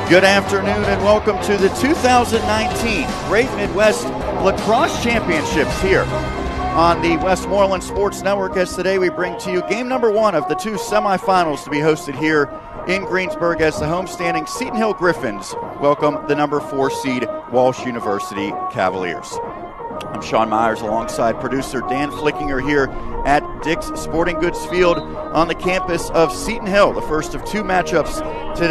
Good afternoon and welcome to the 2019 Great Midwest Lacrosse Championships here on the Westmoreland Sports Network, as today we bring to you game number one of the two semifinals to be hosted here in Greensburg as the homestanding Seton Hill Griffins welcome the number 4 seed Walsh University Cavaliers. I'm Sean Myers alongside producer Dan Flickinger here at Dick's Sporting Goods Field on the campus of Seton Hill, the first of two matchups to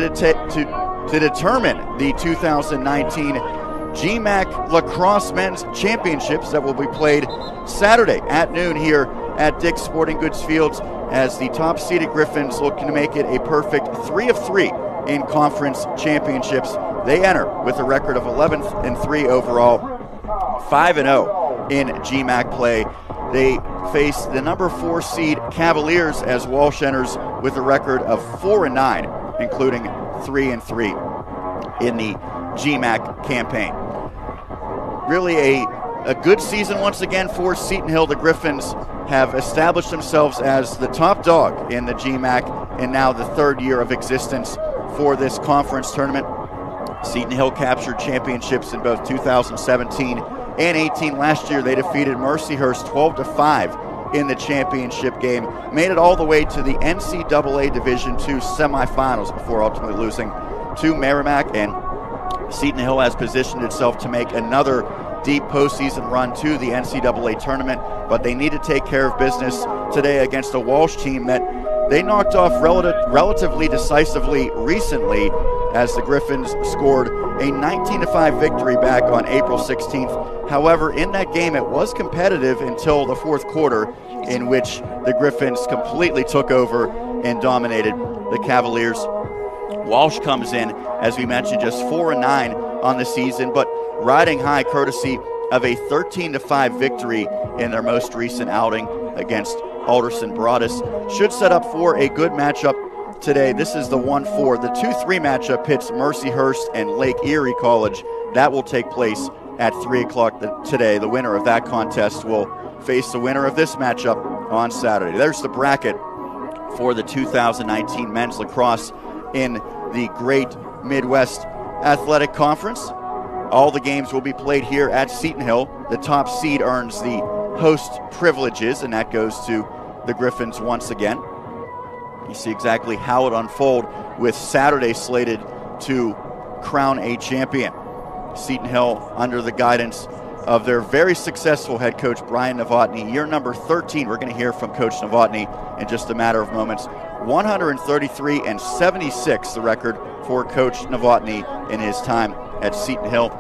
determine the 2019 GMAC Lacrosse Men's Championships that will be played Saturday at noon here at Dick's Sporting Goods Field as the top-seeded Griffins looking to make it a perfect 3 of 3 in conference championships. They enter with a record of 11-3 overall, 5-0 in GMAC play. They face the number 4 seed Cavaliers as Walsh enters with a record of 4-9, including 3-3 in the GMAC campaign. Really a good season once again for Seton Hill. The Griffins have established themselves as the top dog in the GMAC and now the third year of existence for this conference tournament. Seton Hill captured championships in both 2017 and 18. Last year they defeated Mercyhurst 12-5 in the championship game, made it all the way to the NCAA Division II semifinals before ultimately losing to Merrimack, and Seton Hill has positioned itself to make another deep postseason run to the NCAA tournament, but they need to take care of business today against a Walsh team that they knocked off relatively decisively recently as the Griffins scored a 19-5 victory back on April 16th. However, in that game it was competitive until the fourth quarter, in which the Griffins completely took over and dominated the Cavaliers. Walsh comes in, as we mentioned, just 4-9 on the season, but riding high courtesy of a 13-5 victory in their most recent outing against Alderson Broadus. Should set up for a good matchup today. This is the 1-4. The 2-3 matchup pits Mercyhurst and Lake Erie College. That will take place at 3 o'clock today. The winner of that contest will face the winner of this matchup on Saturday. There's the bracket for the 2019 men's lacrosse in the Great Midwest Athletic Conference. All the games will be played here at Seton Hill. The top seed earns the host privileges, and that goes to the Griffins once again. You see exactly how it unfolds with Saturday slated to crown a champion. Seton Hill under the guidance of their very successful head coach Brian Novotny, year number 13. We're going to hear from Coach Novotny in just a matter of moments. 133-76 the record for Coach Novotny in his time at Seton Hill.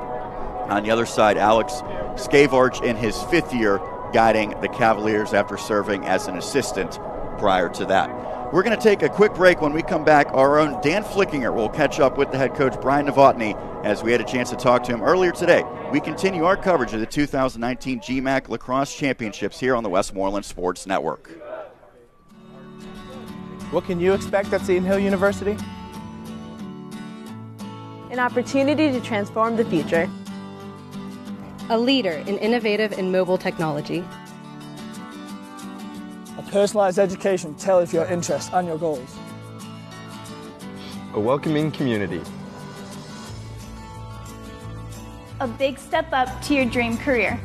On the other side, Alex Skavarch in his 5th year guiding the Cavaliers after serving as an assistant prior to that. We're going to take a quick break. When we come back, our own Dan Flickinger will catch up with the head coach Brian Novotny, as we had a chance to talk to him earlier today. We continue our coverage of the 2019 GMAC Lacrosse Championships here on the Westmoreland Sports Network. What can you expect at Seton Hill University? An opportunity to transform the future. A leader in innovative and mobile technology. A personalized education tailored for your interests and your goals. A welcoming community. A big step up to your dream career.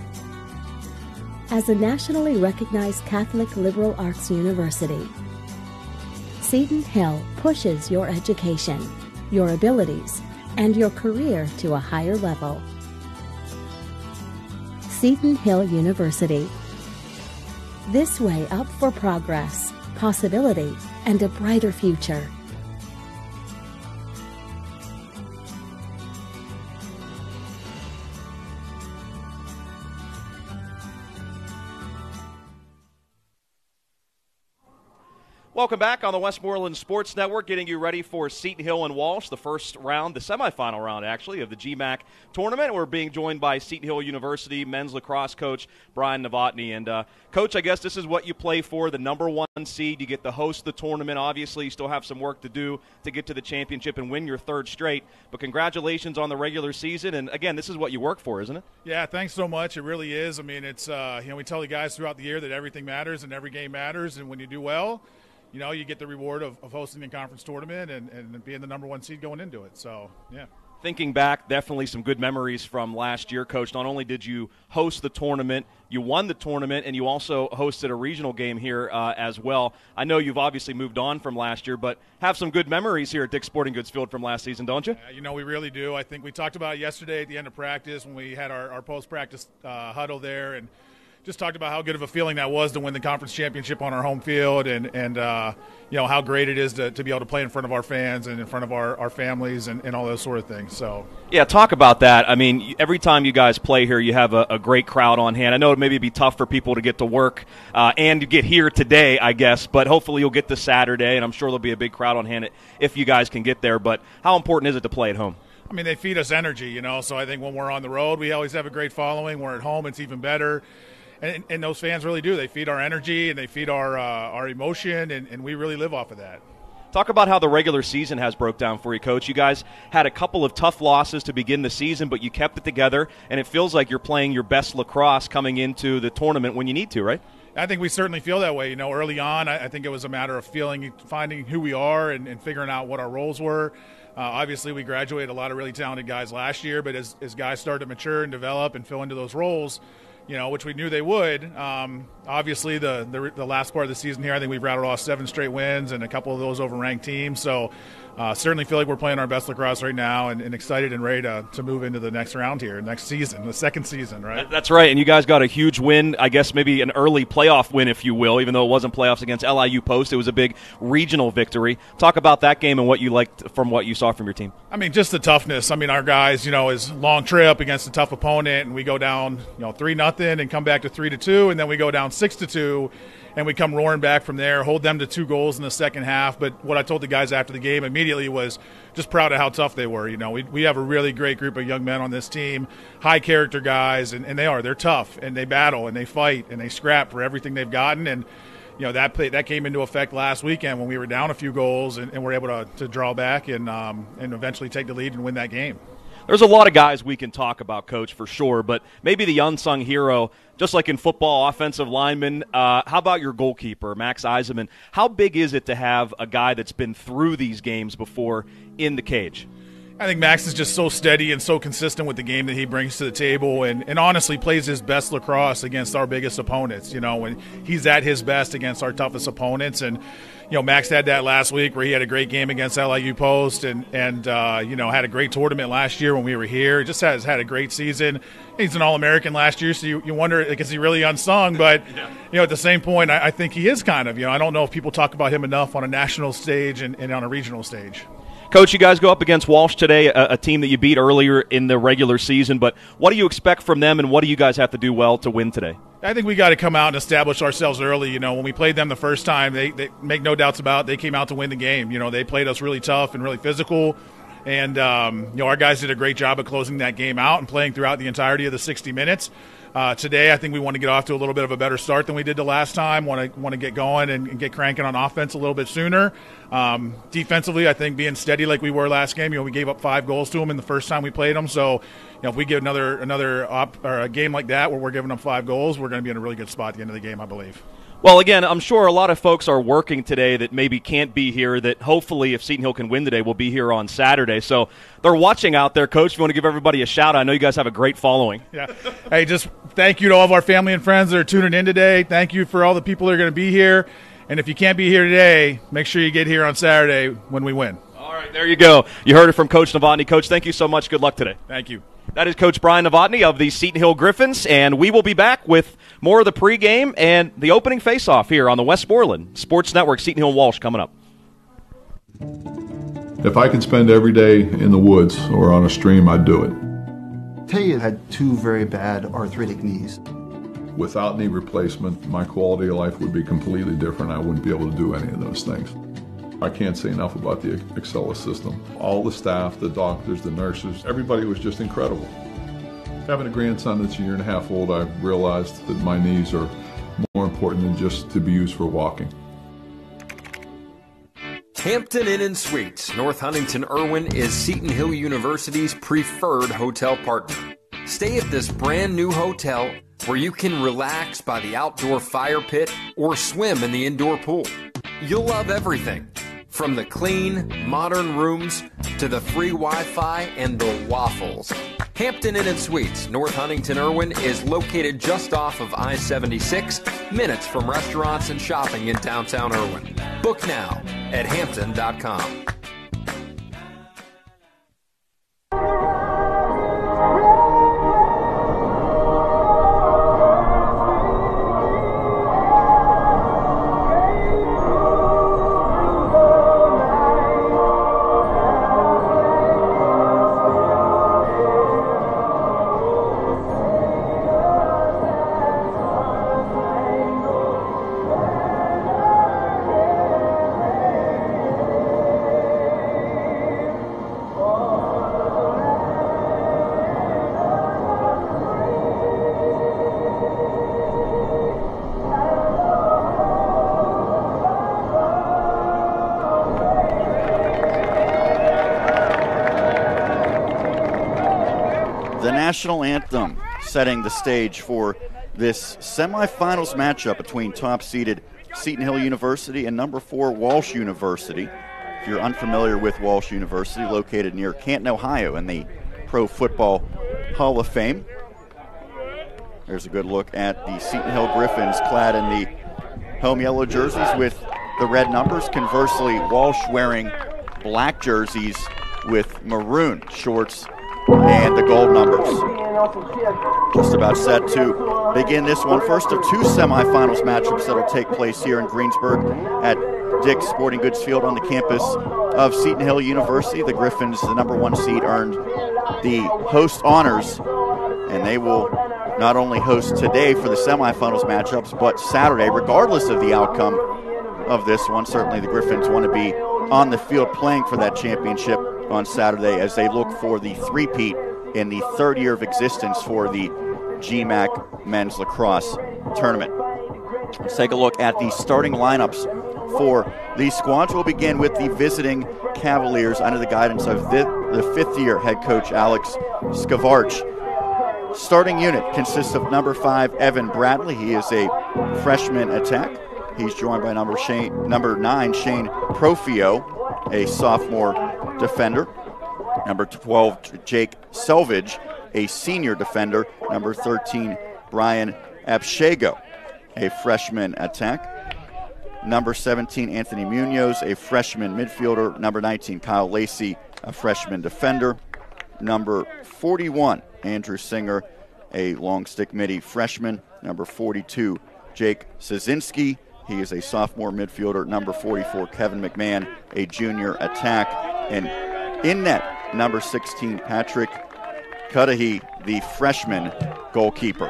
As a nationally recognized Catholic liberal arts university, Seton Hill pushes your education, your abilities, and your career to a higher level. Seton Hill University. This way up for progress, possibility, and a brighter future. Welcome back on the Westmoreland Sports Network, getting you ready for Seton Hill and Walsh, the first round, the semifinal round, actually, of the GMAC tournament. We're being joined by Seton Hill University men's lacrosse coach Brian Novotny. And, Coach, I guess this is what you play for, the number 1 seed. You get to host the tournament. Obviously, you still have some work to do to get to the championship and win your 3rd straight. But congratulations on the regular season. And, again, this is what you work for, isn't it? Yeah, thanks so much. It really is. I mean, it's we tell the guys throughout the year that everything matters and every game matters. And when you do well, you get the reward of hosting the conference tournament and being the number 1 seed going into it. So, yeah. Thinking back, definitely some good memories from last year, Coach. Not only did you host the tournament, you won the tournament, and you also hosted a regional game here as well. I know you've obviously moved on from last year, but have some good memories here at Dick's Sporting Goods Field from last season, don't you? We really do. I think we talked about it yesterday at the end of practice when we had our post-practice huddle there, and just talked about how good of a feeling that was to win the conference championship on our home field, and how great it is to be able to play in front of our fans and in front of our families and all those sort of things. So yeah, talk about that. I mean, every time you guys play here, you have a great crowd on hand. I know it maybe be tough for people to get to work and to get here today, I guess, but hopefully you'll get this Saturday, and I'm sure there'll be a big crowd on hand if you guys can get there. But how important is it to play at home? I mean, they feed us energy, so I think when we're on the road, we always have a great following. We're at home, it's even better. And those fans really do. They feed our energy and they feed our emotion, and we really live off of that. Talk about how the regular season has broke down for you, Coach. You guys had a couple of tough losses to begin the season, but you kept it together, and it feels like you're playing your best lacrosse coming into the tournament when you need to, right? I think we certainly feel that way. Early on, I think it was a matter of finding who we are and figuring out what our roles were. Obviously, we graduated a lot of really talented guys last year, but as guys started to mature and develop and fill into those roles, which we knew they would. Obviously, the last part of the season here, I think we've rattled off 7 straight wins and a couple of those over ranked teams. So certainly feel like we're playing our best lacrosse right now and excited and ready to move into the next round here, next season, the second season, right? That's right, and you guys got a huge win, I guess maybe an early playoff win, if you will, even though it wasn't playoffs against LIU Post. It was a big regional victory. Talk about that game and what you liked from what you saw from your team. I mean, just the toughness. I mean, our guys, is long trip against a tough opponent, and we go down, 3-0 and come back to 3-2, and then we go down 6-2. And we come roaring back from there, hold them to 2 goals in the second half. But what I told the guys after the game immediately was just proud of how tough they were. We have a really great group of young men on this team, high-character guys, and they're tough, and they battle, and they fight, and they scrap for everything they've gotten. And, that came into effect last weekend when we were down a few goals and were able to draw back and eventually take the lead and win that game. There's a lot of guys we can talk about, Coach, for sure, but maybe the unsung hero, just like in football, offensive lineman, how about your goalkeeper, Max Eisenman? How big is it to have a guy that's been through these games before in the cage? I think Max is just so steady and so consistent with the game that he brings to the table and honestly plays his best lacrosse against our biggest opponents, when he's at his best against our toughest opponents. And, Max had that last week where he had a great game against LIU Post and had a great tournament last year when we were here. Just has had a great season. He's an All-American last year, so you wonder, is he really unsung? But, at the same point, I think he is kind of. I don't know if people talk about him enough on a national stage and on a regional stage. Coach, you guys go up against Walsh today, a team that you beat earlier in the regular season, but what do you expect from them and what do you guys have to do well to win today? I think we got to come out and establish ourselves early. When we played them the first time, they make no doubts about it, they came out to win the game. They played us really tough and really physical. And, our guys did a great job of closing that game out and playing throughout the entirety of the 60 minutes. Today, I think we want to get off to a little bit of a better start than we did the last time. Want to get going and get cranking on offense a little bit sooner. Defensively, I think being steady like we were last game. We gave up 5 goals to them in the first time we played them. So, if we get a game like that where we're giving them 5 goals, we're going to be in a really good spot at the end of the game, I believe. Well, again, I'm sure a lot of folks are working today that maybe can't be here, that hopefully if Seton Hill can win today will be here on Saturday. So they're watching out there. Coach, if you want to give everybody a shout out, I know you guys have a great following. Yeah. Hey, just thank you to all of our family and friends that are tuning in today. Thank you for all the people that are going to be here. And if you can't be here today, make sure you get here on Saturday when we win. All right, there you go. You heard it from Coach Novotny. Coach, thank you so much. Good luck today. Thank you. That is Coach Brian Novotny of the Seton Hill Griffins, and we will be back with more of the pregame and the opening face-off here on the Westmoreland Sports Network. Seton Hill and Walsh coming up. If I could spend every day in the woods or on a stream, I'd do it. Taya had 2 very bad arthritic knees. Without knee replacement, my quality of life would be completely different. I wouldn't be able to do any of those things. I can't say enough about the Excella system. All the staff, the doctors, the nurses, everybody was just incredible. Having a grandson that's 1.5 years old, I realized that my knees are more important than just to be used for walking. Hampton Inn & Suites, North Huntington, Irwin is Seton Hill University's preferred hotel partner. Stay at this brand new hotel where you can relax by the outdoor fire pit or swim in the indoor pool. You'll love everything, from the clean, modern rooms to the free Wi-Fi and the waffles. Hampton Inn & Suites, North Huntington, Irwin, is located just off of I-76, minutes from restaurants and shopping in downtown Irwin. Book now at hampton.com. National anthem setting the stage for this semifinals matchup between top-seeded Seton Hill University and number 4 Walsh University. If you're unfamiliar with Walsh University, located near Canton, Ohio, in the Pro Football Hall of Fame. There's a good look at the Seton Hill Griffins clad in the home yellow jerseys with the red numbers. Conversely, Walsh wearing black jerseys with maroon shorts and the gold numbers. Just about set to begin this one. First of two semifinals matchups that will take place here in Greensburg at Dick's Sporting Goods Field on the campus of Seton Hill University. The Griffins, the number 1 seed, earned the host honors, and they will not only host today for the semifinals matchups, but Saturday, regardless of the outcome of this one. Certainly the Griffins want to be on the field playing for that championship on Saturday as they look for the three-peat in the third year of existence for the GMAC men's lacrosse tournament. Let's take a look at the starting lineups for these squads. We'll begin with the visiting Cavaliers under the guidance of the fifth-year head coach Alex Skavarch. Starting unit consists of number 5, Evan Bradley. He is a freshman attack. He's joined by number 9, Shane Profio, a sophomore defender. Number 12, Jake Selvage, a senior defender. Number 13, Brian Abshego, a freshman attack. Number 17, Anthony Munoz, a freshman midfielder. Number 19, Kyle Lacey, a freshman defender. Number 41, Andrew Singer, a long stick midi freshman. Number 42, Jake Szynski. He is a sophomore midfielder. Number 44, Kevin McMahon, a junior attack. And in net, number 16, Patrick Cudahy, the freshman goalkeeper.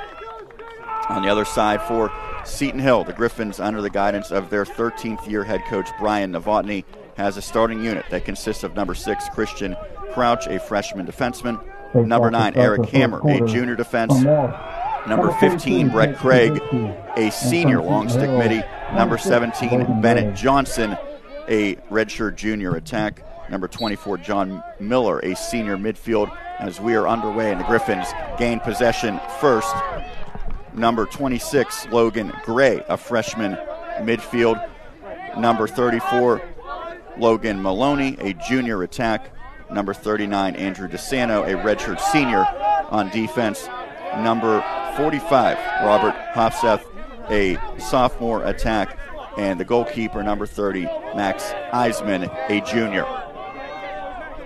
On the other side for Seton Hill, the Griffins, under the guidance of their 13th year head coach Brian Novotny, has a starting unit that consists of number 6, Christian Crouch, a freshman defenseman. Number 9, Eric Hammer, a junior defense. Number 15, Brett Craig, a senior long stick midi. Number 17, Bennett Johnson, a redshirt junior attack. Number 24, John Miller, a senior midfield. As we are underway and the Griffins gain possession first. Number 26, Logan Gray, a freshman midfield. Number 34, Logan Maloney, a junior attack. Number 39, Andrew DeSano, a redshirt senior on defense. Number 45, Robert Hofseth, a sophomore attack. And the goalkeeper, number 30, Max Eisman, a junior.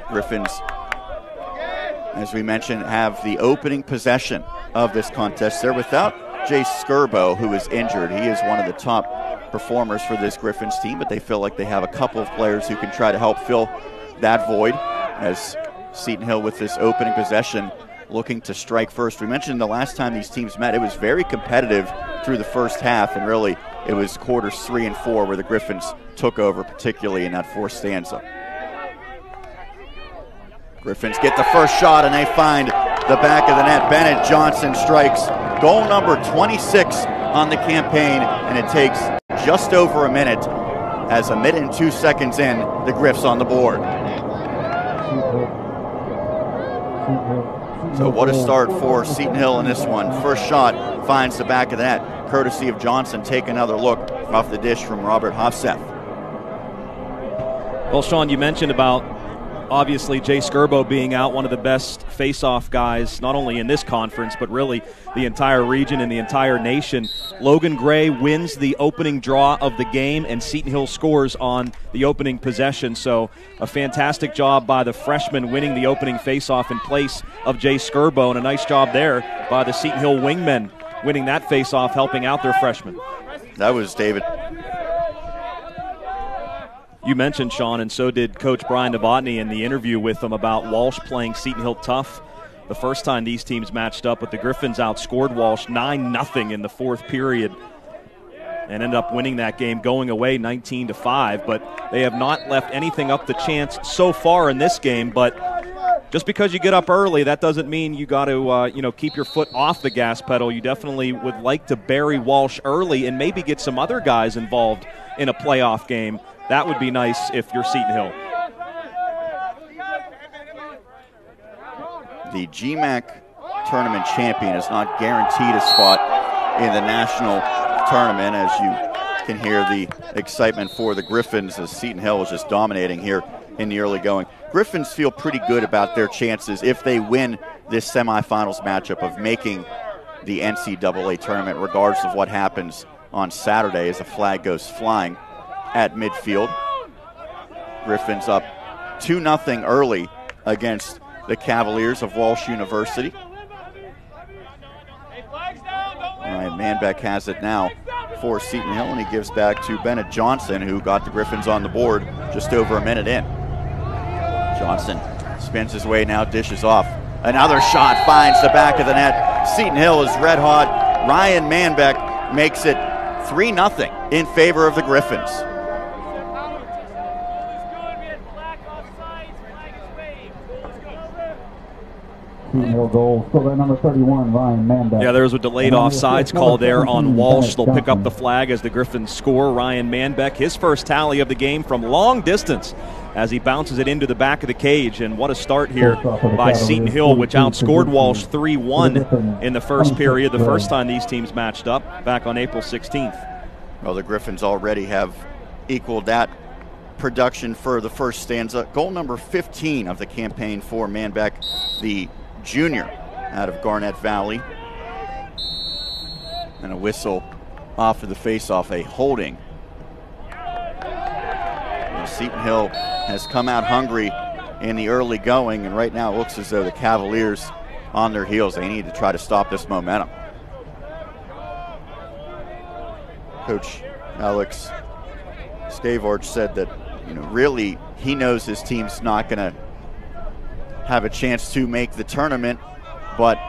Griffins, as we mentioned, have the opening possession of this contest. They're without Jace Skirbo, who is injured. He is one of the top performers for this Griffins team, but they feel like they have a couple of players who can try to help fill that void as Seton Hill, with this opening possession, looking to strike first. We mentioned the last time these teams met, it was very competitive through the first half, and really it was quarters 3 and 4 where the Griffins took over, particularly in that fourth stanza. Griffins get the first shot, and they find the back of the net. Bennett Johnson strikes goal number 26 on the campaign, and it takes just over a minute. As a minute and 2 seconds in, the Griffs on the board. So what a start for Seton Hill in this one. First shot finds the back of the net, courtesy of Johnson. Take another look off the dish from Robert Hofseth. Well, Sean, you mentioned about obviously Jay Skirbo being out, one of the best face-off guys, not only in this conference, but really the entire region and the entire nation. Logan Gray wins the opening draw of the game, and Seton Hill scores on the opening possession. So a fantastic job by the freshman winning the opening face-off in place of Jay Skirbo, and a nice job there by the Seton Hill wingmen winning that face-off, helping out their freshman. That was David. You mentioned, Sean, and so did Coach Brian Novotny in the interview with him about Walsh playing Seton Hill tough. The first time these teams matched up, but the Griffins outscored Walsh 9-0 in the fourth period and ended up winning that game, going away 19-5. But they have not left anything up to chance so far in this game. But just because you get up early, that doesn't mean you got to keep your foot off the gas pedal. You definitely would like to bury Walsh early and maybe get some other guys involved in a playoff game. That would be nice if you're Seton Hill. The GMAC tournament champion is not guaranteed a spot in the national tournament, as you can hear the excitement for the Griffins as Seton Hill is just dominating here in the early going. Griffins feel pretty good about their chances if they win this semifinals matchup of making the NCAA tournament, regardless of what happens on Saturday as the flag goes flying at midfield. Griffins up 2-0 early against the Cavaliers of Walsh University. Ryan Manbeck has it now for Seton Hill, and he gives back to Bennett Johnson, who got the Griffins on the board just over a minute in. Johnson spins his way now, dishes off. Another shot finds the back of the net. Seton Hill is red hot. Ryan Manbeck makes it 3-0 in favor of the Griffins. Goal, still at number 31, Ryan Manbeck. Yeah, there was a delayed offsides call there on Walsh. They'll pick up the flag as the Griffins score. Ryan Manbeck, his first tally of the game from long distance as he bounces it into the back of the cage. And what a start here by Seton Hill, which outscored Walsh 3-1 in the first period, the first time these teams matched up back on April 16th. Well, the Griffins already have equaled that production for the first stanza. Goal number 15 of the campaign for Manbeck, the junior out of Garnett Valley. And a whistle off of the face-off, a holding. Well, Seton Hill has come out hungry in the early going, and right now it looks as though the Cavaliers on their heels. They need to try to stop this momentum. Coach Alex Stavart said that, really he knows his team's not going to have a chance to make the tournament, but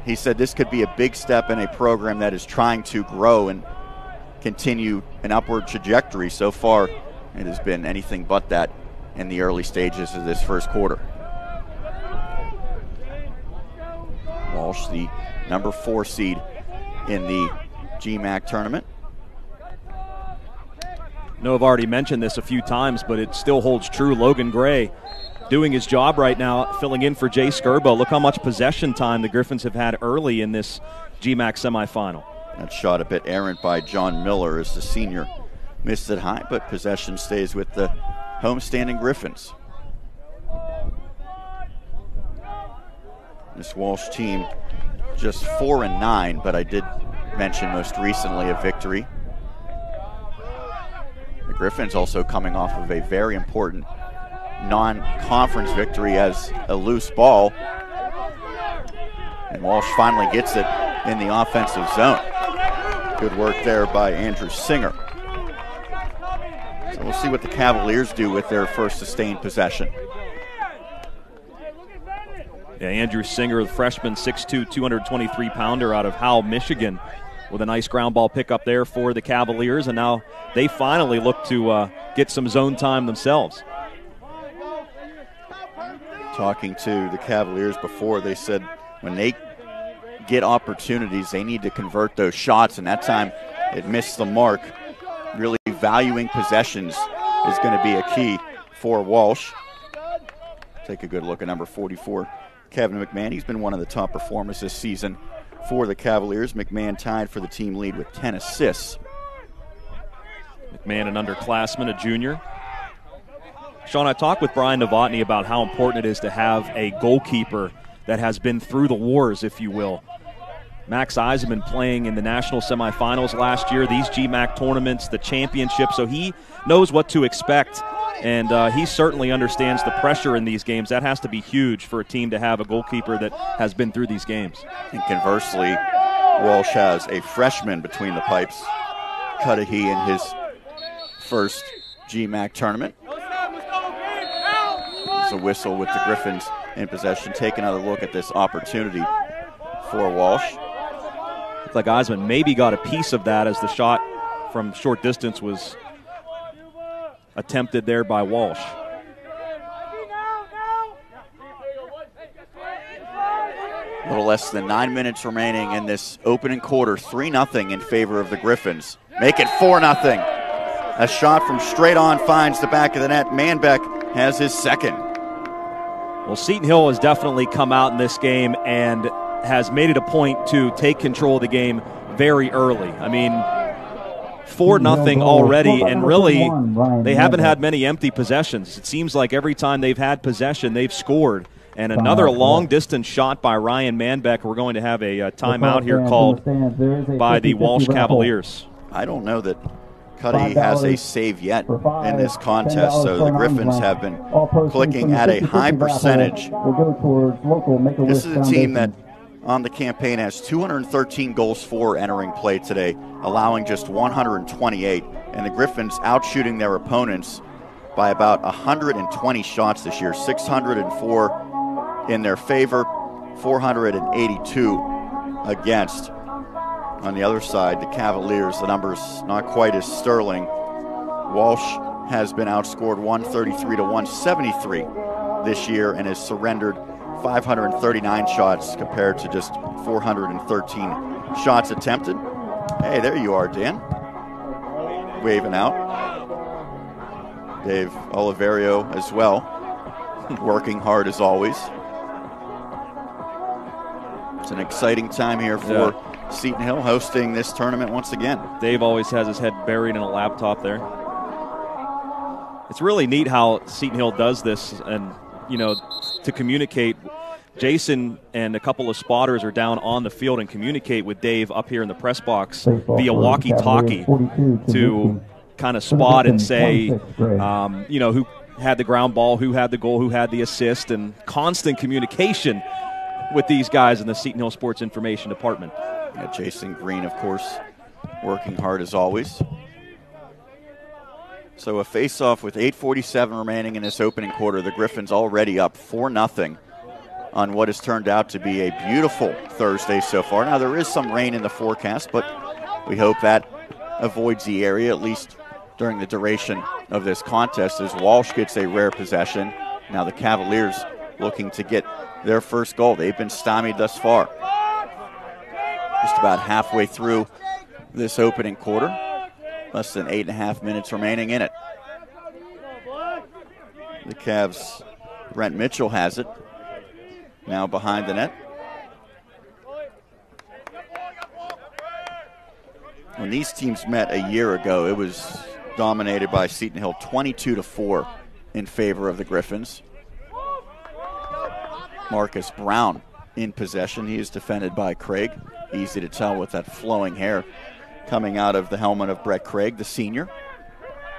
he said this could be a big step in a program that is trying to grow and continue an upward trajectory. So far, it has been anything but that in the early stages of this first quarter. Walsh, the number 4 seed in the GMAC tournament. I know I've already mentioned this a few times, but it still holds true. Logan Gray doing his job right now, filling in for Jay Skirbo. Look how much possession time the Griffins have had early in this GMAC semifinal. That shot a bit errant by John Miller as the senior missed it high, but possession stays with the homestanding Griffins. This Walsh team just 4-9, but I did mention most recently a victory. The Griffins also coming off of a very important non-conference victory as a loose ball. And Walsh finally gets it in the offensive zone. Good work there by Andrew Singer. So we'll see what the Cavaliers do with their first sustained possession. Yeah, Andrew Singer, the freshman, 6'2", 223-pounder out of Howell, Michigan, with a nice ground ball pickup there for the Cavaliers. And now they finally look to get some zone time themselves. Talking to the Cavaliers before, they said when they get opportunities, they need to convert those shots, and that time it missed the mark. Really valuing possessions is going to be a key for Walsh. Take a good look at number 44, Kevin McMahon. He's been one of the top performers this season for the Cavaliers. McMahon tied for the team lead with 10 assists. McMahon, an underclassman, a junior. Sean, I talked with Brian Novotny about how important it is to have a goalkeeper that has been through the wars, if you will. Max Eisenman playing in the national semifinals last year, these GMAC tournaments, the championship, so he knows what to expect, and he certainly understands the pressure in these games. That has to be huge for a team to have a goalkeeper that has been through these games. And conversely, Walsh has a freshman between the pipes, Cudahy, in his first GMAC tournament. There's a whistle with the Griffins in possession. Take another look at this opportunity for Walsh. Looked like Eisman maybe got a piece of that as the shot from short distance was attempted there by Walsh. A little less than 9 minutes remaining in this opening quarter. 3-0 in favor of the Griffins. Make it 4-0. A shot from straight on finds the back of the net. Manbeck has his second. Well, Seton Hill has definitely come out in this game and has made it a point to take control of the game very early. I mean, 4-0 already, and really they haven't had many empty possessions. It seems like every time they've had possession, they've scored. And another long-distance shot by Ryan Manbeck. We're going to have a timeout here called by the Walsh Cavaliers. I don't know that Cudahy has a save yet in this contest, so the Griffins have been clicking at a high percentage. This is a team that on the campaign has 213 goals for entering play today, allowing just 128, and the Griffins outshooting their opponents by about 120 shots this year, 604 in their favor, 482 against. On the other side, the Cavaliers, the numbers not quite as sterling. Walsh has been outscored 133 to 173 this year and has surrendered 539 shots compared to just 413 shots attempted. Hey, there you are, Dan. Waving out. Dave Oliverio as well, working hard as always. It's an exciting time here for Seton Hill hosting this tournament once again. Dave always has his head buried in a laptop there. It's really neat how Seton Hill does this, and, you know, to communicate. Jason and a couple of spotters are down on the field and communicate with Dave up here in the press box via walkie-talkie to kind of spot and say, you know, who had the ground ball, who had the goal, who had the assist, and constant communication with these guys in the Seton Hill Sports Information Department. Yeah, Jason Green, of course, working hard as always. So a face-off with 8:47 remaining in this opening quarter. The Griffins already up 4-0 on what has turned out to be a beautiful Thursday so far. Now, there is some rain in the forecast, but we hope that avoids the area, at least during the duration of this contest, as Walsh gets a rare possession. Now the Cavaliers looking to get their first goal. They've been stymied thus far. Just about halfway through this opening quarter. Less than 8.5 minutes remaining in it. The Cavs, Brent Mitchell has it. Now behind the net. When these teams met a year ago, it was dominated by Seton Hill 22-4 in favor of the Griffins. Marcus Brown in possession. He is defended by Craig. Easy to tell with that flowing hair coming out of the helmet of Brett Craig, the senior.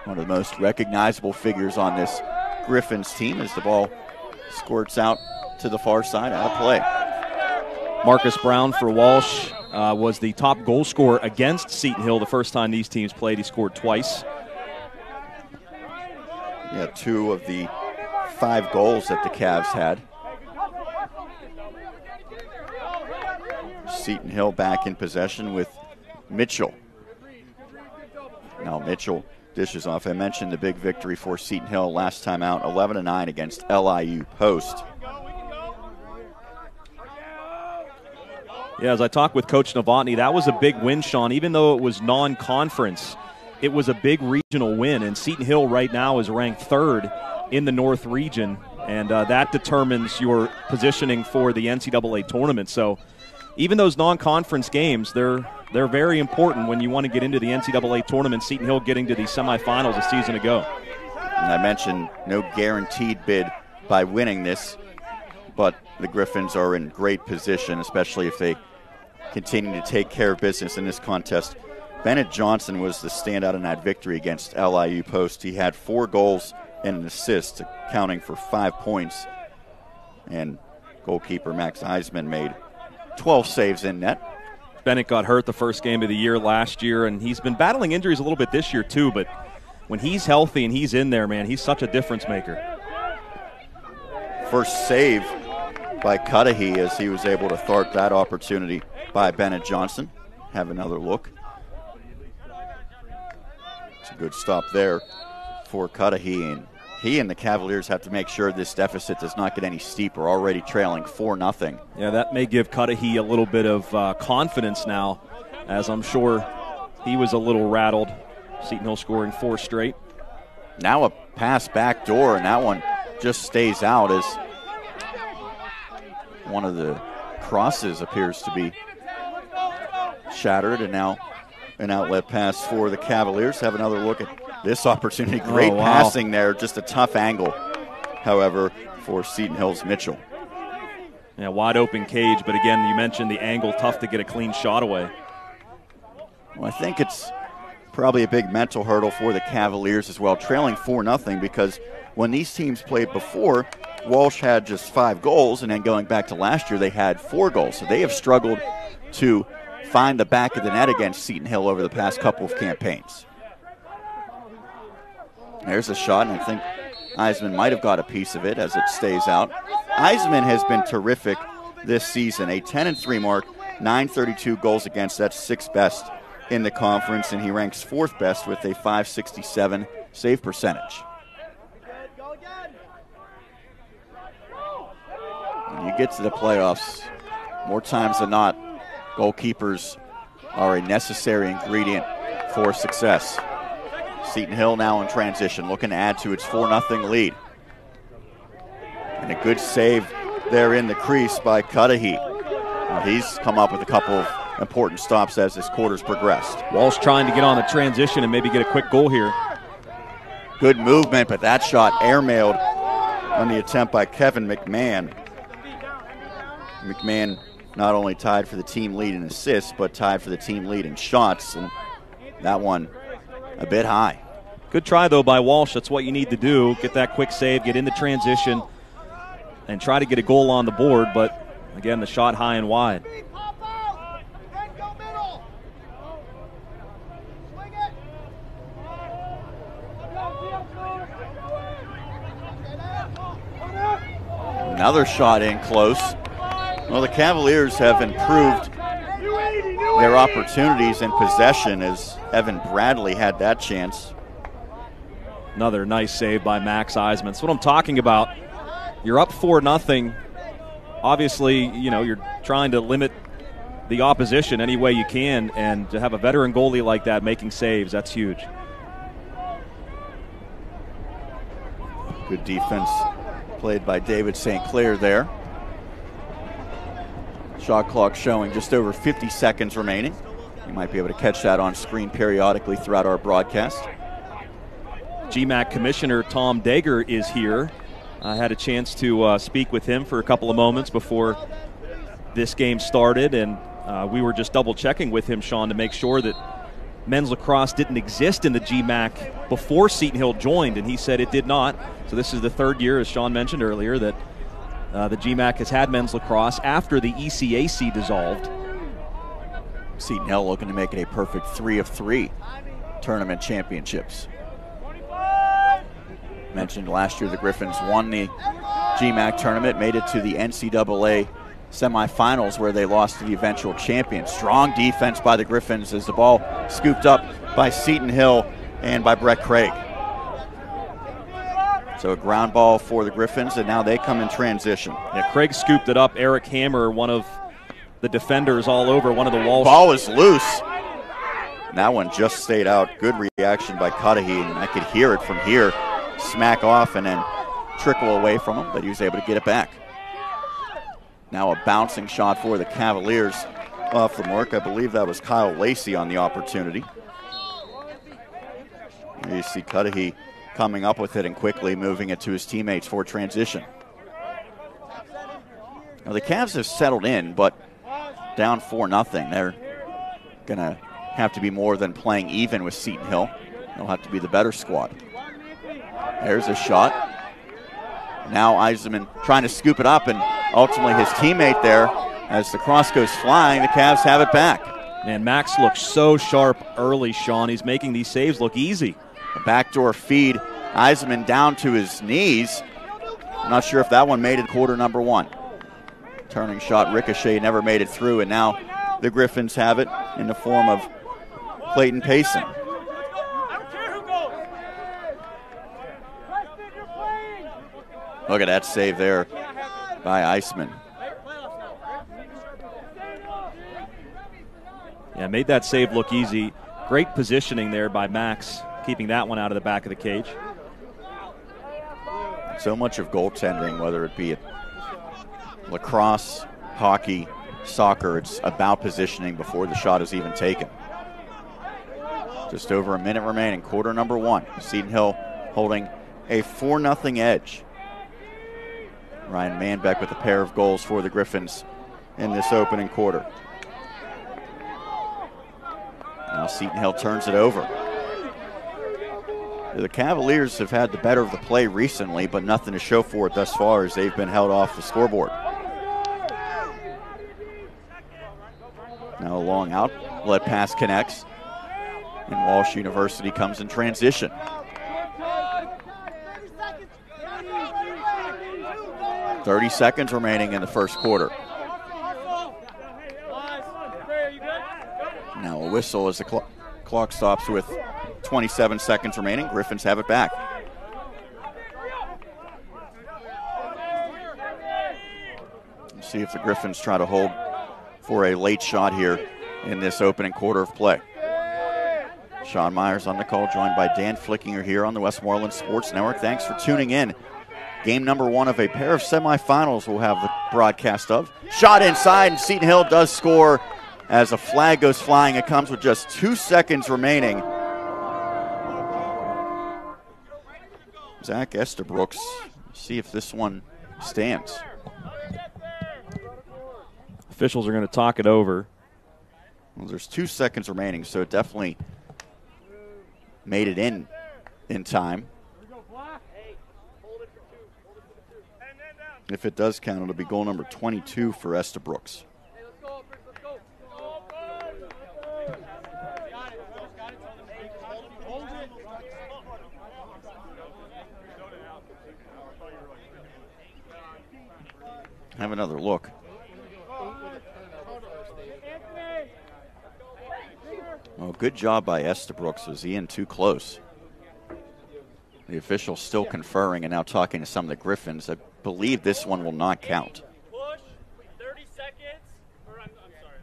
One of the most recognizable figures on this Griffins team as the ball squirts out to the far side, out of play. Marcus Brown for Walsh was the top goal scorer against Seton Hill the first time these teams played. He scored twice. Yeah, 2 of the 5 goals that the Cavs had. Seton Hill back in possession with Mitchell. Now Mitchell dishes off. I mentioned the big victory for Seton Hill last time out, 11-9 against LIU Post. Yeah, as I talked with Coach Novotny, that was a big win, Sean. Even though it was non-conference, it was a big regional win, and Seton Hill right now is ranked 3rd in the North region, and that determines your positioning for the NCAA tournament. So even those non-conference games, they're very important when you want to get into the NCAA tournament. Seton Hill getting to the semifinals a season ago. And I mentioned no guaranteed bid by winning this, but the Griffins are in great position, especially if they continue to take care of business in this contest. Bennett Johnson was the standout in that victory against LIU Post. He had 4 goals and an assist, accounting for 5 points. And goalkeeper Max Eisman made 12 saves in net. Bennett got hurt the first game of the year last year, and he's been battling injuries a little bit this year too, but when he's healthy and he's in there, man, he's such a difference maker. First save by Cudahy as he was able to thwart that opportunity by Bennett Johnson. Have another look. It's a good stop there for Cudahy, and he and the Cavaliers have to make sure this deficit does not get any steeper, already trailing 4-0. Yeah, that may give Cudahy a little bit of confidence now, as I'm sure he was a little rattled. Seton Hill scoring 4 straight. Now a pass back door, and that one just stays out as one of the crosses appears to be shattered, and now an outlet pass for the Cavaliers. Have another look at this opportunity. Great passing there, just a tough angle, however, for Seton Hill's Mitchell. Yeah, wide open cage, but again, you mentioned the angle, tough to get a clean shot away. Well, I think it's probably a big mental hurdle for the Cavaliers as well, trailing 4-0, because when these teams played before, Walsh had just 5 goals, and then going back to last year, they had 4 goals. So they have struggled to find the back of the net against Seton Hill over the past couple of campaigns. There's a shot, and I think Eisman might have got a piece of it as it stays out. Eisman has been terrific this season, a 10-3 mark, 932 goals against. That's 6th best in the conference, and he ranks 4th best with a .567 save percentage. When you get to the playoffs, more times than not, goalkeepers are a necessary ingredient for success. Seton Hill now in transition, looking to add to its 4-0 lead. And a good save there in the crease by Cudahy. He's come up with a couple of important stops as this quarter's progressed. Walsh trying to get on the transition and maybe get a quick goal here. Good movement, but that shot airmailed on the attempt by Kevin McMahon. McMahon not only tied for the team lead in assists, but tied for the team lead in shots, and that one a bit high. Good try, though, by Walsh. That's what you need to do. Get that quick save, get into transition, and try to get a goal on the board, but again, the shot high and wide. Another shot in close. Well, the Cavaliers have improved their opportunities in possession as Evan Bradley had that chance. Another nice save by Max Eisman. That's what I'm talking about. You're up 4-0. Obviously, you know, you're trying to limit the opposition any way you can, and to have a veteran goalie like that making saves, that's huge. Good defense played by David St. Clair there. Shot clock showing just over 50 seconds remaining. You might be able to catch that on screen periodically throughout our broadcast. GMAC Commissioner Tom Dager is here. I had a chance to speak with him for a couple of moments before this game started, and we were just double-checking with him, Sean, to make sure that men's lacrosse didn't exist in the GMAC before Seton Hill joined, and he said it did not. So this is the 3rd year, as Sean mentioned earlier, that the GMAC has had men's lacrosse after the ECAC dissolved. Seton Hill looking to make it a perfect 3 of 3 tournament championships. Mentioned last year the Griffins won the GMAC tournament, made it to the NCAA semifinals where they lost to the eventual champions. Strong defense by the Griffins as the ball scooped up by Seton Hill and by Brett Craig. So a ground ball for the Griffins, and now they come in transition. Yeah, Craig scooped it up. Eric Hammer, one of the defenders all over one of the Walsh. Ball is loose. And that one just stayed out. Good reaction by Cudahy, and I could hear it from here. Smack off and then trickle away from him, but he was able to get it back. Now a bouncing shot for the Cavaliers off the mark. I believe that was Kyle Lacey on the opportunity. You see Cudahy coming up with it and quickly moving it to his teammates for transition. Now the Cavs have settled in, but down 4-0. They're going to have to be more than playing even with Seton Hill. They'll have to be the better squad. There's a shot. Now Eisenman trying to scoop it up, and ultimately his teammate there, as the cross goes flying, the Cavs have it back. Man, Max looks so sharp early, Sean. He's making these saves look easy. A backdoor feed. Eisenman down to his knees. I'm not sure if that one made it quarter number one. Turning shot, ricochet, never made it through, and now the Griffins have it in the form of Clayton Payson. Look at that save there by Eisenman. Yeah, made that save look easy. Great positioning there by Max, keeping that one out of the back of the cage. So much of goaltending, whether it be lacrosse, hockey, soccer, it's about positioning before the shot is even taken. Just over a minute remaining, quarter number one. Seton Hill holding a 4-0 edge. Ryan Manbeck with a pair of goals for the Griffins in this opening quarter. Now Seton Hill turns it over. The Cavaliers have had the better of the play recently, but nothing to show for it thus far as they've been held off the scoreboard. Now a long outlet pass connects, and Walsh University comes in transition. 30 seconds remaining in the first quarter. Now a whistle as the clock stops with 27 seconds remaining. Griffins have it back. Let's see if the Griffins try to hold for a late shot here in this opening quarter of play. Sean Myers on the call, joined by Dan Flickinger here on the Westmoreland Sports Network. Thanks for tuning in. Game number one of a pair of semifinals we'll have the broadcast of. Shot inside, and Seton Hill does score as a flag goes flying. It comes with just 2 seconds remaining. Zach Estabrooks, see if this one stands. Officials are going to talk it over. Well, there's 2 seconds remaining, so it definitely made it in time. If it does count, it'll be goal number 22 for Estabrooks. Have another look. Well, good job by Estabrooks. Was he in too close? The official still conferring and now talking to some of the Griffins. I believe this one will not count. Push, 30 seconds. I'm sorry.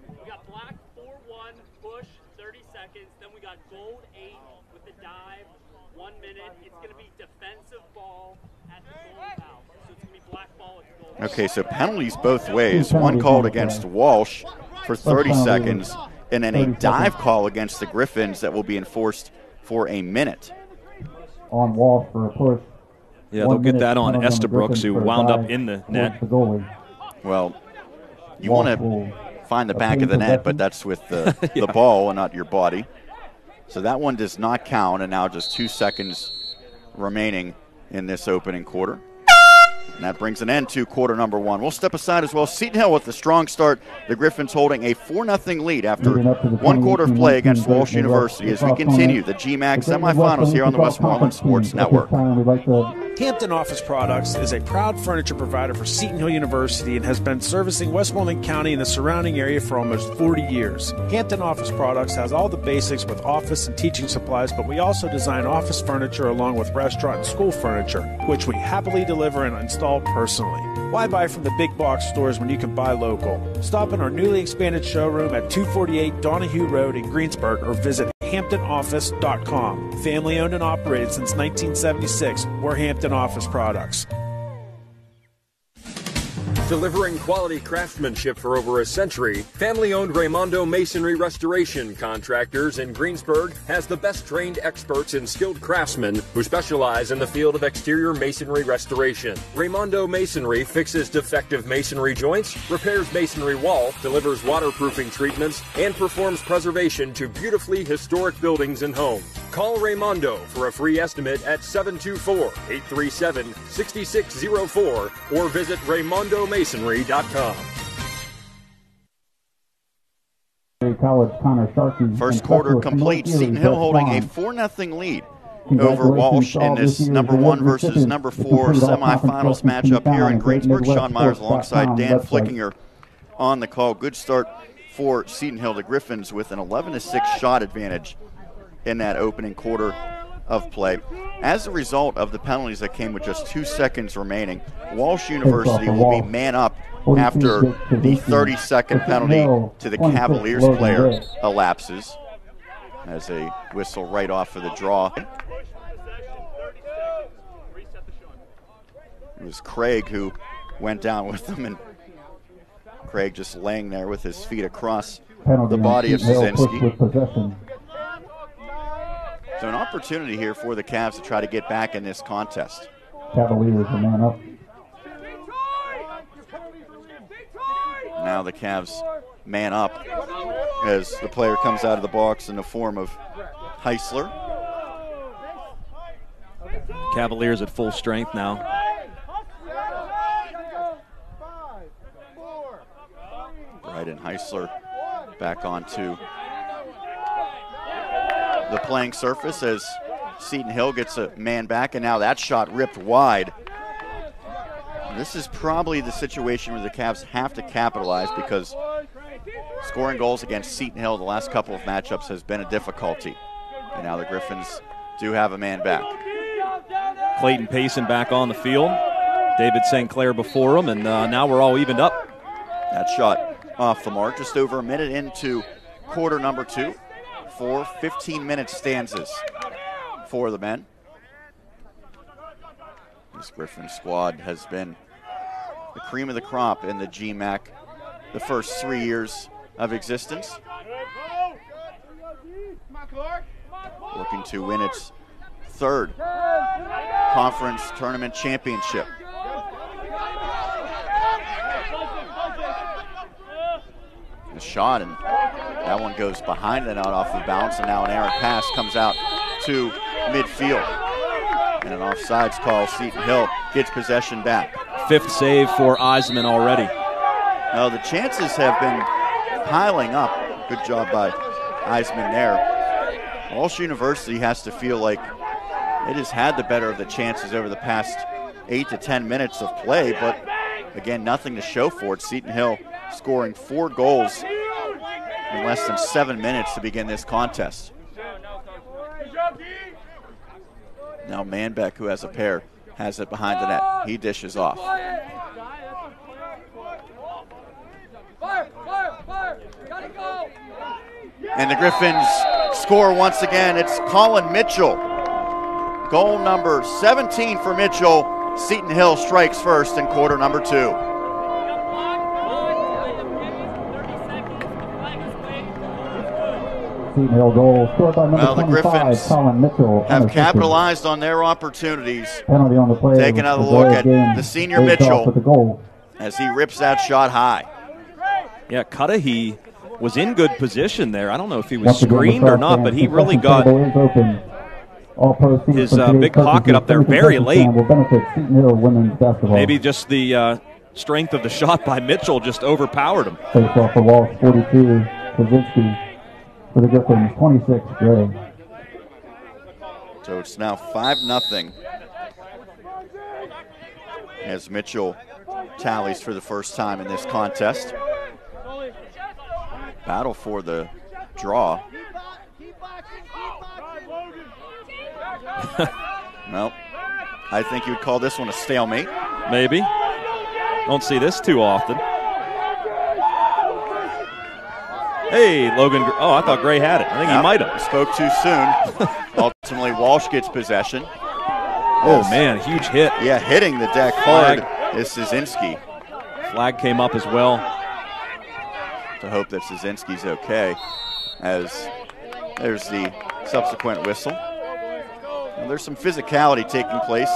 We got black 4-1, push, 30 seconds. Then we got gold 8 with the dive, 1 minute. It's going to be defensive ball at the goal out. So it's going to be black ball at the goal. Okay, so penalties both ways. One called against Walsh for 30 seconds, and then a dive call against the Griffins that will be enforced for a minute. On Walsh for a push. Yeah, they'll get that on Estabrooks, who wound up in the net. Well, you want to find the back of the net, but that's with the, the ball and not your body. So that one does not count, and now just 2 seconds remaining in this opening quarter. And that brings an end to quarter number one. We'll step aside as well. Seton Hill with a strong start. The Griffins holding a 4-0 lead after 1 quarter of play against Walsh University as we continue the GMAC semifinals here on the Westmoreland Sports Network. Hampton Office Products is a proud furniture provider for Seton Hill University and has been servicing Westmoreland County and the surrounding area for almost 40 years. Hampton Office Products has all the basics with office and teaching supplies, but we also design office furniture along with restaurant and school furniture, which we happily deliver and install personally. Why buy from the big box stores when you can buy local? Stop in our newly expanded showroom at 248 Donahue Road in Greensburg or visit HamptonOffice.com. Family owned and operated since 1976. We're Hampton Office Products. Delivering quality craftsmanship for over a century, family-owned Raimondo Masonry Restoration Contractors in Greensburg has the best trained experts and skilled craftsmen who specialize in the field of exterior masonry restoration. Raimondo Masonry fixes defective masonry joints, repairs masonry wall, delivers waterproofing treatments, and performs preservation to beautifully historic buildings and homes. Call Raimondo for a free estimate at 724-837-6604 or visit RaimondoMasonry.com. First quarter complete. Seton Hill holding a 4-0 lead over Walsh in this number 1 versus number 4 semifinals matchup here in Greensburg. Sean Myers alongside Dan Flickinger on the call. Good start for Seton Hill. The Griffins with an 11-6 shot advantage in that opening quarter of play. As a result of the penalties that came with just 2 seconds remaining, Walsh University will be man up after the 30-second penalty to the Cavaliers player elapses, as a whistle right off of the draw. It was Craig who went down with them, and Craig just laying there with his feet across the body of Szynski. So an opportunity here for the Cavs to try to get back in this contest. Cavaliers are man up. Now the Cavs man up as the player comes out of the box in the form of Heisler. Cavaliers at full strength now. Bryden Heisler back onto the playing surface as Seton Hill gets a man back, and now that shot ripped wide. This is probably the situation where the Cavs have to capitalize, because scoring goals against Seton Hill the last couple of matchups has been a difficulty. And now the Griffins do have a man back. Clayton Payson back on the field. David St. Clair before him, and now we're all evened up. That shot off the mark, just over a minute into quarter number 2. 4 15-minute stanzas for the men. This Griffin squad has been the cream of the crop in the GMAC the first 3 years of existence. Looking to win its 3rd conference tournament championship. The shot, and that one goes behind the net off the bounce, and now an errant pass comes out to midfield. And an offsides call. Seton Hill gets possession back. 5th save for Eisman already. Now the chances have been piling up. Good job by Eisman there. Walsh University has to feel like it has had the better of the chances over the past 8 to 10 minutes of play, but again, nothing to show for it. Seton Hill scoring 4 goals in less than 7 minutes to begin this contest. Now Manbeck, who has a pair, has it behind the net. He dishes off. And the Griffins score once again. It's Colin Mitchell. Goal number 17 for Mitchell. Seton Hill strikes first in quarter number 2. Seton Hill goal scored by number 25, Colin Mitchell. Have capitalized on their opportunities. Penalty on the play. Take another look at the senior Mitchell as he rips that shot high. Yeah, Cudahy was in good position there. I don't know if he was screened or not, but he really got his big pocket up there very late. Maybe just the strength of the shot by Mitchell just overpowered him. Face off for Walsh, 42, Szynski. For the Griffins, 26, Gray. So it's now 5-0 as Mitchell tallies for the first time in this contest. Battle for the draw. Well, I think you would call this one a stalemate. Maybe. Don't see this too often. Hey, Logan. Oh, I thought Gray had it. I think he might have. Spoke too soon. Ultimately, Walsh gets possession. Oh, man, huge hit. Yeah, hitting the deck hard is Szynski Flag came up as well. To hope that Szynski's okay, as there's the subsequent whistle. And there's some physicality taking place.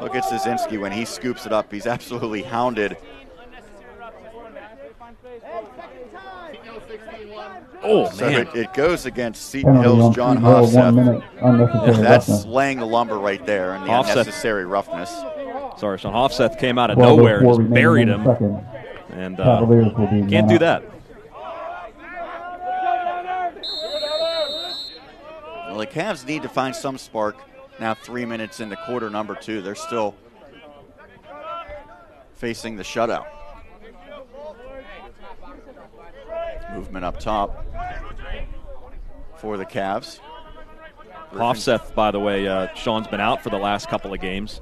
Look at Szynski when he scoops it up. He's absolutely hounded. Oh, so man. It goes against Seton Hill's John Hofseth. That's roughness. laying the lumber right there and the unnecessary roughness. Sorry, Sean Hofseth came out of nowhere and just buried him. And can't do that. Well, the Cavs need to find some spark. Now 3 minutes into quarter number 2. They're still facing the shutout. Movement up top for the Cavs. Hofseth, by the way, Sean's been out for the last couple of games.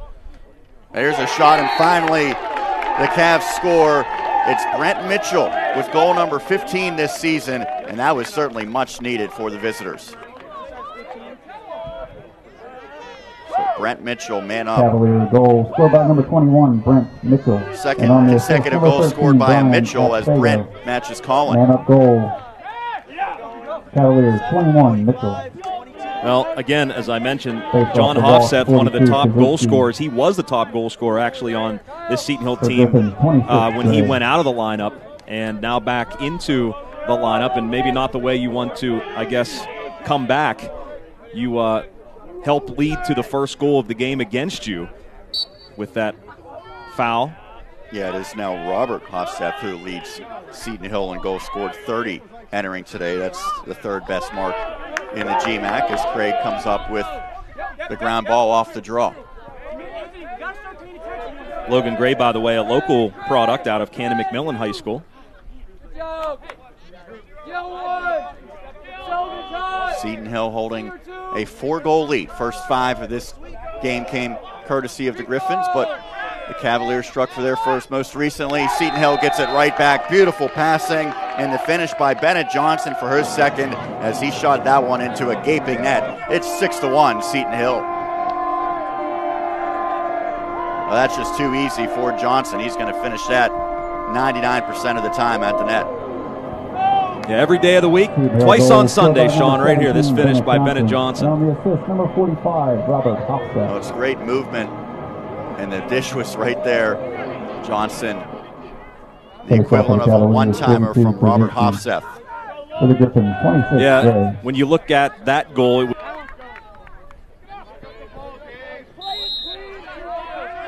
There's a shot, and finally the Cavs score. It's Brent Mitchell with goal number 15 this season, and that was certainly much needed for the visitors. So Brent Mitchell, man up. Cavalier goal scored by number 21, Brent Mitchell. Second consecutive goal scored by Mitchell as Brent matches Colin. Man up goal. Cavaliers 21, Mitchell. Well, again, as I mentioned, John Hofseth, one of the top goal scorers. He was the top goal scorer actually on this Seton Hill team when he went out of the lineup, and now back into the lineup, and maybe not the way you want to, I guess, come back. You help lead to the first goal of the game against you with that foul. Yeah, it is now Robert Hofseth who leads Seton Hill in goals scored, 30 entering today. That's the third best mark in the GMAC as Craig comes up with the ground ball off the draw. Logan Gray, by the way, a local product out of Cannon McMillan High School. Seton Hill holding a 4-goal lead. First 5 of this game came courtesy of the Griffins, but the Cavaliers struck for their first most recently. Seton Hill gets it right back. Beautiful passing, and the finish by Bennett Johnson for her second as he shot that one into a gaping net. It's 6-1 Seton Hill. Well, that's just too easy for Johnson. He's going to finish that 99% of the time at the net. Yeah, every day of the week, twice on Sunday, Sean, right here. This finish by Bennett Johnson. On the assist, number 45, Robert Hofseth. Oh, it's great movement, and the dish was right there. Johnson, the equivalent of a one-timer from Robert Hofseth. For the Griffins, 26. Yeah, when you look at that goal,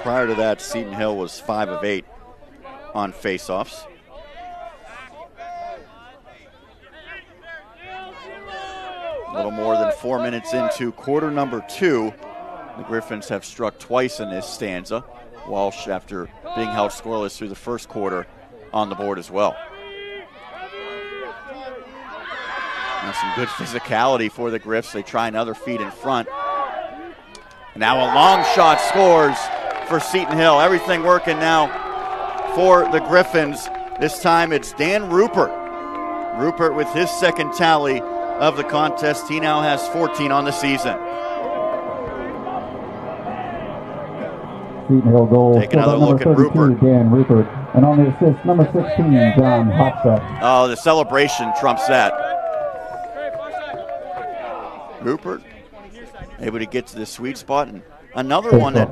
prior to that, Seton Hill was 5 of 8 on faceoffs. A little more than 4 minutes into quarter number 2. The Griffins have struck twice in this stanza. Walsh, after being held scoreless through the first quarter, on the board as well. Now some good physicality for the Griffs. They try another feed in front. Now a long shot scores for Seton Hill. Everything working now for the Griffins. This time it's Dan Rupert. Rupert with his second tally of the contest. He now has 14 on the season. Seton Hill goal. Take another look at Rupert. Dan Rupert. And on the assist, number 16, John Hofseth. Oh, the celebration trumps that. Rupert able to get to the sweet spot. And another one that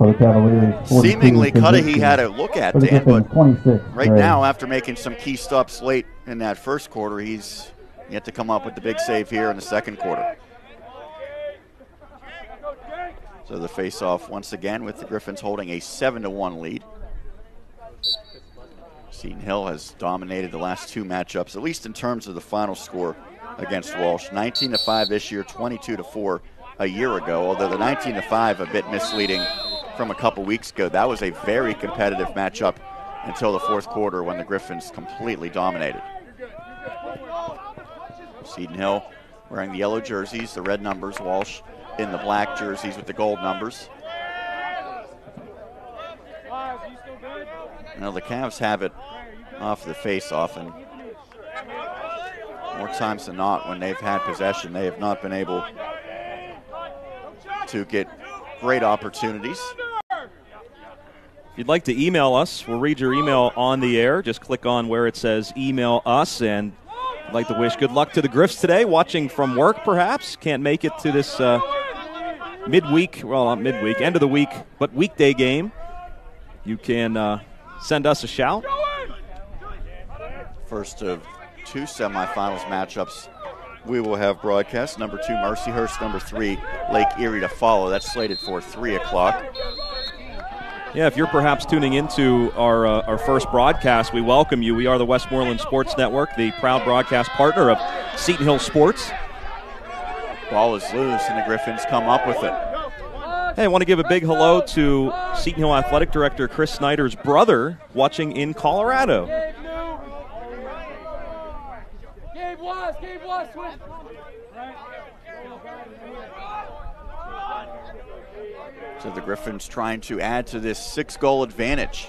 seemingly Cudahy had a look at, Dan, but right now, after making some key stops late in that first quarter, he's yet to come up with the big save here in the second quarter. So the face-off once again with the Griffins holding a 7-1 lead. Seton Hill has dominated the last 2 matchups, at least in terms of the final score against Walsh. 19-5 this year, 22-4 a year ago, although the 19-5 a bit misleading from a couple weeks ago. That was a very competitive matchup until the fourth quarter when the Griffins completely dominated. Seton Hill wearing the yellow jerseys, the red numbers, Walsh in the black jerseys with the gold numbers. Now the Cavs have it off the face-off, and more times than not when they've had possession, they have not been able to get great opportunities. If you'd like to email us, we'll read your email on the air. Just click on where it says email us, and I'd like to wish good luck to the Griffs today, watching from work perhaps. Can't make it to this midweek, well, not midweek, end of the week, but weekday game. You can send us a shout. First of 2 semifinals matchups we will have broadcast. Number 2, Mercyhurst. Number 3, Lake Erie to follow. That's slated for 3 o'clock. Yeah, if you're perhaps tuning into our first broadcast, we welcome you. We are the Westmoreland Sports Network, the proud broadcast partner of Seton Hill Sports. Ball is loose, and the Griffins come up with it. Hey, I want to give a big hello to Seton Hill Athletic Director Chris Snyder's brother watching in Colorado. So the Griffins trying to add to this 6-goal advantage.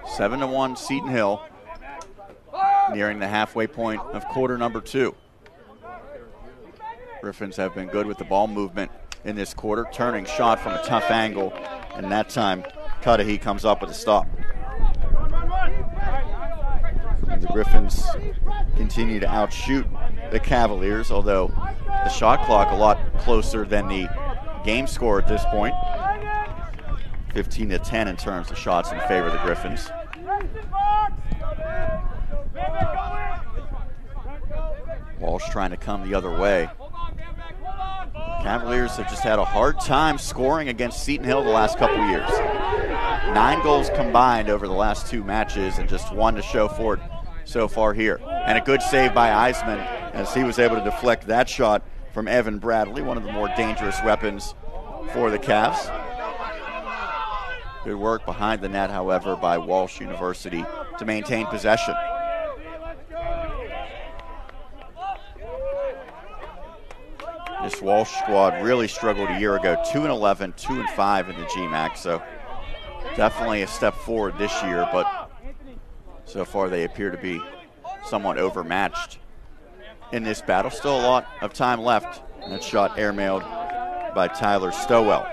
7-1 Seton Hill, nearing the halfway point of quarter number 2. Griffins have been good with the ball movement in this quarter. Turning shot from a tough angle, and that time Cudahy comes up with a stop. And the Griffins continue to outshoot the Cavaliers, although the shot clock a lot closer than the game score at this point. 15-10 in terms of shots in favor of the Griffins. Walsh trying to come the other way. Cavaliers have just had a hard time scoring against Seton Hill the last couple years. 9 goals combined over the last 2 matches, and just 1 to show for it so far here. And a good save by Eisman as he was able to deflect that shot from Evan Bradley, one of the more dangerous weapons for the Cavs. Good work behind the net, however, by Walsh University to maintain possession. This Walsh squad really struggled a year ago, 2-11, 2-5 in the GMAC, so definitely a step forward this year, but so far they appear to be somewhat overmatched in this battle. Still a lot of time left, and that shot airmailed by Tyler Stowell.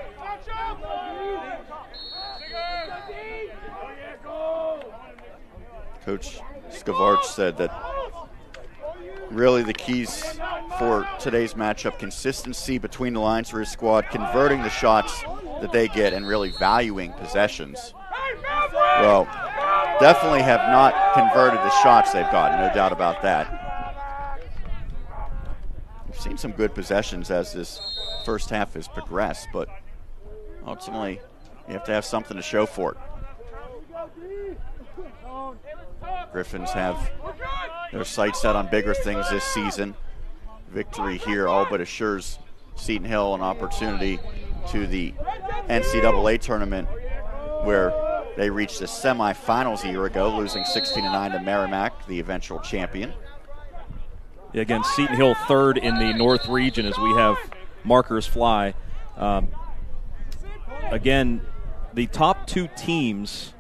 Coach Skavarch said that really the keys for today's matchup, consistency between the lines for his squad, converting the shots that they get, and really valuing possessions. Well, definitely have not converted the shots they've gotten, no doubt about that. We've seen some good possessions as this first half has progressed, but ultimately you have to have something to show for it. Griffins have their sights set on bigger things this season. Victory here all but assures Seton Hill an opportunity to the NCAA tournament, where they reached the semifinals a year ago, losing 16-9 to Merrimack, the eventual champion. Yeah, again, Seton Hill third in the North region as we have markers fly. Again, the top 2 teams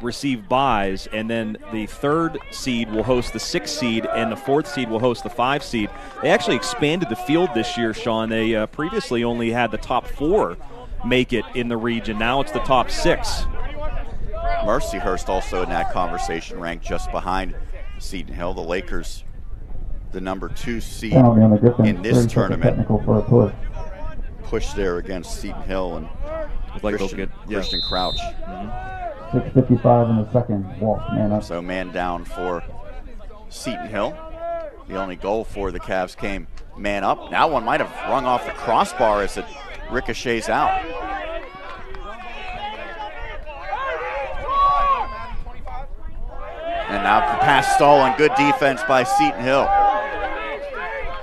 receive byes, and then the 3rd seed will host the 6th seed, and the 4th seed will host the 5th seed. They actually expanded the field this year, Sean. They previously only had the top 4 make it in the region. Now it's the top 6. Mercyhurst also in that conversation, ranked just behind Seton Hill. The Lakers, the number 2 seed in this tournament, push there against Seton Hill and Christian Crouch. 6:55 in the second. Walsh man up. So man down for Seton Hill. The only goal for the Cavs came man up. Now one might have rung off the crossbar as it ricochets out. And now the pass stolen. Good defense by Seton Hill.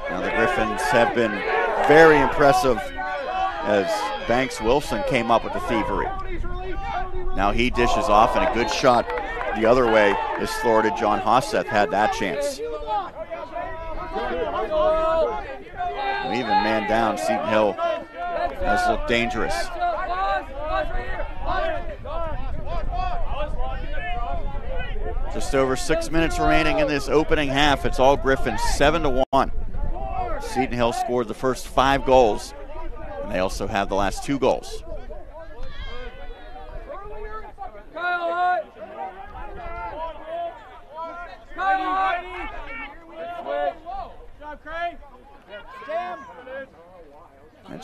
Now the Griffins have been very impressive as Banks Wilson came up with the thievery. Now he dishes off, and a good shot the other way as Florida John Hosseth had that chance. And even man down, Seton Hill has looked dangerous. Just over 6 minutes remaining in this opening half. It's all Griffins, 7-1. Seton Hill scored the first 5 goals, and they also have the last 2 goals.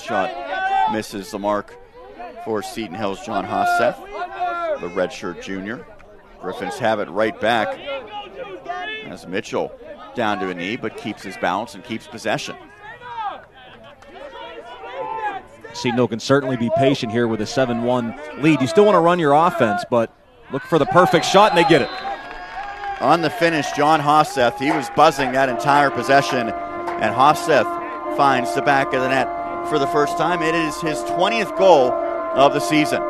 shot misses the mark for Seton Hill's John Hosseth, the redshirt junior. Griffins have it right back as Mitchell down to a knee, but keeps his balance and keeps possession. Seton Hill can certainly be patient here with a 7-1 lead. You still want to run your offense, but look for the perfect shot, and they get it. On the finish, John Hosseth, he was buzzing that entire possession, and Hosseth finds the back of the net for the first time. It is his 20th goal of the season.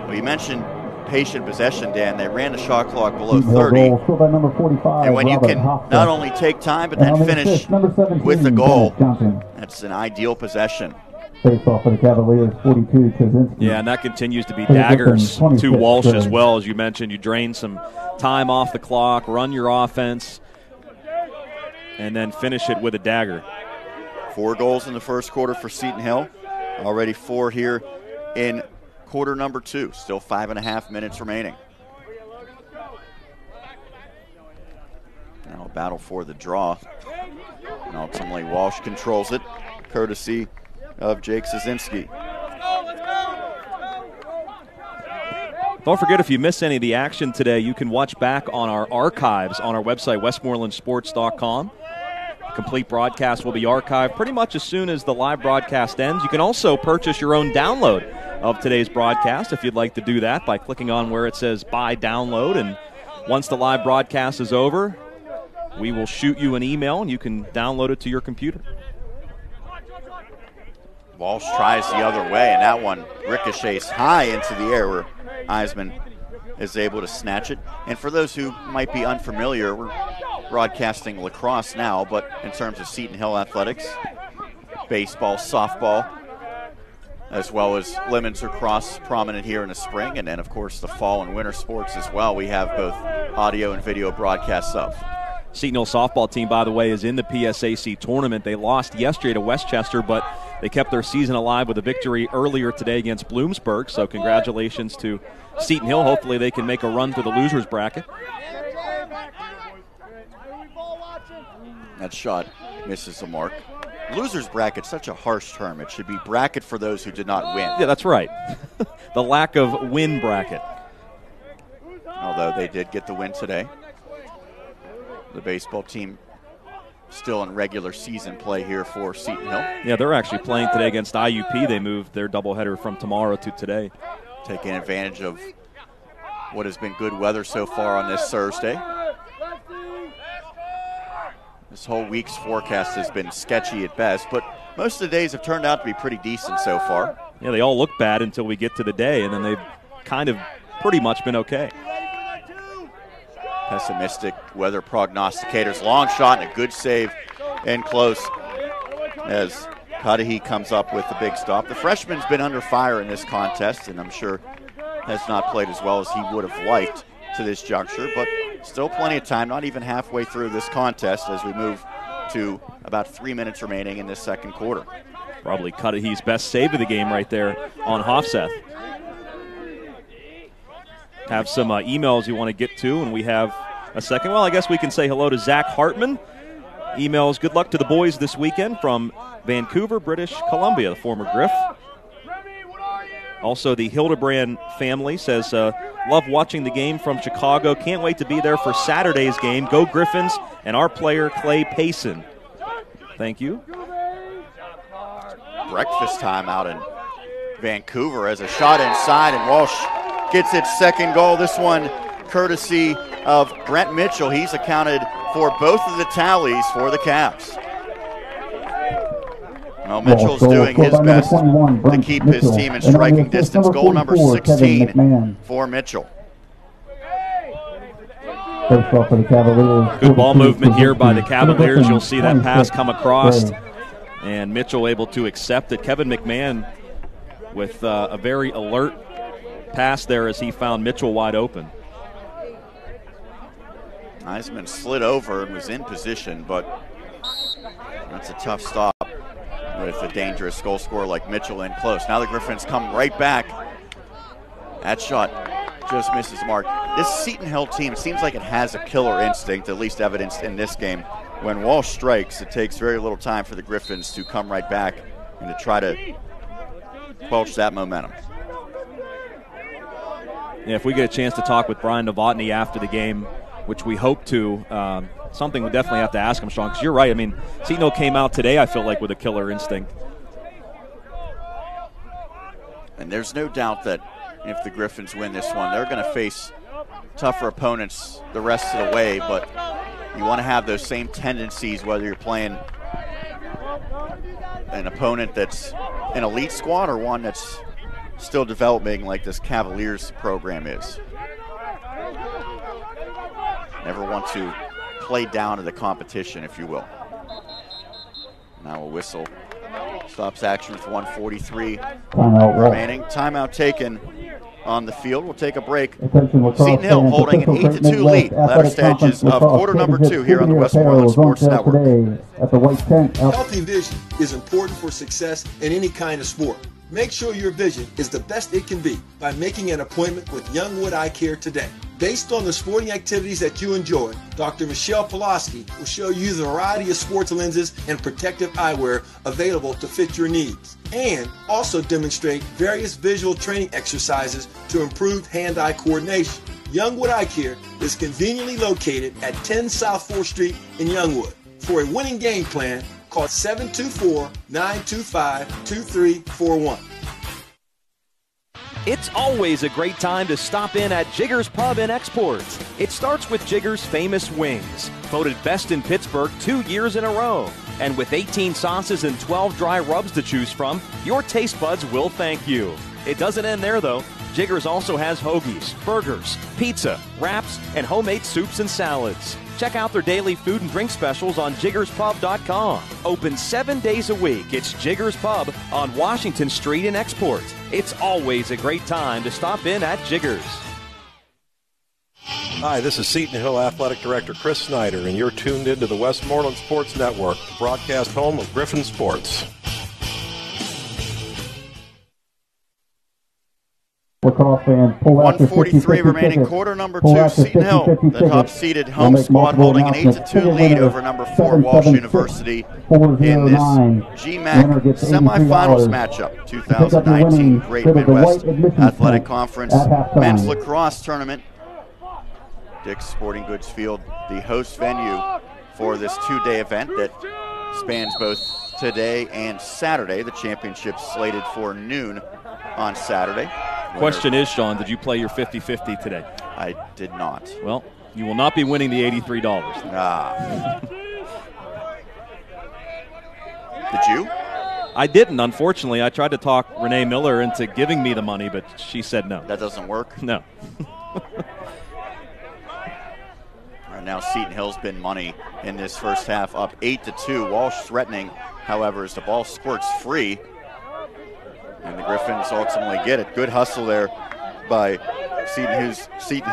Well, you mentioned patient possession, Dan. They ran the shot clock below 30. By number 45, and when you Robert can Hoffman. not only take time, but then finish with the goal, that's an ideal possession. Face off for the Cavaliers, 42, Kaczynski. Yeah, and that continues to be daggers to Walsh as well. As you mentioned, you drain some time off the clock, run your offense, and then finish it with a dagger. 4 goals in the first quarter for Seton Hill. Already 4 here in quarter number 2. Still 5.5 minutes remaining. Now a battle for the draw. And ultimately Walsh controls it, courtesy of Jake Kaczynski. Don't forget, if you miss any of the action today, you can watch back on our archives on our website, westmorelandsports.com. Complete broadcast will be archived pretty much as soon as the live broadcast ends. You can also purchase your own download of today's broadcast if you'd like to do that by clicking on where it says buy download. And once the live broadcast is over, we will shoot you an email and you can download it to your computer. Walsh tries the other way, and that one ricochets high into the air where Eisman is able to snatch it. And for those who might be unfamiliar, we're broadcasting lacrosse now, but in terms of Seton Hill athletics, baseball, softball, as well as Lemons Lacrosse prominent here in the spring, and then of course the fall and winter sports as well. We have both audio and video broadcasts of. Seton Hill softball team, by the way, is in the PSAC tournament. They lost yesterday to Westchester, but they kept their season alive with a victory earlier today against Bloomsburg. So congratulations to Seton Hill. Hopefully they can make a run to the losers bracket. That shot misses the mark. Losers bracket, such a harsh term. It should be bracket for those who did not win. Yeah, that's right. The lack of win bracket. Although they did get the win today. The baseball team still in regular season play here for Seton Hill. Yeah, they're actually playing today against IUP. They moved their doubleheader from tomorrow to today. Taking advantage of what has been good weather so far on this Thursday. This whole week's forecast has been sketchy at best, but most of the days have turned out to be pretty decent so far. Yeah, they all look bad until we get to the day, and then they've kind of pretty much been okay. Pessimistic weather prognosticators. Long shot and a good save in close as Cudahy comes up with the big stop. The freshman's been under fire in this contest, and I'm sure has not played as well as he would have liked to this juncture, but still plenty of time, not even halfway through this contest as we move to about 3 minutes remaining in this second quarter. Probably Cudahy's best save of the game right there on Hoffseth. Have some emails you want to get to, and we have a second. Well, I guess we can say hello to Zach Hartman. Emails, good luck to the boys this weekend from Vancouver, British Columbia, the former Griff. Also, the Hildebrand family says, love watching the game from Chicago. Can't wait to be there for Saturday's game. Go Griffins and our player, Clay Payson. Thank you. Breakfast time out in Vancouver as a shot inside, and Walsh gets its second goal. This one courtesy of Brent Mitchell. He's accounted for both of the tallies for the Cavs. Well, Mitchell's doing his best to keep his team in striking distance. Goal number 16 for Mitchell. Good ball movement here by the Cavaliers. You'll see that pass come across, and Mitchell able to accept it. Kevin McMahon with a very alert pass there as he found Mitchell wide open. Eisman slid over and was in position, but that's a tough stop with a dangerous goal scorer like Mitchell in close. Now the Griffins come right back. That shot just misses the mark. This Seton Hill team seems like it has a killer instinct, at least evidenced in this game, when Walsh strikes, it takes very little time for the Griffins to come right back and to try to quench that momentum. Yeah, if we get a chance to talk with Brian Novotny after the game, which we hope to, something we definitely have to ask him, Sean, because you're right. I mean, Seton Hill came out today, I feel like, with a killer instinct. And there's no doubt that if the Griffins win this one, they're going to face tougher opponents the rest of the way, but you want to have those same tendencies whether you're playing an opponent that's an elite squad or one that's still developing like this Cavaliers program is. Never want to play down to the competition, if you will. Now a whistle stops action with 1:43 remaining. Timeout taken on the field. We'll take a break. Seton Hill holding an 8-2 lead. Latter stages of quarter number 2 here on the Westmoreland Sports Network. Healthy vision is important for success in any kind of sport. Make sure your vision is the best it can be by making an appointment with Youngwood Eye Care today. Based on the sporting activities that you enjoy, Dr. Michelle Pulaski will show you the variety of sports lenses and protective eyewear available to fit your needs, and also demonstrate various visual training exercises to improve hand-eye coordination. Youngwood Eye Care is conveniently located at 10 South 4th Street in Youngwood. For a winning game plan, call 724-925-2341. It's always a great time to stop in at Jigger's Pub and Exports. It starts with Jigger's famous wings, voted best in Pittsburgh 2 years in a row. And with 18 sauces and 12 dry rubs to choose from, your taste buds will thank you. It doesn't end there, though. Jigger's also has hoagies, burgers, pizza, wraps, and homemade soups and salads. Check out their daily food and drink specials on jiggerspub.com. Open 7 days a week. It's Jigger's Pub on Washington Street in Export. It's always a great time to stop in at Jigger's. Hi, this is Seton Hill Athletic Director Chris Snyder, and you're tuned into the Westmoreland Sports Network, the broadcast home of Griffin Sports. Lacrosse fans, pull out 1:43 remaining, quarter number 2. Seton Hill, the top-seeded home squad, holding an 8-2 lead over number 4 Walsh University in this GMAC semifinals matchup, 2019 Great Midwest Athletic Conference Men's Lacrosse Tournament. Dick's Sporting Goods Field, the host venue for this 2-day event that spans both today and Saturday. The championship slated for noon on Saturday. Question is, Sean, did you play your 50-50 today? I did not. Well, you will not be winning the $83. Did you? I didn't, unfortunately. I tried to talk Renee Miller into giving me the money, but she said no. That doesn't work? No. Right now, Seton Hill's been money in this first half, up 8-2. Walsh threatening, however, as the ball squirts free. And the Griffins ultimately get it. Good hustle there by Seton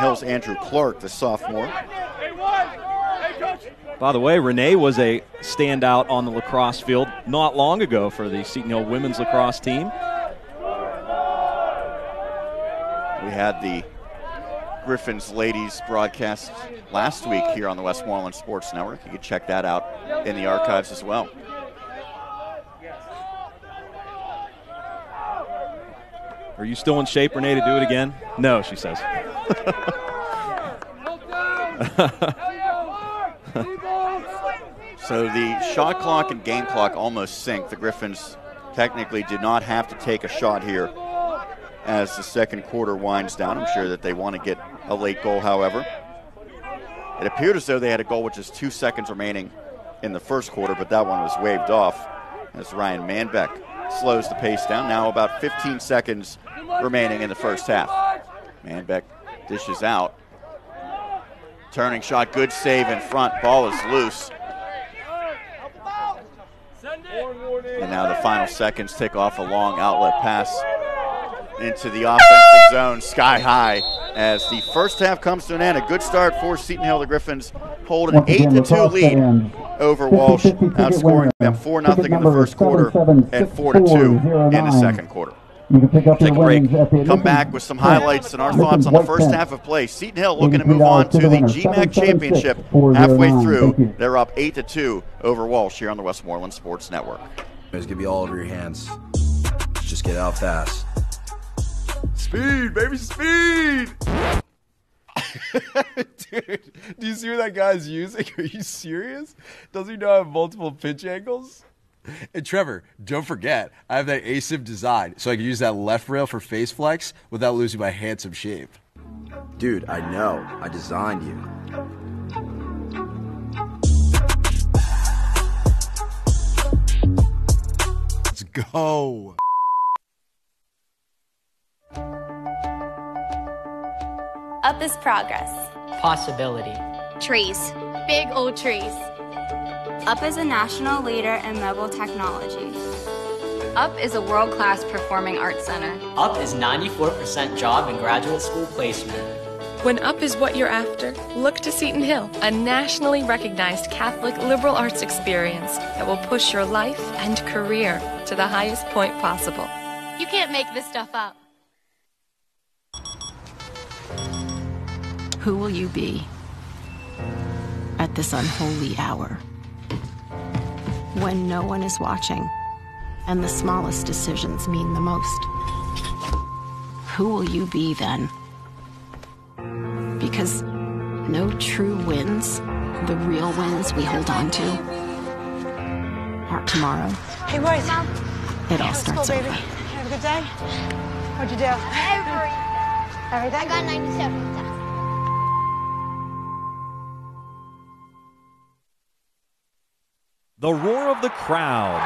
Hill's Andrew Clark, the sophomore. By the way, Renee was a standout on the lacrosse field not long ago for the Seton Hill women's lacrosse team. We had the Griffins ladies broadcast last week here on the Westmoreland Sports Network. You can check that out in the archives as well. Are you still in shape, Renee, to do it again? No, she says. So the shot clock and game clock almost sync. The Griffins technically did not have to take a shot here as the second quarter winds down. I'm sure that they want to get a late goal, however. It appeared as though they had a goal with just 2 seconds remaining in the first quarter, but that one was waved off as Ryan Manbeck slows the pace down. Now about 15 seconds remaining in the first half. Manbeck dishes out. Turning shot, good save in front. Ball is loose. And now the final seconds tick off a long outlet pass into the offensive zone, sky high, as the first half comes to an end. A good start for Seton Hill. The Griffins hold an 8-2 lead over Walsh, outscoring them 4-0 in the first quarter and 4-2 in the second quarter. You can pick up Take a your break, winnings at the come back with some highlights and our thoughts on the first half of play. Seton Hill looking to move on to the GMAC Championship halfway through. They're up 8-2 over Walsh here on the Westmoreland Sports Network. It's going to be all over your hands. Let's just get out fast. Speed, baby, speed! Dude, do you see what that guy's using? Are you serious? Doesn't he know I have multiple pitch angles? And Trevor, don't forget, I have that ASIM design, so I can use that left rail for face flex without losing my handsome shape. Dude, I know. I designed you. Let's go. Up is progress. Possibility. Trees. Big old trees. Up is a national leader in mobile technology. Up is a world-class performing arts center. Up is 94% job and graduate school placement. When up is what you're after, look to Seton Hill, a nationally recognized Catholic liberal arts experience that will push your life and career to the highest point possible. You can't make this stuff up. Who will you be at this unholy hour? When no one is watching and the smallest decisions mean the most. Who will you be then? Because no true wins, the real wins we hold on to, are tomorrow. Hey, boys. It all starts over. Have a good day? What'd you do? Everything? I got 97. The roar of the crowd,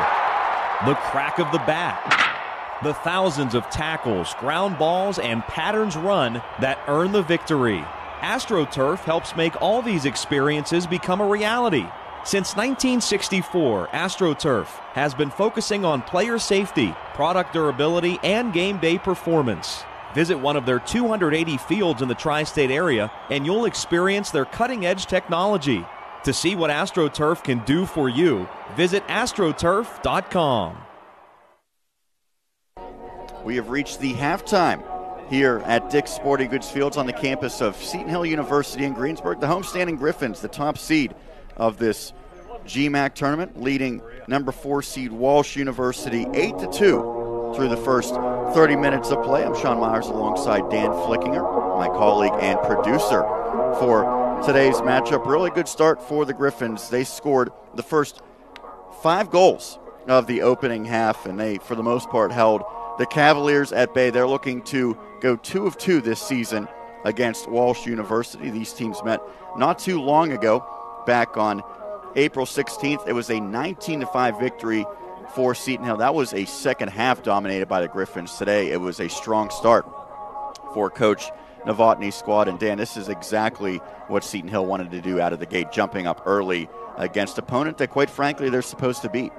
the crack of the bat, the thousands of tackles, ground balls, and patterns run that earn the victory. AstroTurf helps make all these experiences become a reality. Since 1964, AstroTurf has been focusing on player safety, product durability, and game day performance. Visit one of their 280 fields in the tri-state area, and you'll experience their cutting-edge technology. To see what AstroTurf can do for you, visit astroturf.com. We have reached the halftime here at Dick's Sporting Goods Fields on the campus of Seton Hill University in Greensburg. The homestanding Griffins, the top seed of this GMAC tournament, leading number 4 seed Walsh University 8-2 through the first 30 minutes of play. I'm Sean Myers alongside Dan Flickinger, my colleague and producer for today's matchup. Really good start for the Griffins. They scored the first 5 goals of the opening half, and they, for the most part, held the Cavaliers at bay. They're looking to go 2 of 2 this season against Walsh University. These teams met not too long ago, back on April 16th. It was a 19-5 victory for Seton Hill. That was a second half dominated by the Griffins. Today, it was a strong start for Coach Novotny's squad. And Dan, this is exactly what Seton Hill wanted to do out of the gate, jumping up early against opponent that, quite frankly, they're supposed to beat.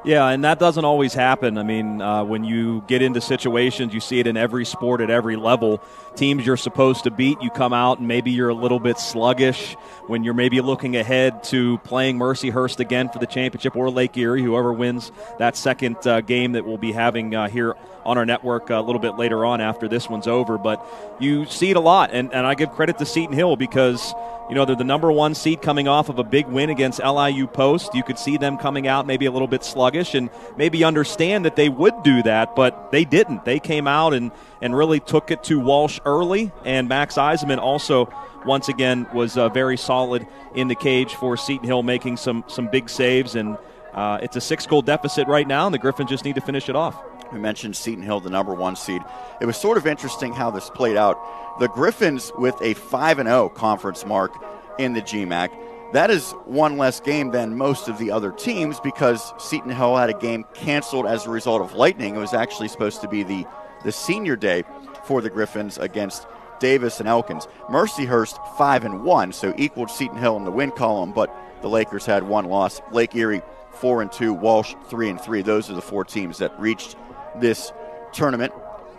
Yeah, and that doesn't always happen. I mean, when you get into situations, you see it in every sport at every level. Teams you're supposed to beat, you come out and maybe you're a little bit sluggish when you're maybe looking ahead to playing Mercyhurst again for the championship, or Lake Erie, whoever wins that second game that we'll be having here on our network a little bit later on after this one's over. But you see it a lot, and I give credit to Seton Hill because, you know, they're the number 1 seed coming off of a big win against LIU Post. You could see them coming out maybe a little bit sluggish and maybe understand that they would do that, but they didn't. They came out and really took it to Walsh early, and Max Eisenman also once again was very solid in the cage for Seton Hill, making some big saves, and it's a 6-goal deficit right now, and the Griffins just need to finish it off. We mentioned Seton Hill, the number 1 seed. It was sort of interesting how this played out. The Griffins with a 5-0 conference mark in the GMAC. That is one less game than most of the other teams because Seton Hill had a game canceled as a result of lightning. It was actually supposed to be the senior day for the Griffins against Davis and Elkins. Mercyhurst 5-1, so equaled Seton Hill in the win column, but the Lakers had 1 loss. Lake Erie 4-2, Walsh 3-3. Those are the 4 teams that reached this tournament.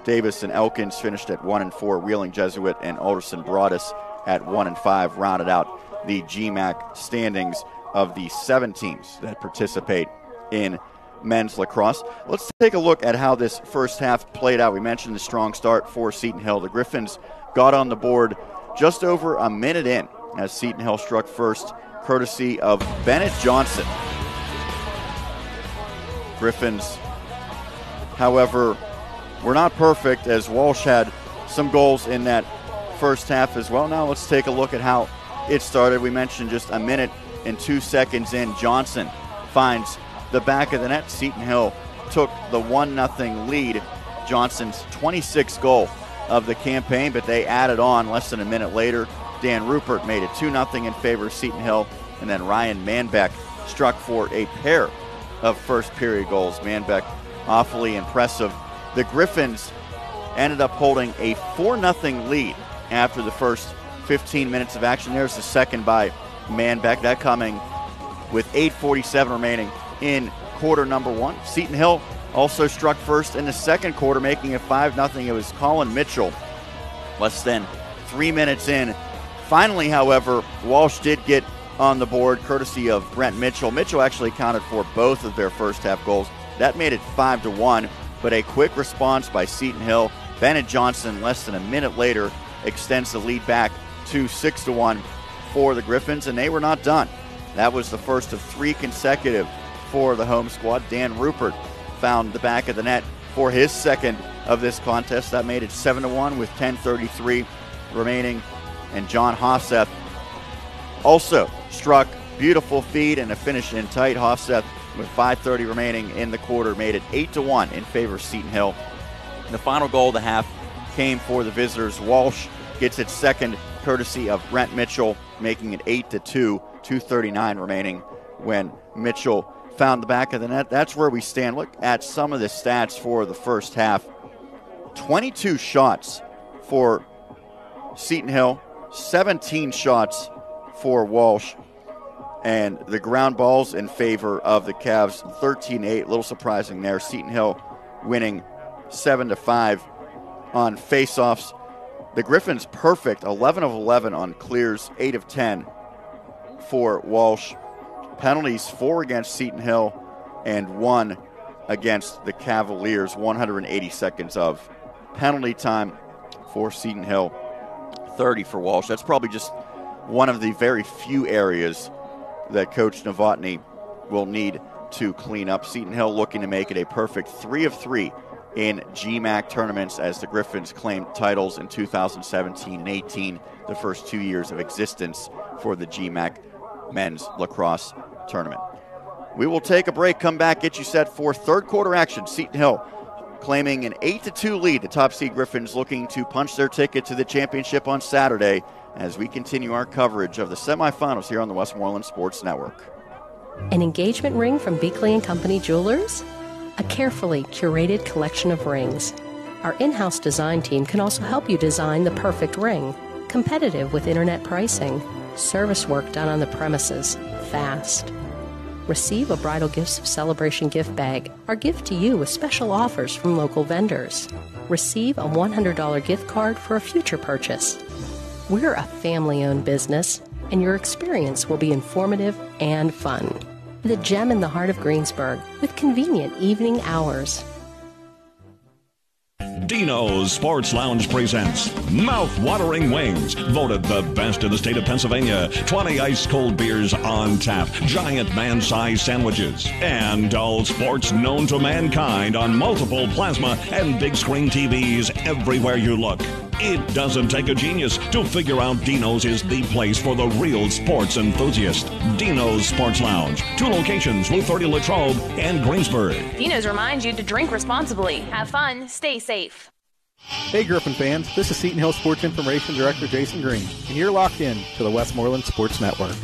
Davis and Elkins finished at 1-4. Wheeling Jesuit and Alderson Broadus at 1-5 rounded out the GMAC standings of the 7 teams that participate in men's lacrosse. Let's take a look at how this first half played out. We mentioned the strong start for Seton Hill. The Griffins got on the board just over a minute in as Seton Hill struck first, courtesy of Bennett Johnson. Griffins, however, were not perfect as Walsh had some goals in that first half as well. Now let's take a look at how it started. We mentioned just a minute and 2 seconds in, Johnson finds the back of the net. Seton Hill took the 1-0 lead. Johnson's 26th goal of the campaign, but they added on less than a minute later. Dan Rupert made it 2-0 in favor of Seton Hill, and then Ryan Manbeck struck for a pair of first period goals. Manbeck awfully impressive. The Griffins ended up holding a 4-0 lead after the first 15 minutes of action. There's the second by Manbeck, that coming with 8:47 remaining in quarter number one. Seton Hill also struck first in the second quarter, making it 5-0. It was Colin Mitchell less than 3 minutes in. Finally, however, Walsh did get on the board courtesy of Brent Mitchell. Mitchell actually accounted for both of their first half goals. That made it 5-1, but a quick response by Seton Hill. Bennett Johnson, less than a minute later, extends the lead back to 6-1 for the Griffins, and they were not done. That was the first of 3 consecutive for the home squad. Dan Rupert found the back of the net for his second of this contest. That made it 7-1 with 10:33 remaining. And John Hofseth also struck beautiful feed and a finish in tight. Hofseth, with 5:30 remaining in the quarter, made it 8-1 in favor of Seton Hill. The final goal of the half came for the visitors. Walsh gets its second courtesy of Brent Mitchell, making it 8-2, 2:39 remaining when Mitchell found the back of the net. That's where we stand. Look at some of the stats for the first half. 22 shots for Seton Hill, 17 shots for Walsh, and the ground balls in favor of the Cavs, 13-8. A little surprising there. Seton Hill winning 7-5 on faceoffs. The Griffins perfect, 11 of 11 on clears, 8 of 10 for Walsh. Penalties, 4 against Seton Hill and 1 against the Cavaliers. 180 seconds of penalty time for Seton Hill, 30 for Walsh. That's probably just one of the very few areas that Coach Novotny will need to clean up. Seton Hill looking to make it a perfect 3 of 3 in GMAC tournaments as the Griffins claimed titles in 2017 and 18, the first 2 years of existence for the GMAC men's lacrosse tournament. We will take a break, come back, get you set for third quarter action. Seton Hill claiming an 8-2 lead. The top seed Griffins looking to punch their ticket to the championship on Saturday as we continue our coverage of the semifinals here on the Westmoreland Sports Network. An engagement ring from Beakley & Company Jewelers? A carefully curated collection of rings. Our in-house design team can also help you design the perfect ring. Competitive with internet pricing. Service work done on the premises. Fast. Receive a Bridal Gifts of Celebration gift bag, our gift to you with special offers from local vendors. Receive a $100 gift card for a future purchase. We're a family-owned business, and your experience will be informative and fun. The gem in the heart of Greensburg with convenient evening hours. Dino's Sports Lounge presents Mouth-Watering Wings, voted the best in the state of Pennsylvania. 20 ice-cold beers on tap, giant man-sized sandwiches, and all sports known to mankind on multiple plasma and big screen TVs everywhere you look. It doesn't take a genius to figure out Dino's is the place for the real sports enthusiast. Dino's Sports Lounge, 2 locations, Route 30 Latrobe and Greensburg. Dino's reminds you to drink responsibly, have fun, stay safe. Hey Griffin fans, this is Seton Hill Sports Information Director Jason Green, and you're locked in to the Westmoreland Sports Network.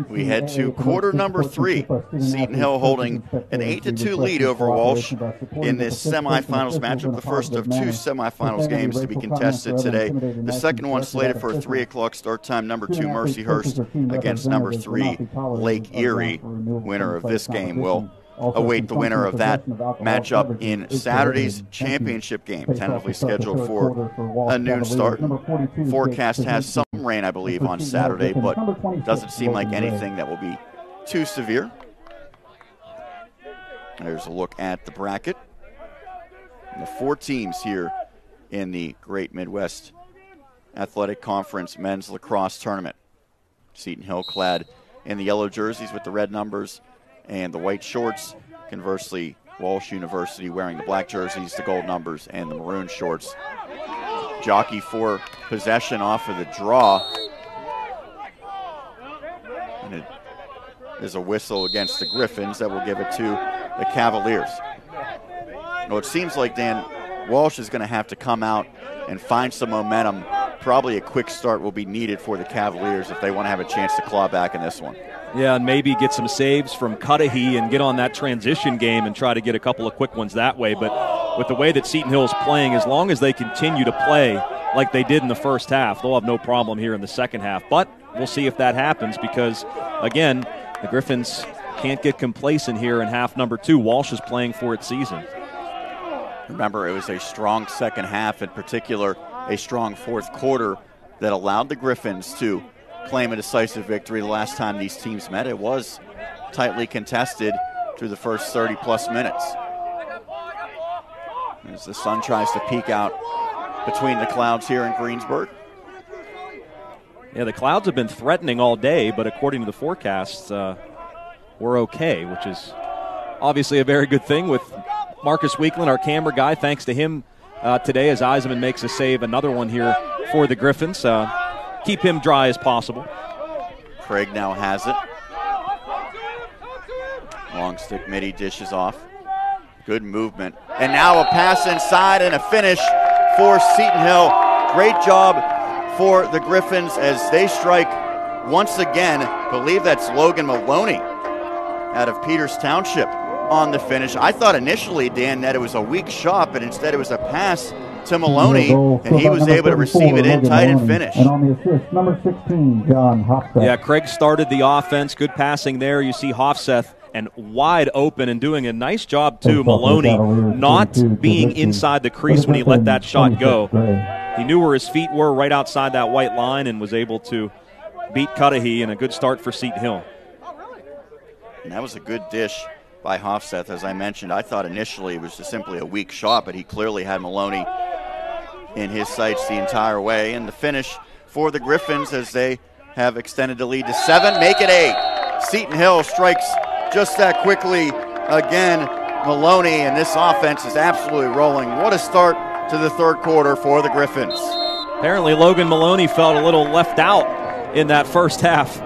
We head to quarter number 3. Seton Hill holding an 8-2 lead over Walsh in this semifinals matchup, the first of 2 semifinals games to be contested today. The second one slated for a 3 o'clock start time. Number 2 Mercyhurst against number 3 Lake Erie. Winner of this game will await the winner of that matchup in Saturday's championship game, tentatively scheduled for a noon start. Forecast has some some rain, I believe, on Saturday, but doesn't seem like anything that will be too severe. There's a look at the bracket. And the 4 teams here in the Great Midwest Athletic Conference Men's Lacrosse Tournament. Seton Hill clad in the yellow jerseys with the red numbers and the white shorts. Conversely, Walsh University wearing the black jerseys, the gold numbers, and the maroon shorts. Jockey for possession off of the draw. And it is a whistle against the Griffins that will give it to the Cavaliers. Well, it seems like, Dan, Walsh is going to have to come out and find some momentum. Probably a quick start will be needed for the Cavaliers if they want to have a chance to claw back in this one. Yeah, and maybe get some saves from Cudahy and get on that transition game and try to get a couple of quick ones that way. But with the way that Seton Hill is playing, as long as they continue to play like they did in the first half, they'll have no problem here in the second half. But we'll see if that happens because, again, the Griffins can't get complacent here in half number 2. Walsh is playing for its season. Remember, it was a strong second half, in particular a strong fourth quarter that allowed the Griffins to claim a decisive victory. The last time these teams met, it was tightly contested through the first 30-plus minutes. As the sun tries to peek out between the clouds here in Greensburg. Yeah, the clouds have been threatening all day, but according to the forecasts, we're okay, which is obviously a very good thing with Marcus Weekland, our camera guy. Thanks to him today as Eisenman makes a save, another one here for the Griffins. Keep him dry as possible. Craig now has it. Long stick midi dishes off. Good movement. And now a pass inside and a finish for Seton Hill. Great job for the Griffins as they strike once again. I believe that's Logan Maloney out of Peters Township on the finish. I thought initially, Dan, that it was a weak shot, but instead it was a pass to Maloney, and he was able to receive it in tight and finish. And on the assist, number 16, John Hofseth. Yeah, Craig started the offense. Good passing there. You see Hofseth and wide open and doing a nice job, too. Maloney not being inside the crease when he let that shot go. He knew where his feet were right outside that white line and was able to beat Cudahy, and a good start for Seton Hill. And that was a good dish by Hofseth. As I mentioned, I thought initially it was just simply a weak shot, but he clearly had Maloney in his sights the entire way. And the finish for the Griffins as they have extended the lead to 7, make it 8. Seton Hill strikes just that quickly again. Maloney, and this offense is absolutely rolling. What a start to the third quarter for the Griffins. Apparently Logan Maloney felt a little left out in that first half.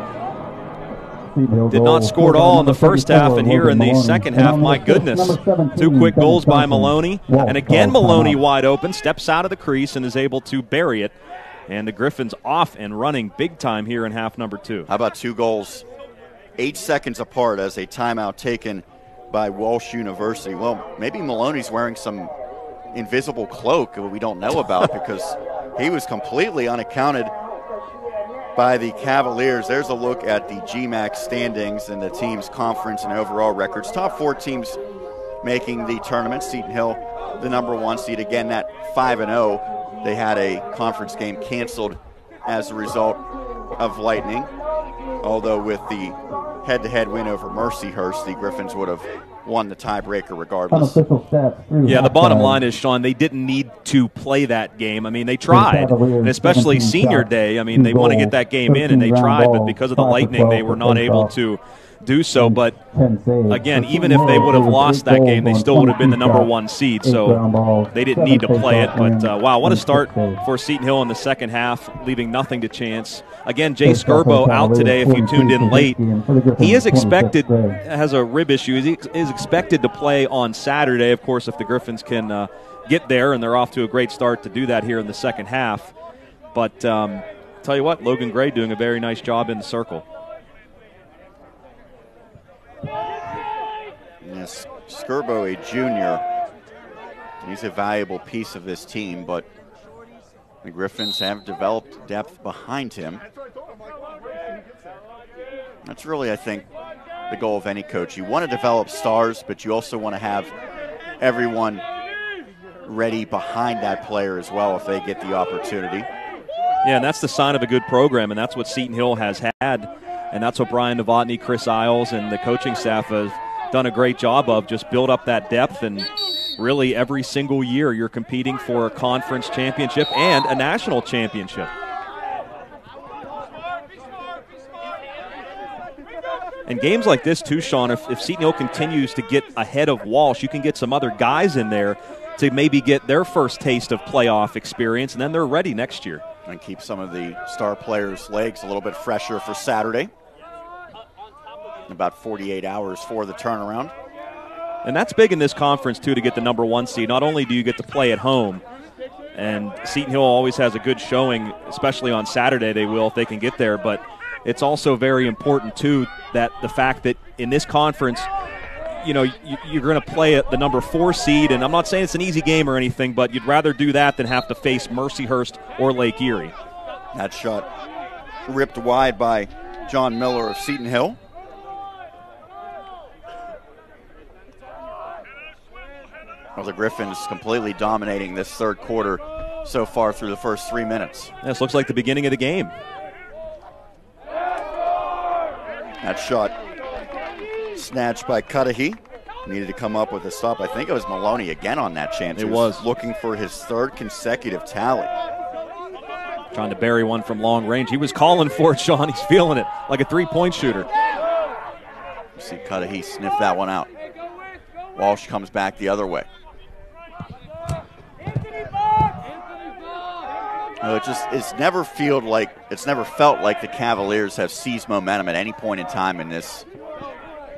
Did not score at all in the first half, and here in the second half, my goodness. 2 quick goals by Maloney, and again Maloney wide open, steps out of the crease and is able to bury it. And the Griffins off and running big time here in half number 2. How about 2 goals 8 seconds apart as a timeout taken by Walsh University? Well, maybe Maloney's wearing some invisible cloak that we don't know about because he was completely unaccounted by the Cavaliers. There's a look at the GMAC standings and the team's conference and overall records. Top 4 teams making the tournament. Seton Hill, the number 1 seed, again at 5-0. They had a conference game canceled as a result of lightning. Although with the head-to-head win over Mercyhurst, the Griffins would have won the tiebreaker regardless. Yeah, the bottom line is, Sean, they didn't need to play that game. I mean, they tried, and especially senior day. I mean, they want to get that game in, and they tried, but because of the lightning, they were not able to do so. But again, even if they would have lost that game, they still would have been the number 1 seed, so they didn't need to play it. But wow, what a start for Seton Hill in the second half, leaving nothing to chance. Again, Jay Skirbo out today, if you tuned in late. He is expected, has a rib issue. He is expected to play on Saturday, of course, if the Griffins can get there, and they're off to a great start to do that here in the second half. But tell you what, Logan Gray doing a very nice job in the circle. Yes, Skirbo, a junior. He's a valuable piece of this team, but the Griffins have developed depth behind him. That's really, I think, the goal of any coach. You want to develop stars, but you also want to have everyone ready behind that player as well if they get the opportunity. Yeah, and that's the sign of a good program, and that's what Seton Hill has had, and that's what Brian Novotny, Chris Isles, and the coaching staff have done a great job of, just build up that depth, and really every single year you're competing for a conference championship and a national championship. And games like this too, Sean, if Seton Hill continues to get ahead of Walsh, you can get some other guys in there to maybe get their first taste of playoff experience, and then they're ready next year. And keep some of the star players' legs a little bit fresher for Saturday. About 48 hours for the turnaround. And that's big in this conference, too, to get the number 1 seed. Not only do you get to play at home, and Seton Hill always has a good showing, especially on Saturday they will if they can get there, but it's also very important, too, that the fact that in this conference, you know, you're going to play at the number 4 seed, and I'm not saying it's an easy game or anything, but you'd rather do that than have to face Mercyhurst or Lake Erie. That shot ripped wide by John Miller of Seton Hill. Well, the Griffins completely dominating this third quarter so far through the first 3 minutes. This looks like the beginning of the game. That shot snatched by Cudahy. Needed to come up with a stop. I think it was Maloney again on that chance. It was. Looking for his third consecutive tally. Trying to bury one from long range. He was calling for it, Sean. He's feeling it like a three-point shooter. You see Cudahy sniff that one out. Walsh comes back the other way. No, it's never felt like the Cavaliers have seized momentum at any point in time in this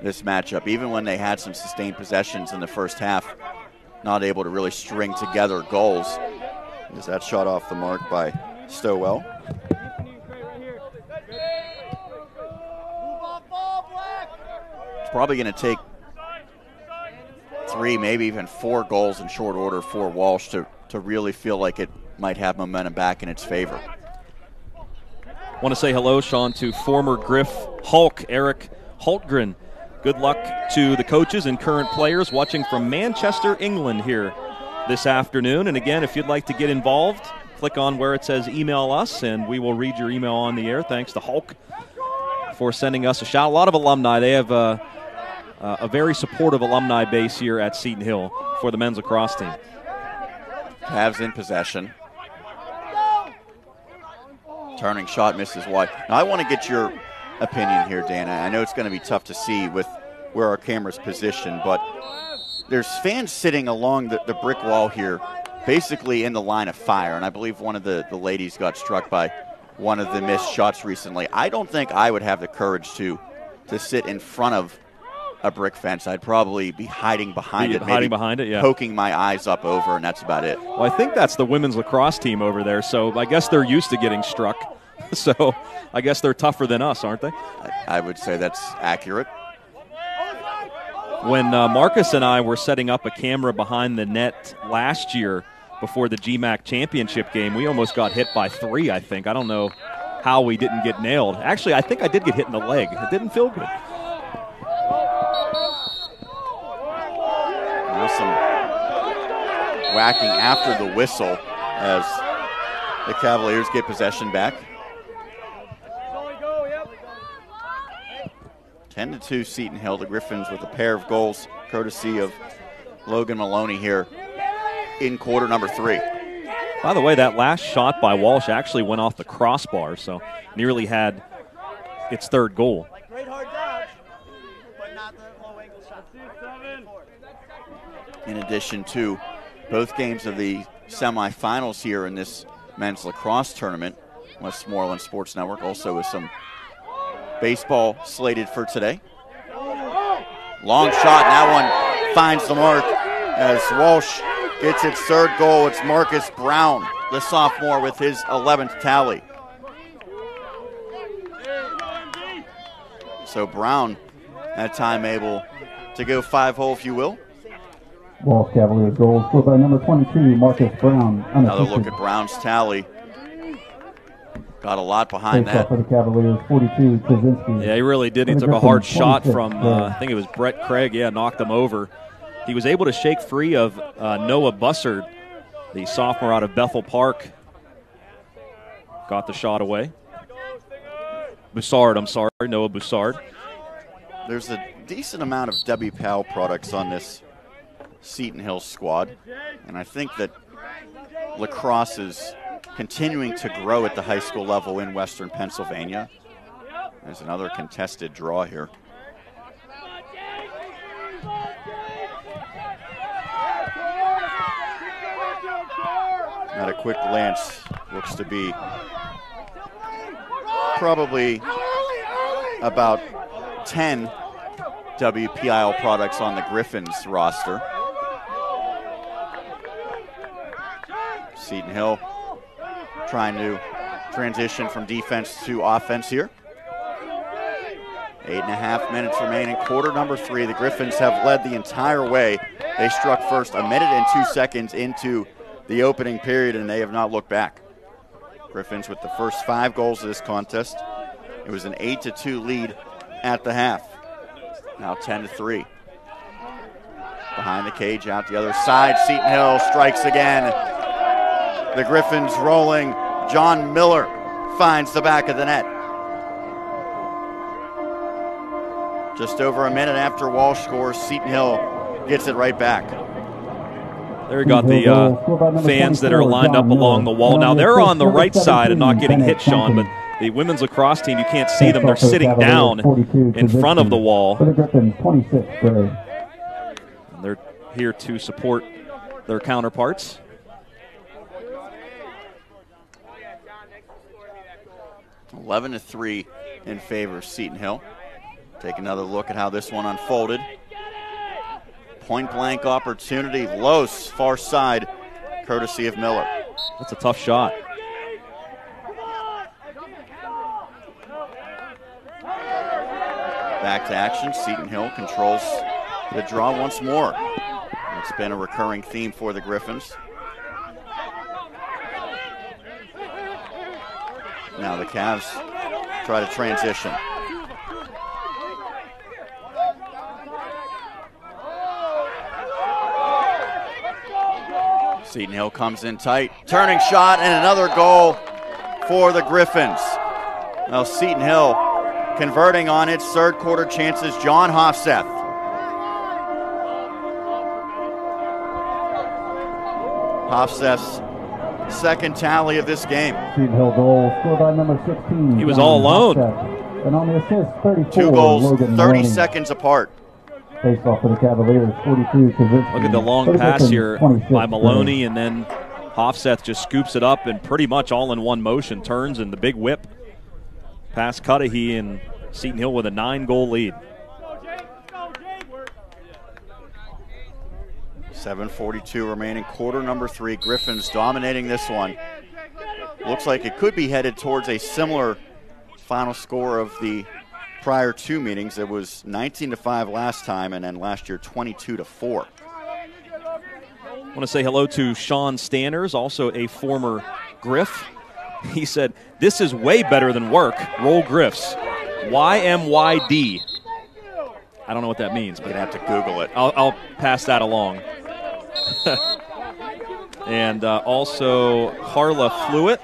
matchup. Even when they had some sustained possessions in the first half, not able to really string together goals. Is that shot off the mark by Stowell? It's probably going to take 3, maybe even 4 goals in short order for Walsh to really feel like it might have momentum back in its favor. Want to say hello, Sean, to former Griff Hulk, Eric Hultgren. Good luck to the coaches and current players watching from Manchester, England here this afternoon. And again, if you'd like to get involved, click on where it says email us, and we will read your email on the air. Thanks to Hulk for sending us a shout. A lot of alumni. They have a very supportive alumni base here at Seton Hill for the men's lacrosse team. Cavs in possession. Turning shot misses wide. Now, I want to get your opinion here, Dana. I know it's going to be tough to see with where our camera's positioned, but there's fans sitting along the brick wall here, basically in the line of fire, and I believe one of the ladies got struck by one of the missed shots recently. I don't think I would have the courage to sit in front of a brick fence. I'd probably be hiding behind it. Hiding behind it, yeah. Poking my eyes up over, and that's about it. Well, I think that's the women's lacrosse team over there, so I guess they're used to getting struck. So I guess they're tougher than us, aren't they? I would say that's accurate. When Marcus and I were setting up a camera behind the net last year before the GMAC championship game, we almost got hit by 3, I think. I don't know how we didn't get nailed. Actually, I think I did get hit in the leg. It didn't feel good. Now some whacking after the whistle as the Cavaliers get possession back. 10-2 Seton Hill. The Griffins with a pair of goals courtesy of Logan Maloney here in quarter number 3. By the way, that last shot by Walsh actually went off the crossbar, so nearly had its third goal. In addition to both games of the semifinals here in this men's lacrosse tournament, Westmoreland Sports Network also with some baseball slated for today. Long shot, and that one finds the mark as Walsh gets its third goal. It's Marcus Brown, the sophomore, with his 11th tally. So Brown, that time able to go 5-hole, if you will. Walsh Cavaliers goals scored by number 22, Marcus Brown. Another look at Brown's tally. Got a lot behind that. For the Cavaliers, 42, Kaczynski. Yeah, he really did. He took a hard shot from, I think it was Brett Craig. Yeah, knocked him over. He was able to shake free of Noah Bussard, the sophomore out of Bethel Park, got the shot away. Boussard, I'm sorry, Noah Boussard. There's a decent amount of WPAL products on this Seton Hill squad, and I think that lacrosse is continuing to grow at the high school level in Western Pennsylvania. There's another contested draw here. At a quick glance, looks to be probably about 10 WPIL products on the Griffins roster. Seton Hill trying to transition from defense to offense here. 8.5 minutes remaining, quarter number 3. The Griffins have led the entire way. They struck first 1 minute and 2 seconds into the opening period, and they have not looked back. Griffins with the first 5 goals of this contest. It was an 8-2 lead at the half. Now 10-3. Behind the cage, out the other side. Seton Hill strikes again. The Griffins rolling. John Miller finds the back of the net. Just over a minute after Walsh scores, Seton Hill gets it right back. There you got the fans that are lined up along the wall. Now they're on the right side and not getting hit, Sean, but the women's lacrosse team, you can't see them. They're sitting down in front of the wall. They're here to support their counterparts. Eleven to 3 in favor of Seton Hill. Take another look at how this one unfolded. Point blank opportunity, Los, far side, courtesy of Miller. That's a tough shot. Back to action, Seton Hill controls the draw once more. It's been a recurring theme for the Griffins. Now the Cavs try to transition. Seton Hill comes in tight, turning shot, and another goal for the Griffins. Now Seton Hill converting on its third quarter chances, John Hofseth. Hofseth's second tally of this game. Seton Hill goal scored by number 16. He was all alone. And on the assist, 34. 2 goals, Logan 30 Maloney. seconds apart. Face off for the Cavaliers, 42. Look at the long pass here by Maloney, and then Hofseth just scoops it up and pretty much all in one motion, turns, and the big whip past Cudahy, and Seton Hill with a 9-goal lead. 7:42 remaining, quarter number 3. Griffins dominating this one. Looks like it could be headed towards a similar final score of the prior 2 meetings. It was 19-5 last time, and then last year 22-4. I want to say hello to Sean Stanners, also a former Griff. He said, "This is way better than work. Roll Griffs. YMYD." I don't know what that means, but you're going to have to Google it. I'll pass that along. And also Harla Fluitt,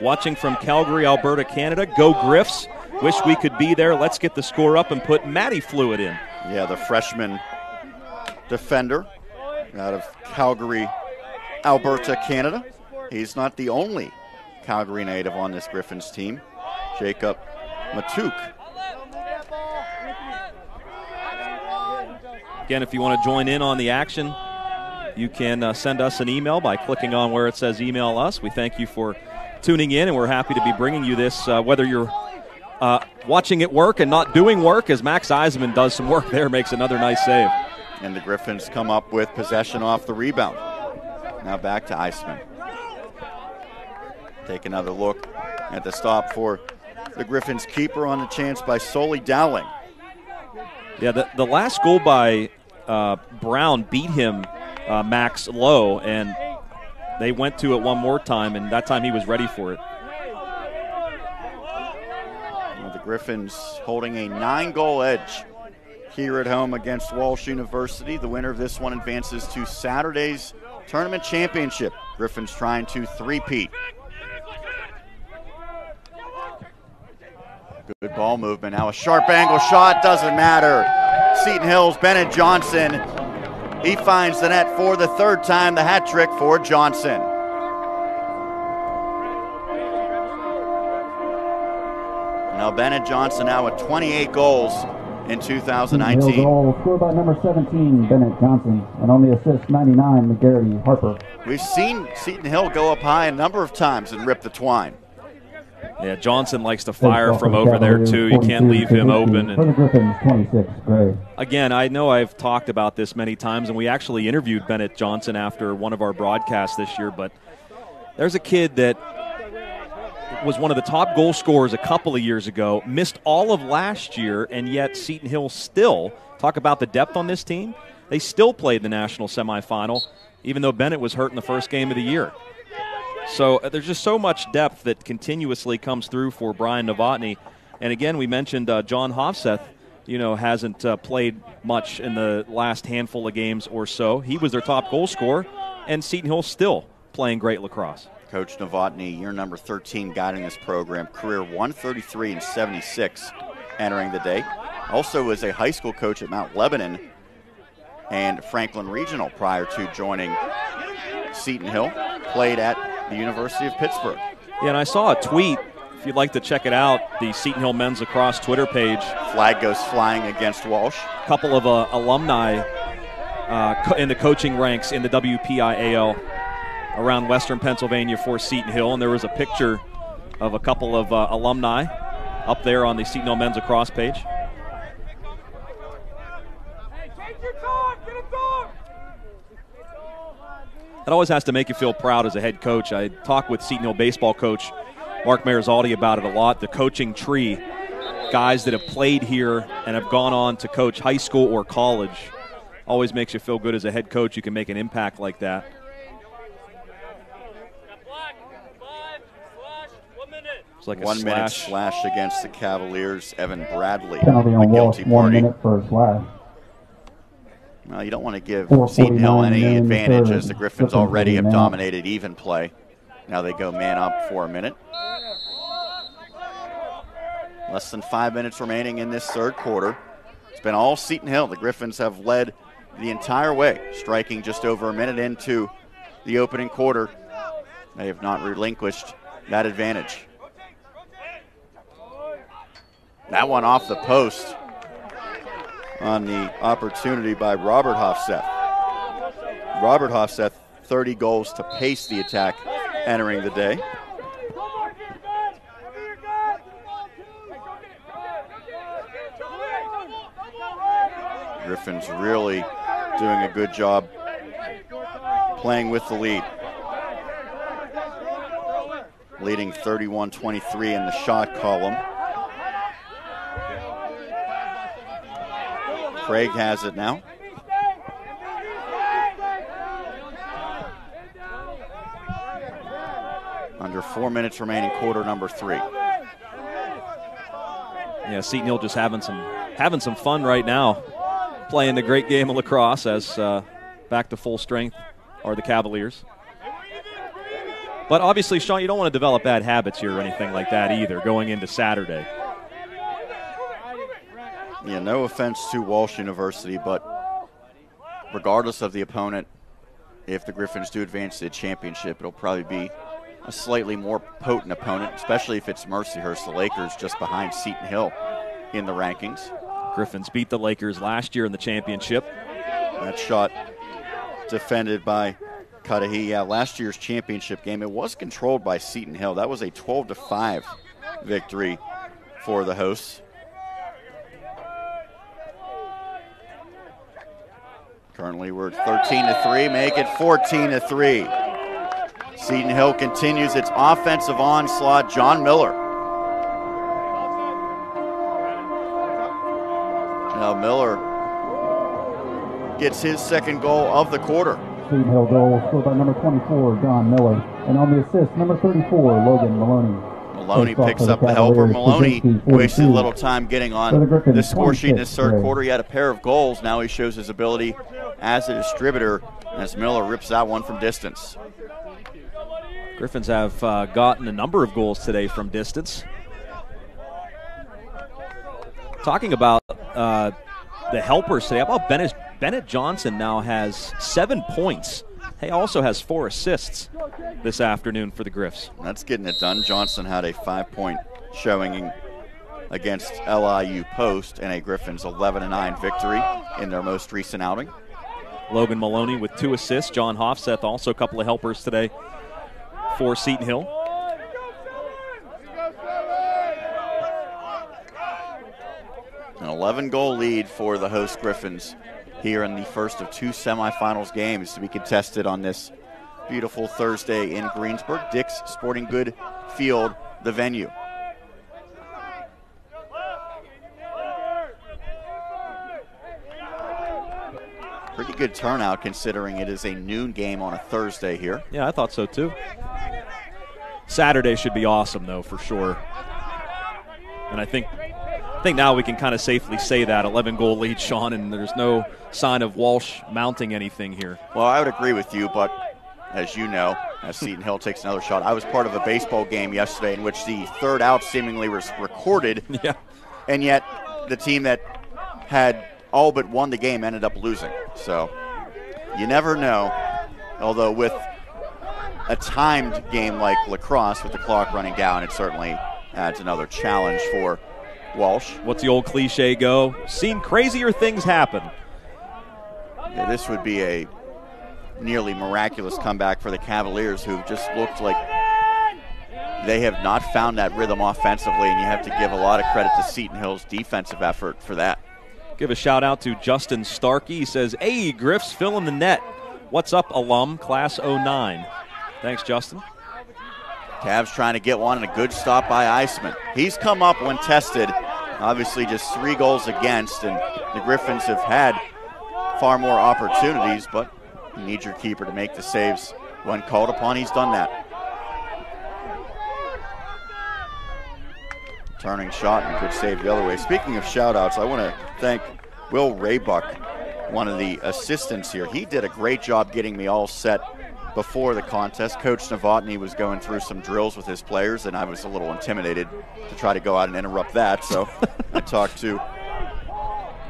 watching from Calgary, Alberta, Canada. Go Griffs. Wish we could be there. Let's get the score up and put Maddie Fluitt in. Yeah, the freshman defender out of Calgary, Alberta, Canada. He's not the only Calgary native on this Griffins team. Jacob Matuk. Again, if you want to join in on the action, you can send us an email by clicking on where it says email us. We thank you for tuning in, and we're happy to be bringing you this, whether you're watching it work and not doing work, as Max Eisman does some work there, makes another nice save. And the Griffins come up with possession off the rebound. Now back to Eisman. Take another look at the stop for the Griffins keeper on the chance by Soli Dowling. Yeah, the last goal by Brown beat him, Max, low, and they went to it one more time, and that time he was ready for it. Well, the Griffins holding a 9-goal edge here at home against Walsh University. The winner of this one advances to Saturday's tournament championship. Griffins trying to three-peat. Good ball movement. Now a sharp angle shot, doesn't matter. Seton Hill's Bennett Johnson. He finds the net for the third time, the hat trick for Johnson. Now Bennett Johnson now with 28 goals in 2019. Goal scored by number 17, Bennett Johnson, and on the assist, 99, McGarry Harper. We've seen Seton Hill go up high a number of times and rip the twine. Yeah, Johnson likes to fire from over there too. You can't leave him open. For the Griffins, 26, Gray. Again, I know I've talked about this many times, and we actually interviewed Bennett Johnson after one of our broadcasts this year, but there's a kid that was one of the top goal scorers a couple of years ago, missed all of last year, and yet Seton Hill still, talk about the depth on this team, they still played the national semifinal, even though Bennett was hurt in the first game of the year. So there's just so much depth that continuously comes through for Brian Novotny. And again, we mentioned John Hofseth, hasn't played much in the last handful of games or so. He was their top goal scorer, and Seton Hill still playing great lacrosse. Coach Novotny, year number 13 guiding this program, career 133 and 76 entering the day. Also was a high school coach at Mount Lebanon and Franklin Regional prior to joining Seton Hill. Played at the University of Pittsburgh. Yeah, and I saw a tweet, if you'd like to check it out, the Seton Hill Men's Lacrosse Twitter page. Flag goes flying against Walsh. A couple of alumni in the coaching ranks in the WPIAL around Western Pennsylvania for Seton Hill, and there was a picture of a couple of alumni up there on the Seton Hill Men's Lacrosse page. It always has to make you feel proud as a head coach. I talk with Seton Hill baseball coach Mark Marizaldi about it a lot. The coaching tree, guys that have played here and have gone on to coach high school or college, always makes you feel good as a head coach. You can make an impact like that. It's like a 1 minute slash against the Cavaliers. Evan Bradley, penalty the on Walsh, guilty 1 party. minute for a slash. Well, you don't want to give Seton Hill any advantage as the Griffins already have dominated even play. Now they go man up for a minute. Less than 5 minutes remaining in this third quarter. It's been all Seton Hill. The Griffins have led the entire way, striking just over a minute into the opening quarter. They have not relinquished that advantage. That one off the post on the opportunity by Robert Hofseth. Robert Hofseth, 30 goals to pace the attack entering the day. Griffins really doing a good job playing with the lead. Leading 31-23 in the shot column. Craig has it now. Under 4 minutes remaining, quarter number 3. Yeah, Seton Hill just having some fun right now, playing the great game of lacrosse as back to full strength are the Cavaliers. But obviously, Sean, you don't want to develop bad habits here or anything like that either going into Saturday. Yeah, no offense to Walsh University, but regardless of the opponent, if the Griffins do advance to the championship, it'll probably be a slightly more potent opponent, especially if it's Mercyhurst, the Lakers, just behind Seton Hill in the rankings. Griffins beat the Lakers last year in the championship. That shot defended by Cudahy. Yeah, last year's championship game, it was controlled by Seton Hill. That was a 12-5 victory for the hosts. Currently, we're 13-3, make it 14-3. Seton Hill continues its offensive onslaught. John Miller. Now Miller gets his second goal of the quarter. Seton Hill goal scored by number 24, John Miller. And on the assist, number 34, Logan Maloney. Maloney picks up the helper. Maloney wasted a little time getting on the score sheet in this third quarter. He had a pair of goals. Now he shows his ability as a distributor as Miller rips that one from distance. Griffins have gotten a number of goals today from distance. Talking about the helpers today, how about Bennett Johnson now has 7 points. He also has 4 assists this afternoon for the Griffs. That's getting it done. Johnson had a 5-point showing against LIU Post and a Griffins 11-9 victory in their most recent outing. Logan Maloney with 2 assists. John Hofseth also a couple of helpers today for Seton Hill. An 11-goal lead for the host Griffins here in the first of 2 semifinals games to be contested on this beautiful Thursday in Greensburg. Dick's Sporting Good Field, the venue. Pretty good turnout considering it is a noon game on a Thursday here. Yeah, I thought so too. Saturday should be awesome though, for sure. And I think now we can kind of safely say that 11-goal lead, Sean, and there's no sign of Walsh mounting anything here. Well, I would agree with you, but as you know, as Seton Hill takes another shot, I was part of a baseball game yesterday in which the third out seemingly was recorded, and yet the team that had all but won the game ended up losing. So you never know, although with a timed game like Lacrosse with the clock running down, it certainly adds another challenge for Walsh. What's the old cliche go? Seen crazier things happen. Yeah, this would be a nearly miraculous comeback for the Cavaliers, who just looked like they have not found that rhythm offensively, and you have to give a lot of credit to Seton Hill's defensive effort for that. Give a shout out to Justin Starkey. He says, "Hey, Griffs filling the net. What's up, alum, class 09? Thanks, Justin. Cavs trying to get one, and a good stop by Eisman. He's come up when tested. Obviously just 3 goals against, and the Griffins have had far more opportunities, but you need your keeper to make the saves when called upon. He's done that. Turning shot and good save the other way. Speaking of shout-outs, I want to thank Will Raybuck, one of the assistants here. He did a great job getting me all set before the contest. Coach Novotny was going through some drills with his players, and I was a little intimidated to try to go out and interrupt that. So I talked to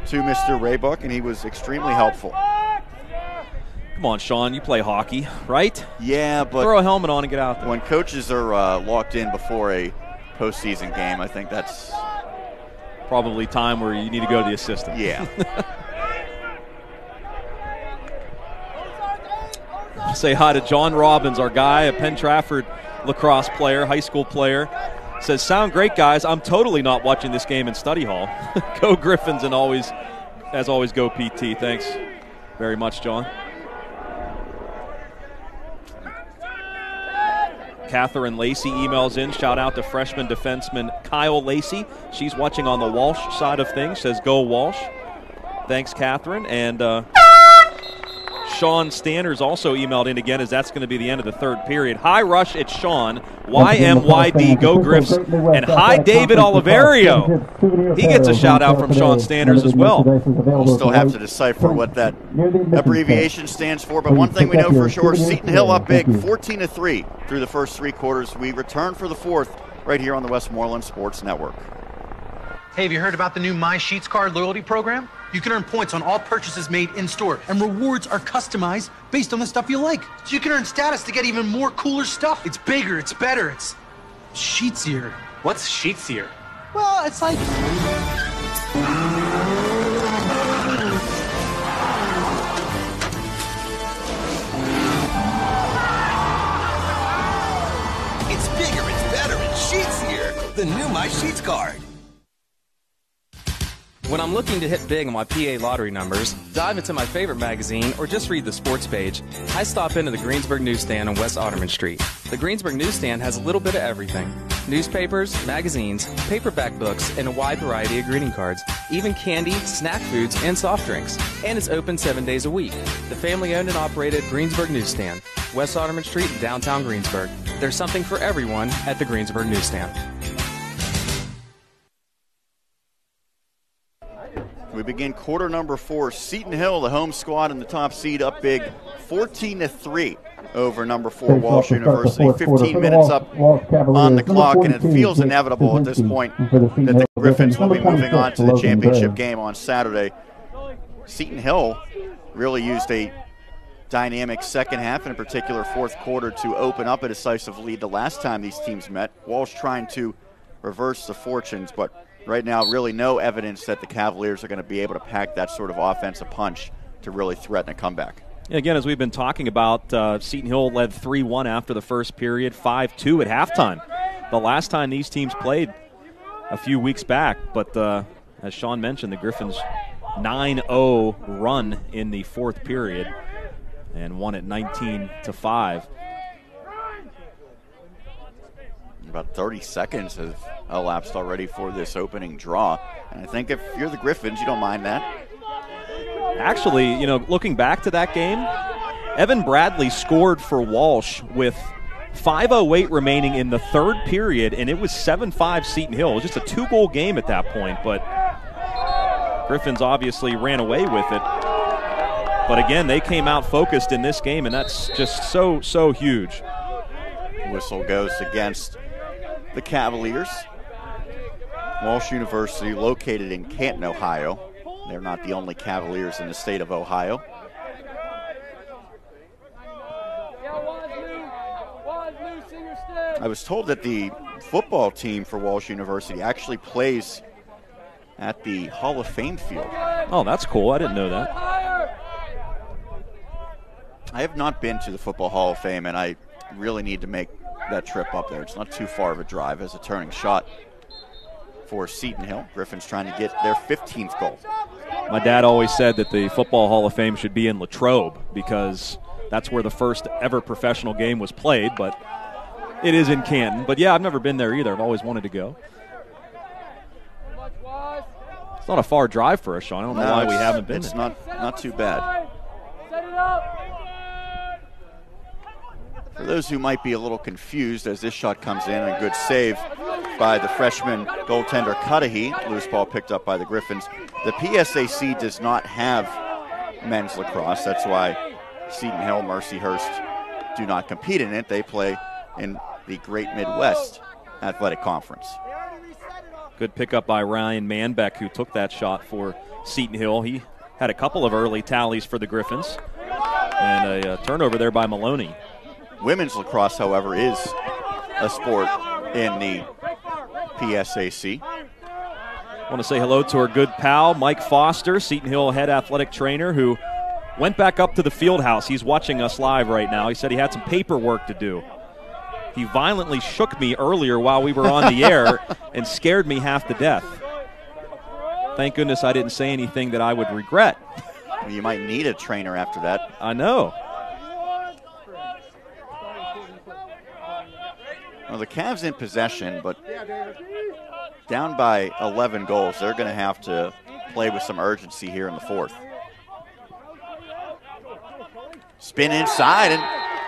Mr. Raybuck, and he was extremely helpful. Come on, Sean, you play hockey, right? Yeah, but throw a helmet on and get out there. When coaches are locked in before a postseason game, I think that's probably time where you need to go to the assistant. Yeah. Say hi to John Robbins, our guy, a Penn Trafford lacrosse player, high school player. Says, sound great, guys. I'm totally not watching this game in study hall. Go Griffins, and as always, go PT. Thanks very much, John. Catherine Lacey emails in. Shout out to freshman defenseman Kyle Lacey. She's watching on the Walsh side of things. Says, go Walsh. Thanks, Catherine. And Sean Standers also emailed in again, as that's going to be the end of the third period. Hi, Rush, it's Sean. YMYB, go Griffs. And hi, David Oliverio. He gets a shout-out from Sean Standers as well. We'll still have to decipher what that abbreviation stands for, but one thing we know for sure, Seton Hill up big, 14-3 through the first 3 quarters. We return for the fourth right here on the Westmoreland Sports Network. Hey, have you heard about the new My Sheets card loyalty program? You can earn points on all purchases made in-store, and rewards are customized based on the stuff you like. So you can earn status to get even more cooler stuff. It's bigger, it's better, it's sheetsier. What's sheetsier? Well, it's like... It's bigger, it's better, it's sheetsier. The new My Sheets card. When I'm looking to hit big on my PA lottery numbers, dive into my favorite magazine, or just read the sports page, I stop into the Greensburg Newsstand on West Otterman Street. The Greensburg Newsstand has a little bit of everything. Newspapers, magazines, paperback books, and a wide variety of greeting cards, even candy, snack foods, and soft drinks. And it's open 7 days a week. The family-owned and operated Greensburg Newsstand, West Otterman Street in downtown Greensburg. There's something for everyone at the Greensburg Newsstand. We begin quarter number 4. Seton Hill, the home squad in the top seed, up big 14-3 over number 4 Walsh University. 15 minutes up on the clock, and it feels inevitable at this point that the Griffins will be moving on to the championship game on Saturday. Seton Hill really used a dynamic second half, in particular fourth quarter, to open up a decisive lead the last time these teams met. Walsh trying to reverse the fortunes, but right now really no evidence that the Cavaliers are going to be able to pack that sort of offensive punch to really threaten a comeback. Again, as we've been talking about, Seton Hill led 3-1 after the first period, 5-2 at halftime. The last time these teams played a few weeks back, but as Sean mentioned, the Griffins 9-0 run in the fourth period and won it 19-5. About 30 seconds have elapsed already for this opening draw, and I think if you're the Griffins, you don't mind that. Actually, looking back to that game, Evan Bradley scored for Walsh with 5:08 remaining in the third period, and it was 7-5 Seton Hill. It was just a 2-goal game at that point, but Griffins obviously ran away with it. But again, they came out focused in this game, and that's just so huge. Whistle goes against the Cavaliers. Walsh University, located in Canton, Ohio. They're not the only Cavaliers in the state of Ohio. I was told that the football team for Walsh University actually plays at the Hall of Fame field. Oh, that's cool. I didn't know that. I have not been to the Football Hall of Fame, and I really need to make that trip up there. It's not too far of a drive as a turning shot for Seton Hill. Griffins trying to get their 15th goal. My dad always said that the Football Hall of Fame should be in Latrobe because that's where the first ever professional game was played, but it is in Canton. But yeah, I've never been there either. I've always wanted to go. It's not a far drive for us, Sean. I don't know why we haven't been. It's not too bad. For those who might be a little confused as this shot comes in, a good save by the freshman goaltender Cudahy. Loose ball picked up by the Griffins. The PSAC does not have men's lacrosse. That's why Seton Hill, Mercyhurst do not compete in it. They play in the Great Midwest Athletic Conference. Good pickup by Ryan Manbeck, who took that shot for Seton Hill. He had a couple of early tallies for the Griffins. And a turnover there by Maloney. Women's lacrosse, however, is a sport in the PSAC. I want to say hello to our good pal, Mike Foster, Seton Hill head athletic trainer, who went back up to the field house. He's watching us live right now. He said he had some paperwork to do. He violently shook me earlier while we were on the air and scared me half to death. Thank goodness I didn't say anything that I would regret. Well, you might need a trainer after that. I know. Well, the Cavs in possession, but down by 11 goals. They're going to have to play with some urgency here in the fourth. Spin inside, and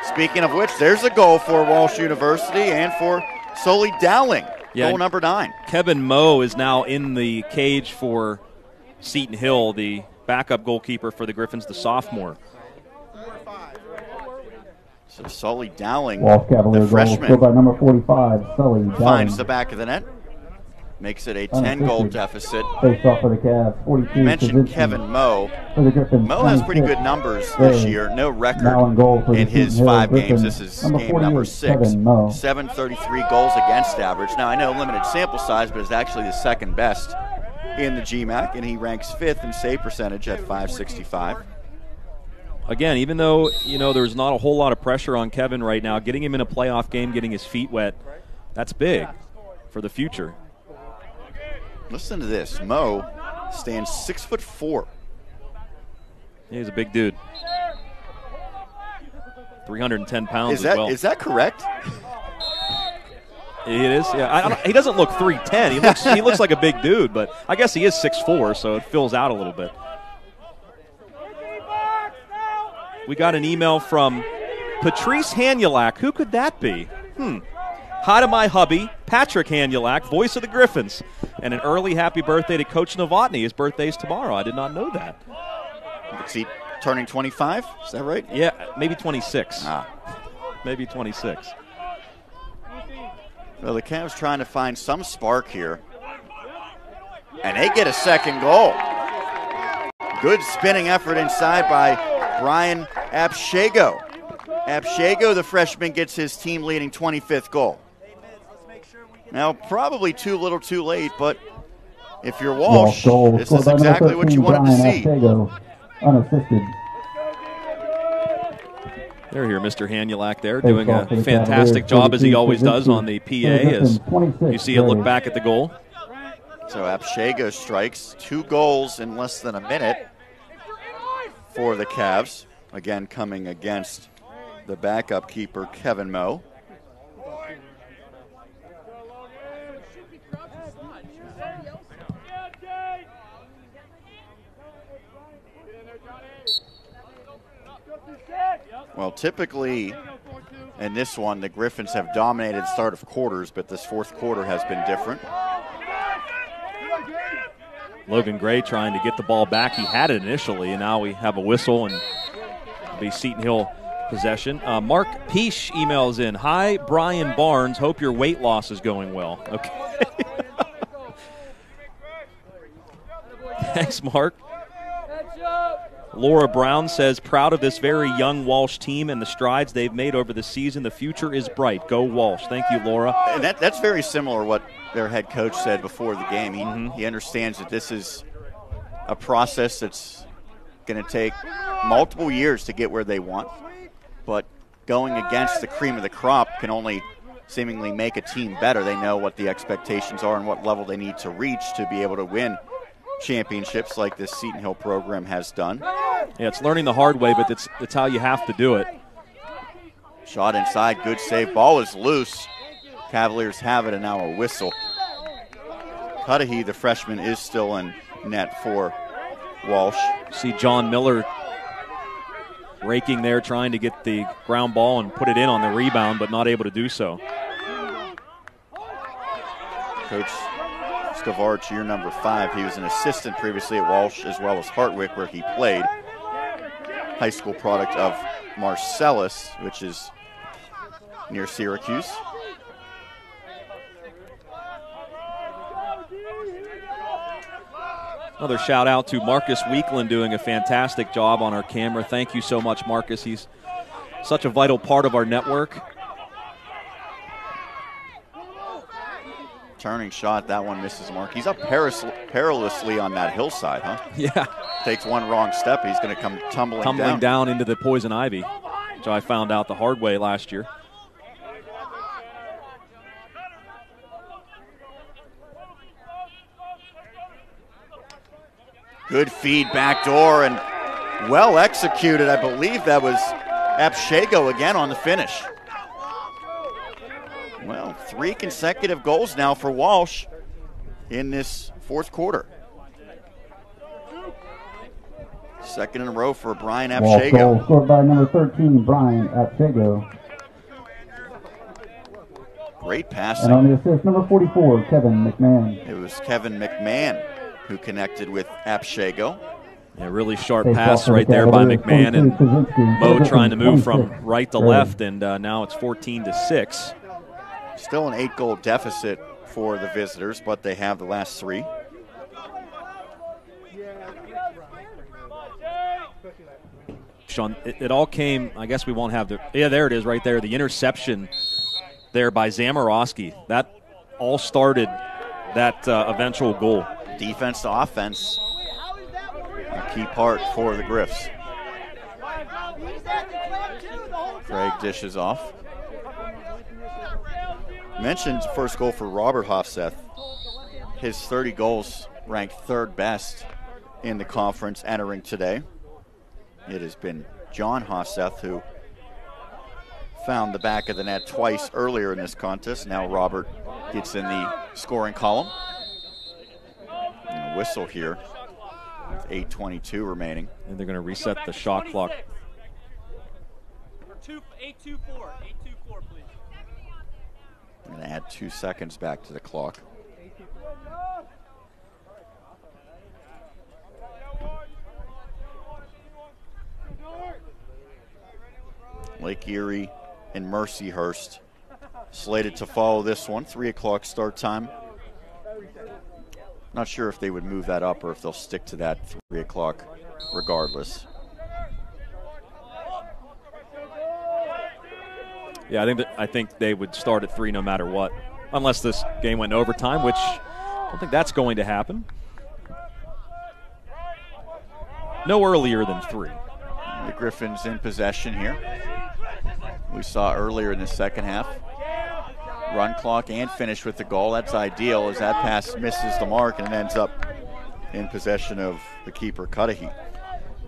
speaking of which, there's a goal for Walsh University and for Sully Dowling, goal number 9. Kevin Moe is now in the cage for Seton Hill, the backup goalkeeper for the Griffins, the sophomore. So Sully Dowling, Walsh Cavalier the freshman, goal by number 45, Sully Dowling. Finds the back of the net. Makes it a 10-goal deficit. Face off for the Cavs, 42. You mentioned Kevin Moe. Moe has pretty good numbers this year. No record in his 5 games. This is game number 6. 733 goals against average. Now, I know limited sample size, but it's actually the second best in the GMAC, and he ranks 5th in save percentage at .565. Again, even though, there's not a whole lot of pressure on Kevin right now, getting him in a playoff game, getting his feet wet, that's big for the future. Listen to this. Moe stands 6'4". He's a big dude. 310 pounds as well. Is that correct? It is. Yeah. He doesn't look 310. He looks like a big dude, but I guess he is 6'4", so it fills out a little bit. We got an email from Patrice Hanulak. Who could that be? Hi to my hubby, Patrick Hanulak, voice of the Griffins. And an early happy birthday to Coach Novotny. His birthday's tomorrow. I did not know that. You can see turning 25. Is that right? Yeah, maybe 26. Ah. Maybe 26. Well, the Cavs trying to find some spark here. And they get a second goal. Good spinning effort inside by Brian Abshego. Abshego, the freshman, gets his team-leading 25th goal. Now, probably too little too late, but if you're Walsh, this is exactly what you wanted to see. Abshego, unassisted. They're here, Mr. Hanulak there, doing a fantastic job as he always does on the PA as you see it look back at the goal. So Abshego strikes 2 goals in less than a minute for the Cavs. Again, coming against the backup keeper, Kevin Moe. Well, typically in this one, the Griffins have dominated the start of quarters, but this fourth quarter has been different. Logan Gray trying to get the ball back. He had it initially, and now we have a whistle, and it'll be Seton Hill possession. Mark Peesh emails in, "Hi, Brian Barnes. Hope your weight loss is going well." Okay. Thanks, Mark. Laura Brown says, "Proud of this very young Walsh team and the strides they've made over the season. The future is bright. Go Walsh." Thank you, Laura. And that's very similar to what their head coach said before the game. He understands that this is a process that's going to take multiple years to get where they want. But going against the cream of the crop can only seemingly make a team better. They know what the expectations are and what level they need to reach to be able to win championships like this Seton Hill program has done. Yeah, it's learning the hard way, but it's how you have to do it. Shot inside, good save. Ball is loose. Cavaliers have it, and now a whistle. Cudahy, the freshman, is still in net for Walsh. See John Miller raking there, trying to get the ground ball and put it in on the rebound, but not able to do so. Coach Skavarch, year number 5. He was an assistant previously at Walsh as well as Hartwick, where he played. High school product of Marcellus, which is near Syracuse. Another shout out to Marcus Weekland doing a fantastic job on our camera. Thank you so much, Marcus. He's such a vital part of our network. Turning shot, that one misses mark. He's up perilously on that hillside, huh? Yeah. Takes one wrong step, he's going to come tumbling down into the poison ivy, which I found out the hard way last year. Good feed back door and well executed. I believe that was Abshego again on the finish. Well, 3 consecutive goals now for Walsh in this fourth quarter. Second in a row for Brian Abshego. Walsh goal scored by number 13, Brian Abshego. Great passing. And on the assist, number 44, Kevin McMahon. It was Kevin McMahon who connected with Abshego. Yeah, really sharp pass right there by McMahon, and Mo trying to move from right to left, and now it's 14-6. Still an 8-goal deficit for the visitors, but they have the last 3. Sean, it all came, I guess we won't have the, yeah, there it is right there, the interception there by Zamorowski. That all started that eventual goal. Defense to offense, a key part for the Griffs. Craig dishes off. Mentioned first goal for Robert Hofseth. His 30 goals ranked 3rd best in the conference entering today. It has been John Hofseth who found the back of the net twice earlier in this contest. Now Robert gets in the scoring column. And a whistle here with 8:22 remaining. And they're going to reset the shot clock. 8:24, please. I'm going to add 2 seconds back to the clock. Lake Erie and Mercyhurst slated to follow this one. 3 o'clock start time. Not sure if they would move that up or if they'll stick to that 3 o'clock regardless. Yeah, I think they would start at 3 no matter what, unless this game went overtime, which I don't think that's going to happen. No earlier than 3. The Griffins in possession here. We saw earlier in the second half. Run clock and finish with the goal. That's ideal as that pass misses the mark and ends up in possession of the keeper, Cudahy.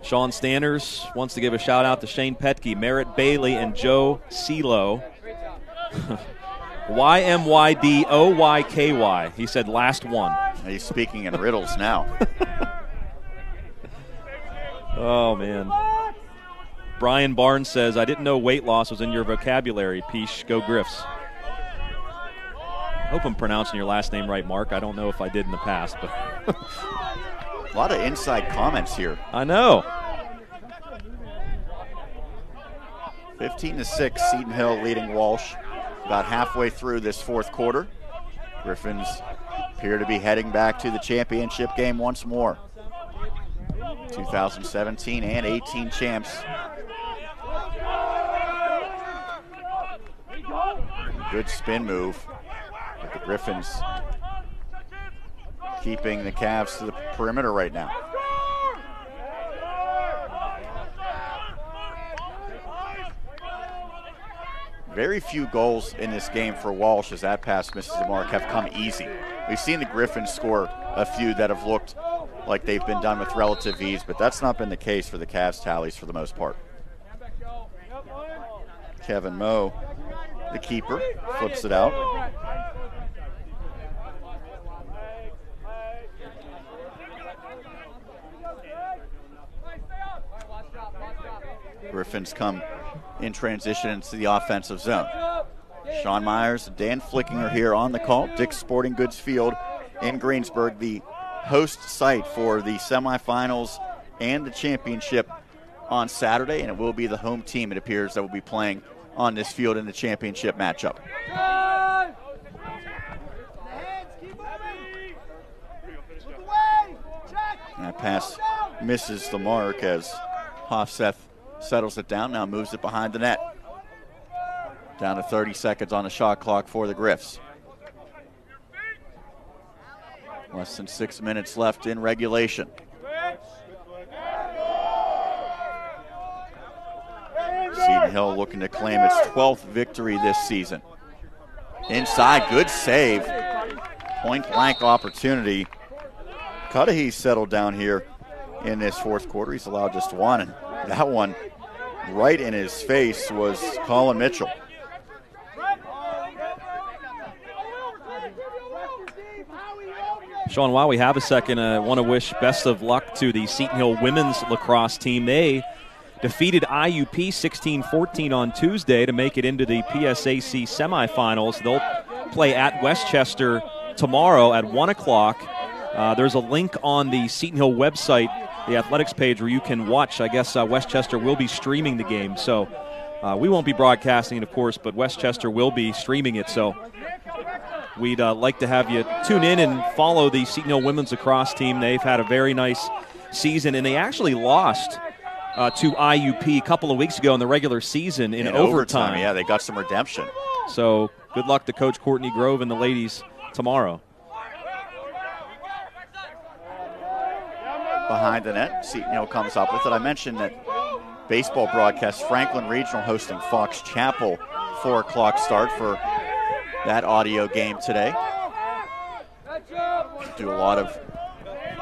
Sean Stanners wants to give a shout out to Shane Petke, Merritt Bailey, and Joe Celo. YMYDOYKY. He said last one. He's speaking in riddles now. Oh, man. Brian Barnes says, I didn't know weight loss was in your vocabulary. Peesh, go Griffs. I hope I'm pronouncing your last name right, Mark. I don't know if I did in the past, but a lot of inside comments here. I know. 15-6, Seton Hill leading Walsh about halfway through this fourth quarter. Griffins appear to be heading back to the championship game once more. 2017 and 18 champs. Good spin move. But the Griffins keeping the Cavs to the perimeter right now. Very few goals in this game for Walsh as that pass misses the mark have come easy. We've seen the Griffins score a few that have looked like they've been done with relative ease, but that's not been the case for the Cavs tallies for the most part. Kevin Moe, the keeper, flips it out. Griffins come in transition into the offensive zone. Sean Myers, Dan Flickinger here on the call. Dick's Sporting Goods Field in Greensburg, the host site for the semifinals and the championship on Saturday, and it will be the home team, it appears, that will be playing on this field in the championship matchup. That pass misses the mark as Hofseth settles it down, now moves it behind the net. Down to 30 seconds on the shot clock for the Griffs. Less than 6 minutes left in regulation. Seton Hill looking to claim its 12th victory this season. Inside, good save. Point blank opportunity. Cudahy settled down here in this fourth quarter. He's allowed just one, and that one right in his face was Colin Mitchell. Sean, while we have a second, I want to wish best of luck to the Seton Hill women's lacrosse team. They defeated IUP 16-14 on Tuesday to make it into the PSAC semifinals. They'll play at Westchester tomorrow at 1 o'clock. There's a link on the Seton Hill website, the athletics page, where you can watch. I guess Westchester will be streaming the game. So we won't be broadcasting it, of course, but Westchester will be streaming it. So we'd like to have you tune in and follow the Seton Hill women's lacrosse team. They've had a very nice season, and they actually lost to IUP a couple of weeks ago in the regular season in overtime. Yeah, they got some redemption. So good luck to Coach Courtney Grove and the ladies tomorrow. Behind the net, Seton Hill comes up with it. I mentioned that baseball broadcast, Franklin Regional hosting Fox Chapel, 4 o'clock start for that audio game today. Do a lot of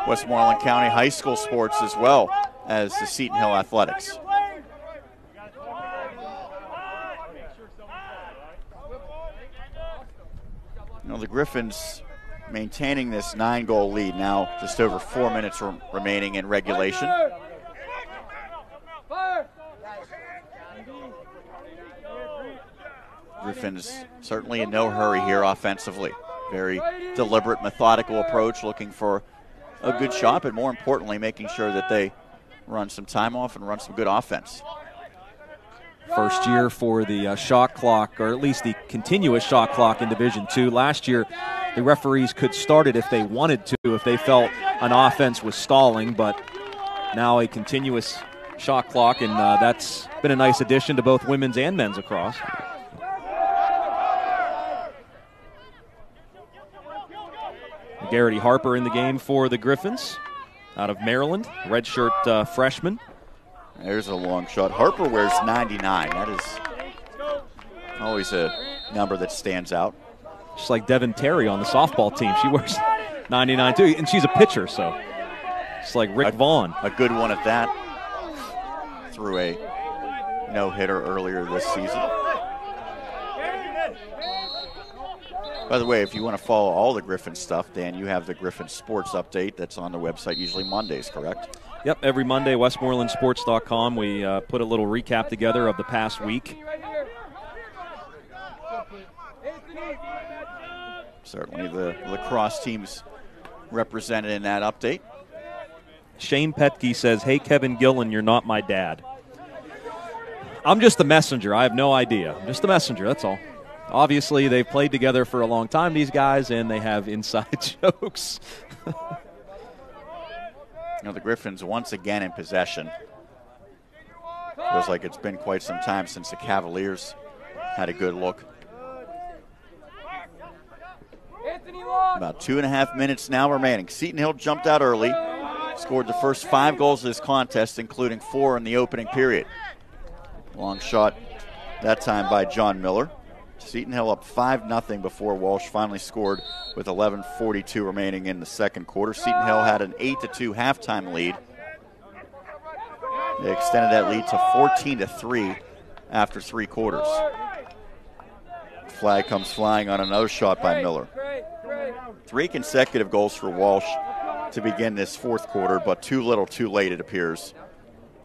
Westmoreland County high school sports as well as the Seton Hill Athletics. You know, the Griffins maintaining this 9-goal lead now, just over 4 minutes remaining in regulation. Griffins certainly in no hurry here offensively. Very deliberate, methodical approach, looking for a good shot, but more importantly, making sure that they run some time off and run some good offense. First year for the shot clock, or at least the continuous shot clock in Division II. Last year, the referees could start it if they wanted to, if they felt an offense was stalling, but now a continuous shot clock, and that's been a nice addition to both women's and men's lacrosse. Garrity Harper in the game for the Griffins out of Maryland, redshirt freshman. There's a long shot. Harper wears 99. That is always a number that stands out. Just like Devin Terry on the softball team. She wears 99 too, and she's a pitcher, so it's like Rick Vaughn. A good one at that. Threw a no-hitter earlier this season. By the way, if you want to follow all the Griffin stuff, Dan, you have the Griffin Sports Update that's on the website, usually Mondays, correct? Yep, every Monday, westmorelandsports.com. We put a little recap together of the past week. Certainly the lacrosse teams represented in that update. Shane Petke says, "Hey, Kevin Gillen, you're not my dad." I'm just the messenger. I have no idea. I'm just the messenger, that's all. Obviously, they've played together for a long time, these guys, and they have inside jokes. The Griffins once again in possession. Feels like it's been quite some time since the Cavaliers had a good look. About 2.5 minutes now remaining. Seton Hill jumped out early, scored the first 5 goals of this contest, including 4 in the opening period. Long shot that time by John Miller. Seton Hill up 5-0 before Walsh finally scored with 11:42 remaining in the second quarter. Seton Hill had an 8-2 halftime lead. They extended that lead to 14-3 after 3 quarters. Flag comes flying on another shot by Miller. 3 consecutive goals for Walsh to begin this fourth quarter, but too little too late it appears,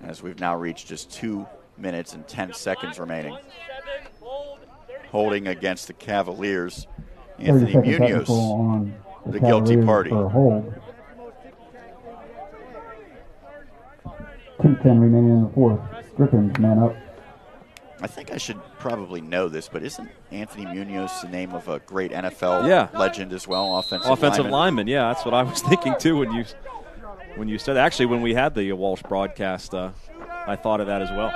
as we've now reached just 2 minutes and 10 seconds remaining. Holding against the Cavaliers, Anthony Munoz, the guilty party. 2:10 remaining in the fourth. Griffins man up. I think I should probably know this, but isn't Anthony Munoz the name of a great NFL legend as well, offensive lineman? Yeah, that's what I was thinking too when you said. Actually, when we had the Walsh broadcast, I thought of that as well.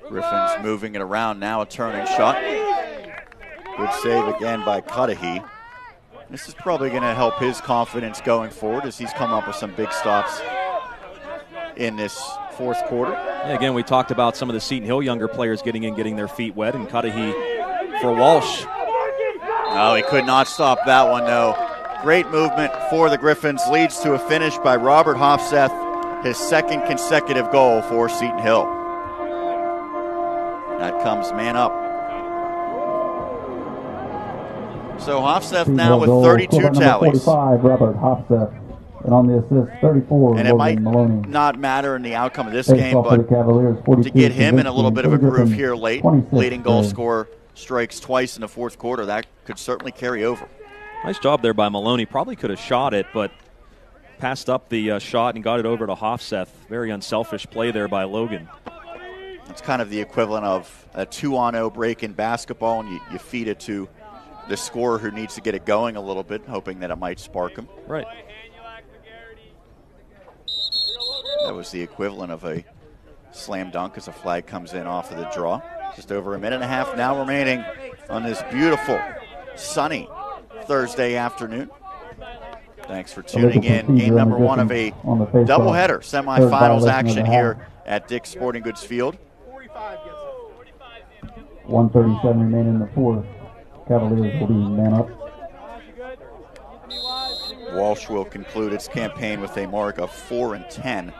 Griffins moving it around now, a turning shot. Good save again by Cudahy. This is probably going to help his confidence going forward as he's come up with some big stops in this fourth quarter. Yeah, again, we talked about some of the Seton Hill younger players getting their feet wet, and Cudahy for Walsh. No, he could not stop that one, though. Great movement for the Griffins, leads to a finish by Robert Hofseth, his second consecutive goal for Seton Hill. That comes man up. So Hofseth now with 32 tallies. 45, Robert Hofseth. And on the assist, 34, and it might Maloney. not matter in the outcome of this game, but to get him in a little bit of a groove here late, leading goal scorer strikes twice in the fourth quarter, that could certainly carry over. Nice job there by Maloney. Probably could have shot it, but passed up the shot and got it over to Hofseth. Very unselfish play there by Logan. It's kind of the equivalent of a 2-on-0 break in basketball, and you feed it to the scorer who needs to get it going a little bit, hoping that it might spark him. Right. That was the equivalent of a slam dunk as a flag comes in off of the draw. Just over 1.5 minutes now remaining on this beautiful, sunny Thursday afternoon. Thanks for tuning in. Game number 1 of a doubleheader semifinals action here at Dick's Sporting Goods Field. 1:37 remaining in the fourth. Cavaliers will be man up. Walsh will conclude its campaign with a mark of 4-10.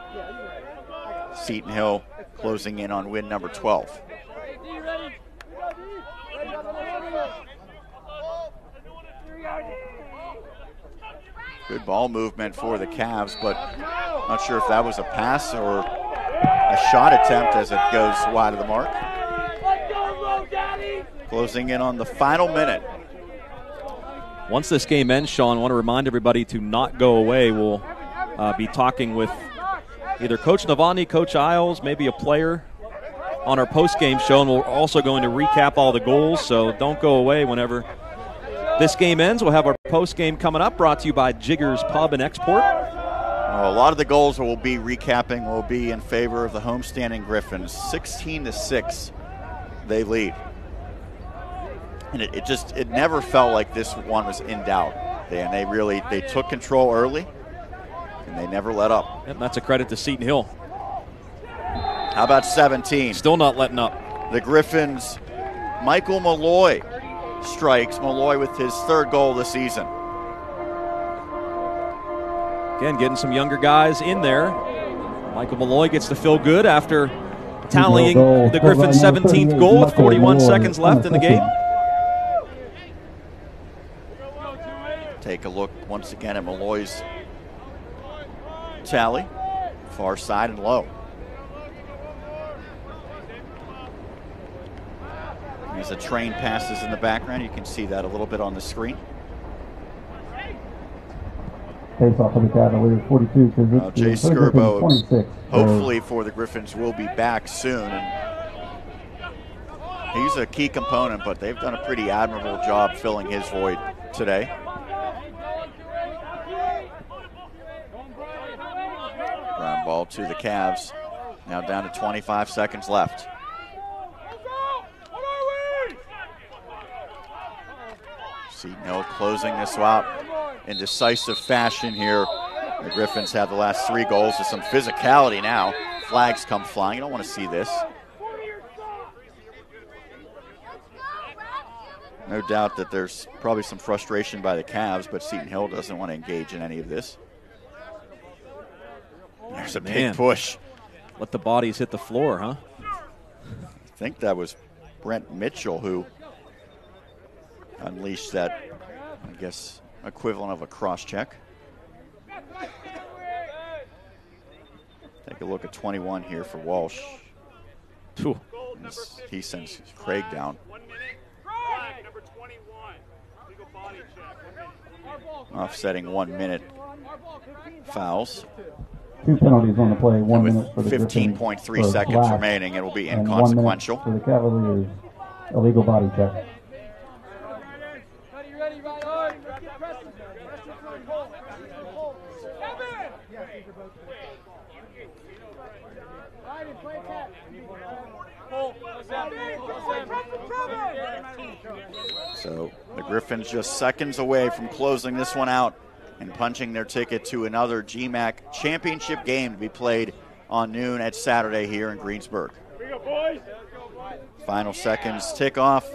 Seton Hill closing in on win number 12. Good ball movement for the Cavs, but not sure if that was a pass or a shot attempt as it goes wide of the mark. Closing in on the final minute. Once this game ends, Sean, I want to remind everybody to not go away. We'll be talking with either Coach Navani, Coach Isles, maybe a player on our post-game show, and we're also going to recap all the goals, so don't go away whenever this game ends. We'll have our post-game coming up, brought to you by Jiggers Pub and Export. A lot of the goals we'll be recapping will be in favor of the homestanding Griffins. 16-6, they lead. And it never felt like this one was in doubt. They took control early, and they never let up. Yep, that's a credit to Seton Hill. How about 17? Still not letting up. The Griffins, Michael Malloy strikes. Malloy with his third goal this season. Again, getting some younger guys in there. Michael Malloy gets to feel good after tallying the Griffins' 17th goal with 41 seconds left in the game. Take a look once again at Malloy's tally. Far side and low. As the train passes in the background, you can see that a little bit on the screen. Face off of the Cavaliers, 42. Jay Skirbo, hopefully for the Griffins, will be back soon. And he's a key component, but they've done a pretty admirable job filling his void today. Ground ball to the Cavs. Now down to 25 seconds left. Seton Hill closing this out in decisive fashion here. The Griffins have the last 3 goals with some physicality now. Flags come flying. You don't want to see this. No doubt that there's probably some frustration by the Cavs, but Seton Hill doesn't want to engage in any of this. There's a big push. Let the bodies hit the floor, huh? I think that was Brent Mitchell who unleashed that, I guess, equivalent of a cross-check. Take a look at 21 here for Walsh. He sends Craig down. Offsetting 1 minute fouls. 2 penalties on the play, 1 minute for the 15.3 seconds remaining. It will be inconsequential. 1 minute for the Cavaliers, illegal body check. So the Griffins just seconds away from closing this one out and punching their ticket to another GMAC championship game to be played on noon at Saturday here in Greensburg. Final seconds tick off.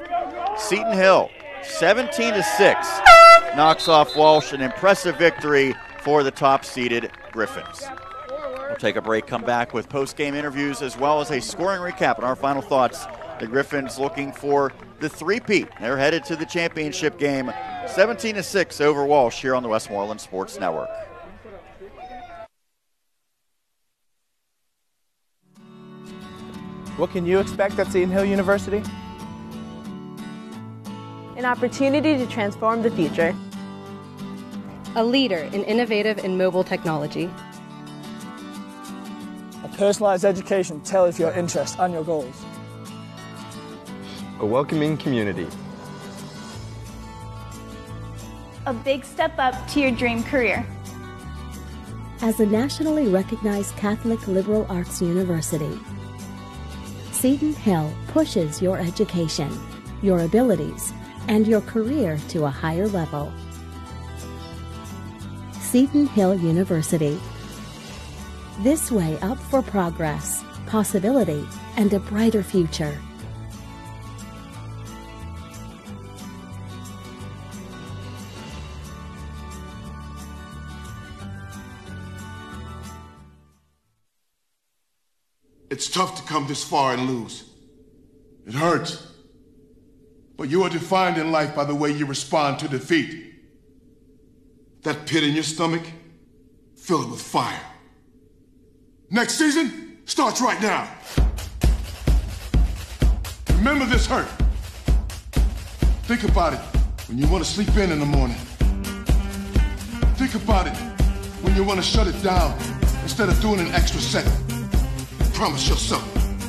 Seton Hill, 17-6, knocks off Walsh. An impressive victory for the top-seeded Griffins. We'll take a break, come back with post-game interviews as well as a scoring recap and our final thoughts. The Griffins looking for the three-peat. They're headed to the championship game, 17-6 over Walsh here on the Westmoreland Sports Network. What can you expect at Seton Hill University? An opportunity to transform the future. A leader in innovative and mobile technology. A personalized education tailored to your interests and your goals. A welcoming community. A big step up to your dream career. As a nationally recognized Catholic liberal arts university, Seton Hill pushes your education, your abilities, and your career to a higher level. Seton Hill University. This way up for progress, possibility, and a brighter future. It's tough to come this far and lose. It hurts. But you are defined in life by the way you respond to defeat. That pit in your stomach, fill it with fire. Next season starts right now. Remember this hurt. Think about it when you want to sleep in the morning. Think about it when you want to shut it down Instead of doing an extra set, promise yourself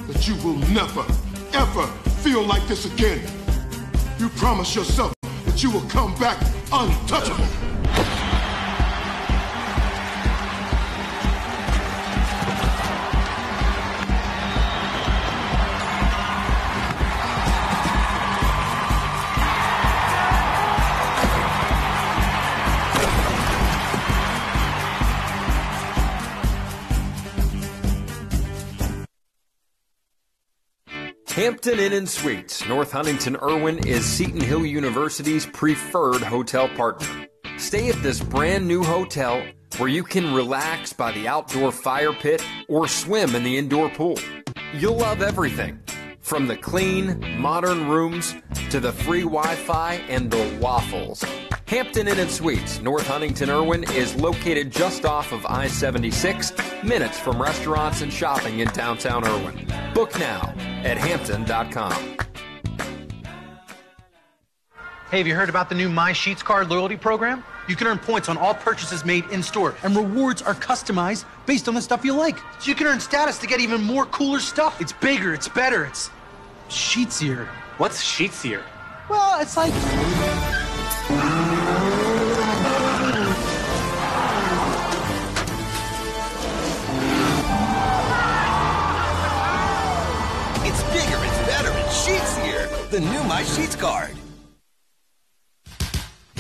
that you will never, ever feel like this again. You promise yourself that you will come back untouchable. Hampton Inn & Suites, North Huntington, Irwin is Seton Hill University's preferred hotel partner. Stay at this brand new hotel where you can relax by the outdoor fire pit or swim in the indoor pool. You'll love everything, from the clean, modern rooms to the free Wi-Fi and the waffles. Hampton Inn & Suites, North Huntington, Irwin is located just off of I-76, minutes from restaurants and shopping in downtown Irwin. Book now at hampton.com. Hey, have you heard about the new My Sheets Card loyalty program? You can earn points on all purchases made in-store, and rewards are customized based on the stuff you like. So you can earn status to get even more cooler stuff. It's bigger, it's better, it's sheetsier. What's sheetsier? Well, it's like... It's bigger, it's better, it's sheetsier. The new My Sheets Card.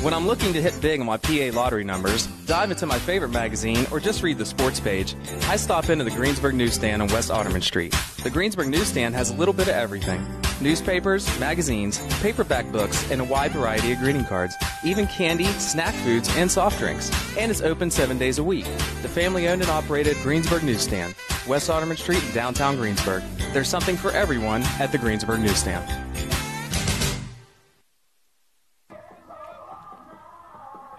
When I'm looking to hit big on my PA lottery numbers, dive into my favorite magazine, or just read the sports page, I stop into the Greensburg Newsstand on West Otterman Street. The Greensburg Newsstand has a little bit of everything. Newspapers, magazines, paperback books, and a wide variety of greeting cards. Even candy, snack foods, and soft drinks. And it's open 7 days a week. The family-owned and operated Greensburg Newsstand, West Otterman Street, downtown Greensburg. There's something for everyone at the Greensburg Newsstand.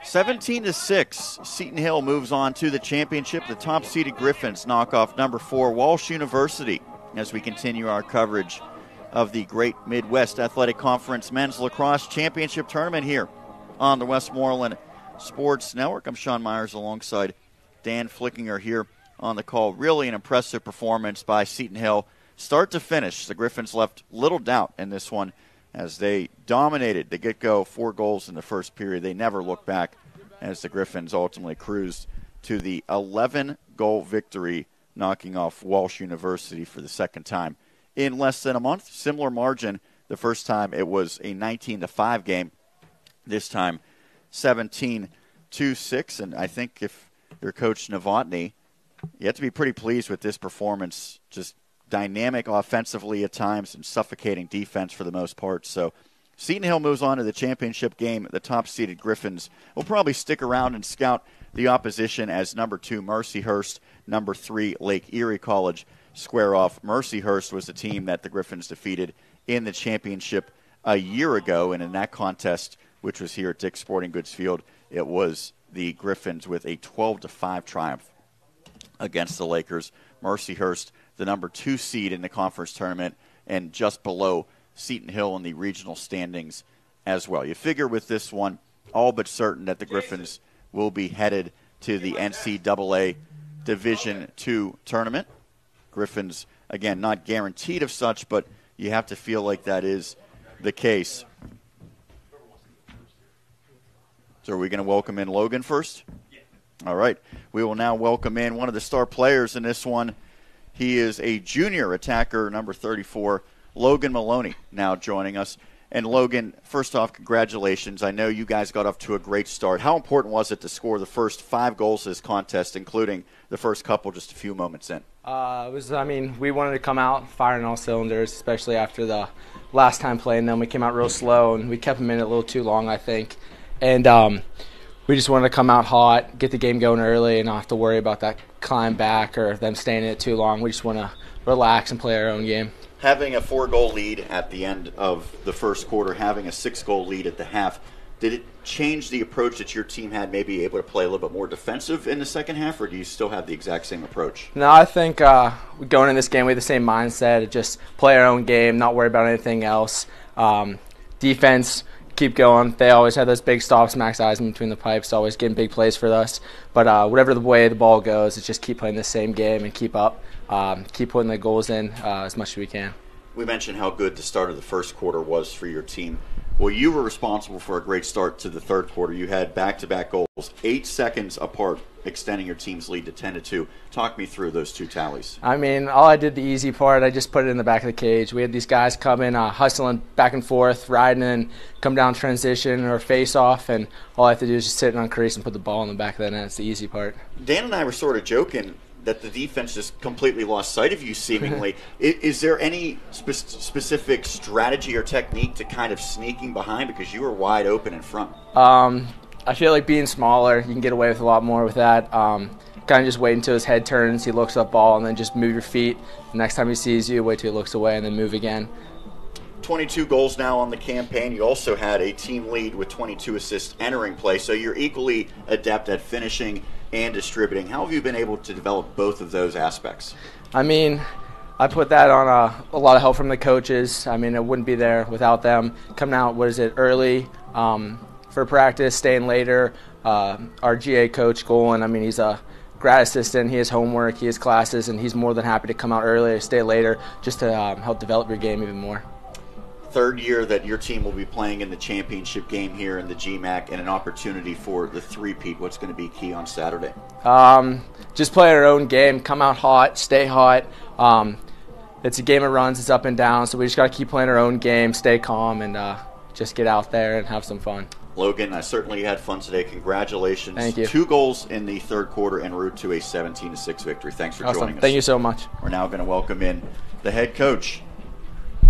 (17-6), Seton Hill moves on to the championship. The top-seeded Griffins knock off number 4, Walsh University, as we continue our coverage of the Great Midwest Athletic Conference Men's Lacrosse Championship Tournament here on the Westmoreland Sports Network. I'm Sean Myers alongside Dan Flickinger here on the call. Really an impressive performance by Seton Hill. Start to finish, the Griffins left little doubt in this one as they dominated the get-go, 4 goals in the first period. They never looked back as the Griffins ultimately cruised to the 11-goal victory, knocking off Walsh University for the second time in less than a month. Similar margin. The first time it was a 19-5 game. This time 17-6. And I think if you're Coach Novotny, you have to be pretty pleased with this performance. Just dynamic offensively at times and suffocating defense for the most part. So Seton Hill moves on to the championship game. The top-seeded Griffins will probably stick around and scout the opposition as number 2 Mercyhurst, number 3 Lake Erie College square off. Mercyhurst was the team that the Griffins defeated in the championship a year ago, and in that contest, which was here at Dick's Sporting Goods Field, it was the Griffins with a 12-5 triumph against the Lakers. Mercyhurst, the number 2 seed in the conference tournament, and just below Seton Hill in the regional standings as well. You figure with this one, all but certain that the Griffins will be headed to the NCAA Division II tournament. Griffins, again, not guaranteed of such, but you have to feel like that is the case. So are we going to welcome in Logan first? All right. We will now welcome in one of the star players in this one. He is a junior attacker, number 34, Logan Maloney, now joining us. And Logan, first off, congratulations. I know you guys got off to a great start. How important was it to score the first 5 goals this contest, including the first couple just a few moments in? We wanted to come out firing all cylinders, especially after the last time playing them. We came out real slow, and we kept them in a little too long, I think. And we just wanted to come out hot, get the game going early, and not have to worry about that climb back or them staying in it too long. We just want to relax and play our own game. Having a 4-goal lead at the end of the first quarter, having a 6-goal lead at the half, did it change the approach that your team had, maybe able to play a little bit more defensive in the second half, or do you still have the exact same approach? No, I think going in this game, we had the same mindset, just play our own game, not worry about anything else. Defense, keep going. They always had those big stops, Max Eisman between the pipes, always getting big plays for us. But whatever the way the ball goes, it's just keep playing the same game and keep up, keep putting the goals in as much as we can. We mentioned how good the start of the first quarter was for your team. Well, you were responsible for a great start to the third quarter. You had back-to-back goals, 8 seconds apart, extending your team's lead to 10-2. Talk me through those two tallies. I mean, all I did the easy part, I just put it in the back of the cage. We had these guys come in, hustling back and forth, riding in, come down transition or face off, and all I have to do is just sit on crease and put the ball in the back of the net. It's the easy part. Dan and I were sort of joking that the defense just completely lost sight of you, seemingly. Is there any specific strategy or technique to kind of sneaking behind, because you were wide open in front? I feel like being smaller, you can get away with a lot more with that. Kind of just wait until his head turns, he looks up ball, and then just move your feet. The next time he sees you, wait till he looks away, and then move again. 22 goals now on the campaign. You also had a team lead with 22 assists entering play, so you're equally adept at finishing and distributing. How have you been able to develop both of those aspects? I mean, I put that on a lot of help from the coaches. I mean, it wouldn't be there without them. Coming out, early for practice, staying later. Our GA coach, Golan, I mean, he's a grad assistant. He has homework, he has classes, and he's more than happy to come out early, stay later, just to help develop your game even more. Third year that your team will be playing in the championship game here in the GMAC, and an opportunity for the three-peat. What's going to be key on Saturday? Just play our own game, come out hot, stay hot. It's a game of runs, it's up and down, so we just got to keep playing our own game, stay calm, and just get out there and have some fun. Logan, I certainly had fun today. Congratulations. Thank you. 2 goals in the third quarter en route to a 17-6 victory. Thanks for joining us. Thank you so much. We're now going to welcome in the head coach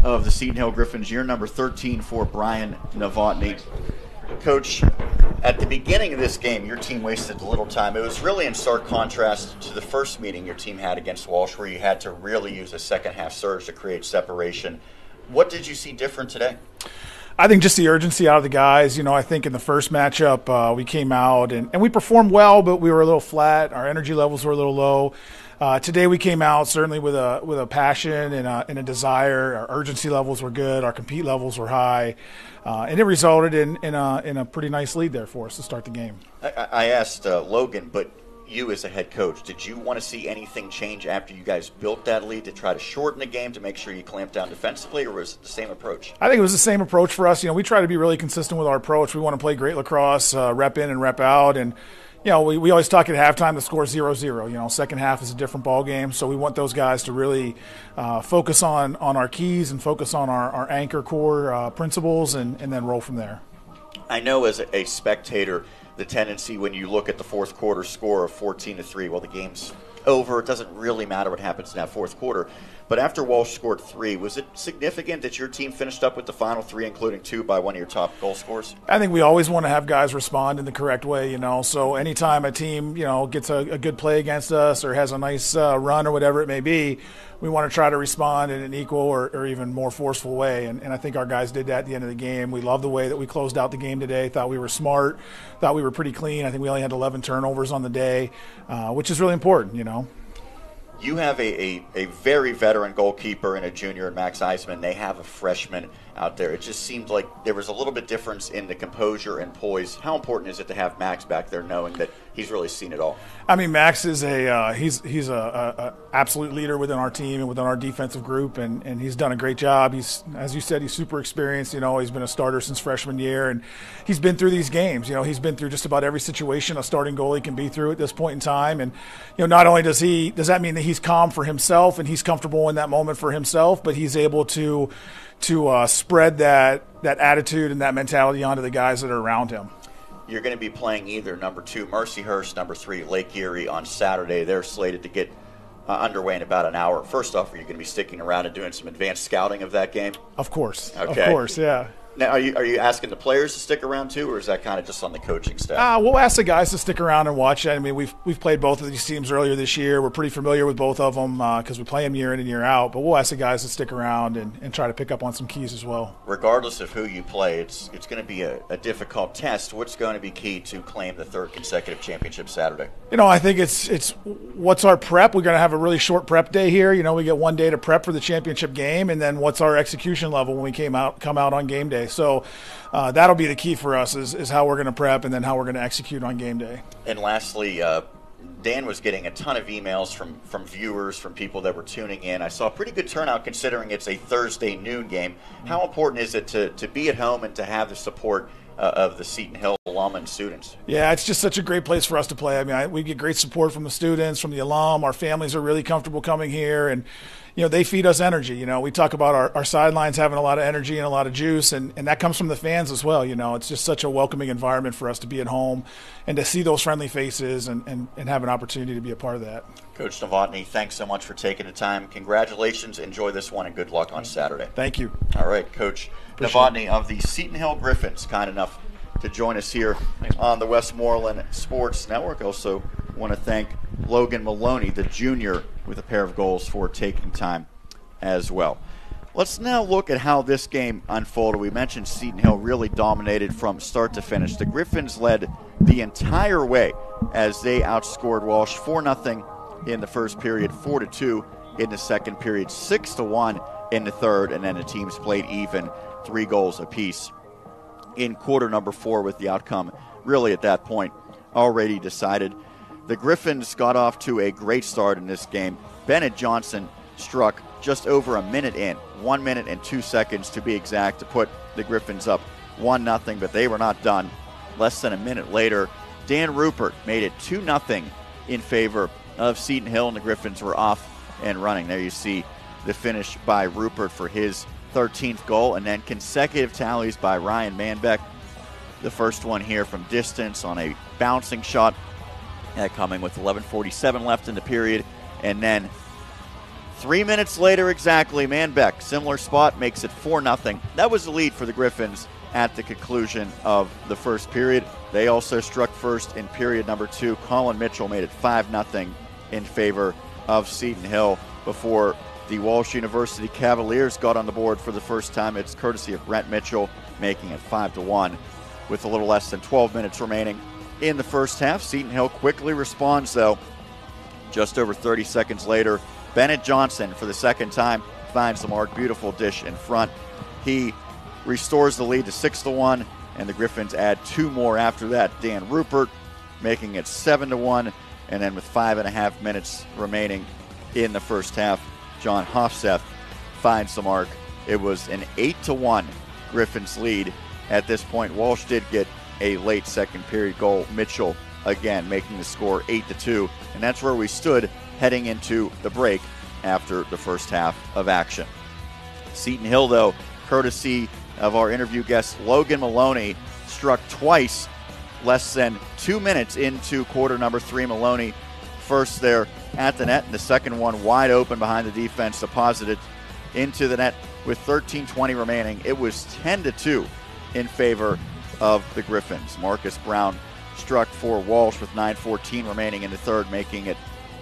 of the Seton Hill Griffins, year number 13 for Brian Novotny. Coach, at the beginning of this game, your team wasted little time. It was really in stark contrast to the first meeting your team had against Walsh, where you had to really use a second-half surge to create separation. What did you see different today? I think just the urgency out of the guys. You know, I think in the first matchup we came out and we performed well, but we were a little flat. Our energy levels were a little low. Today we came out certainly with a passion and a desire. Our urgency levels were good. Our compete levels were high. And it resulted in a pretty nice lead there for us to start the game. I asked Logan, but you as a head coach, did you want to see anything change after you guys built that lead to try to shorten the game to make sure you clamped down defensively, or was it the same approach? I think it was the same approach for us. You know, we try to be really consistent with our approach. We want to play great lacrosse, rep in and rep out, and you know, we always talk at halftime the score 0-0. You know, second half is a different ball game, so we want those guys to really focus on our keys and focus on our anchor core principles and then roll from there. I know as a spectator, the tendency when you look at the fourth quarter score of 14-3, well, the game's over. It doesn't really matter what happens in that fourth quarter. But after Walsh scored 3, was it significant that your team finished up with the final 3, including 2 by one of your top goal scorers? I think we always want to have guys respond in the correct way, you know. So anytime a team, you know, gets a good play against us or has a nice run or whatever it may be, we want to try to respond in an equal or even more forceful way. And I think our guys did that at the end of the game. We love the way that we closed out the game today. Thought we were smart. Thought we were pretty clean. I think we only had 11 turnovers on the day, which is really important, you know. You have a very veteran goalkeeper and a junior in Max Eisman. They have a freshman out there. It just seemed like there was a little bit difference in the composure and poise. How important is it to have Max back there, knowing that he's really seen it all? I mean, Max is he's a absolute leader within our team and within our defensive group, and he's done a great job. He's, as you said, he's super experienced. You know, he's been a starter since freshman year, and he's been through these games. You know, he's been through just about every situation a starting goalie can be through at this point in time. And you know, not only does that mean that he's calm for himself and he's comfortable in that moment for himself, but he's able to spread that attitude and that mentality onto the guys that are around him. You're going to be playing either number 2 Mercyhurst, number 3 Lake Erie on Saturday. They're slated to get underway in about an hour. First off, are you going to be sticking around and doing some advanced scouting of that game? Of course. Okay. Of course, yeah. Now, are you asking the players to stick around too, or is that kind of just on the coaching staff? We'll ask the guys to stick around and watch it. I mean, we've played both of these teams earlier this year. We're pretty familiar with both of them because we play them year in and year out. But we'll ask the guys to stick around and try to pick up on some keys as well. Regardless of who you play, it's going to be a difficult test. What's going to be key to claim the 3rd consecutive championship Saturday? You know, I think it's what's our prep. We're going to have a really short prep day here. You know, we get one day to prep for the championship game, and then what's our execution level when we come out on game day. So that'll be the key for us is how we're going to prep and then how we're going to execute on game day. And lastly, Dan was getting a ton of emails from viewers, from people that were tuning in. I saw a pretty good turnout considering it's a Thursday noon game. How important is it to be at home and to have the support of the Seton Hill alum and students? Yeah, it's just such a great place for us to play. I mean, we get great support from the students, from the alum. Our families are really comfortable coming here, and they feed us energy. We talk about our sidelines having a lot of energy and a lot of juice, and that comes from the fans as well. It's just such a welcoming environment for us to be at home and to see those friendly faces and have an opportunity to be a part of that. Coach Novotny, thanks so much for taking the time. Congratulations. Enjoy this one, and good luck on Saturday. Thank you. All right, Coach Novotny of the Seton Hill Griffins, kind enough to join us here on the Westmoreland Sports Network. Also want to thank Logan Maloney, the junior, with a pair of goals for taking time as well. Let's now look at how this game unfolded. We mentioned Seton Hill really dominated from start to finish. The Griffins led the entire way as they outscored Walsh 4-0 in the first period, 4-2 in the second period, 6-1 in the third, and then the teams played even, 3 goals apiece in quarter number 4, with the outcome really at that point already decided. The Griffins got off to a great start in this game. Bennett Johnson struck just over a minute in, 1 minute and 2 seconds to be exact, to put the Griffins up 1-0, but they were not done. Less than a minute later, Dan Rupert made it 2-0 in favor of Seton Hill, and the Griffins were off and running. There you see the finish by Rupert for his 13th goal, and then consecutive tallies by Ryan Manbeck. The first one here from distance on a bouncing shot, coming with 11:47 left in the period, and then 3 minutes later exactly, Manbeck, similar spot, makes it 4-0. That was the lead for the Griffins at the conclusion of the first period. They also struck first in period number 2. Colin Mitchell made it 5-0 in favor of Seton Hill before the Walsh University Cavaliers got on the board for the first time. It's courtesy of Brent Mitchell, making it 5-1 with a little less than 12 minutes remaining in the first half. Seton Hill quickly responds, though. Just over 30 seconds later, Bennett Johnson, for the second time, finds the mark. Beautiful dish in front. He restores the lead to 6-1, and the Griffins add 2 more after that. Dan Rupert making it 7-1, and then with 5.5 minutes remaining in the first half, John Hofseth finds the mark. It was an 8-1 Griffins lead at this point. Walsh did get a late second period goal. Mitchell again making the score 8-2, and that's where we stood heading into the break after the first half of action. Seton Hill, though, courtesy of our interview guest Logan Maloney, struck twice less than 2 minutes into quarter number 3. Maloney first there at the net, and the second one wide open behind the defense, deposited into the net with 13:20 remaining. It was 10-2 in favor of the Griffins. Marcus Brown struck for Walsh with 9:14 remaining in the third, making it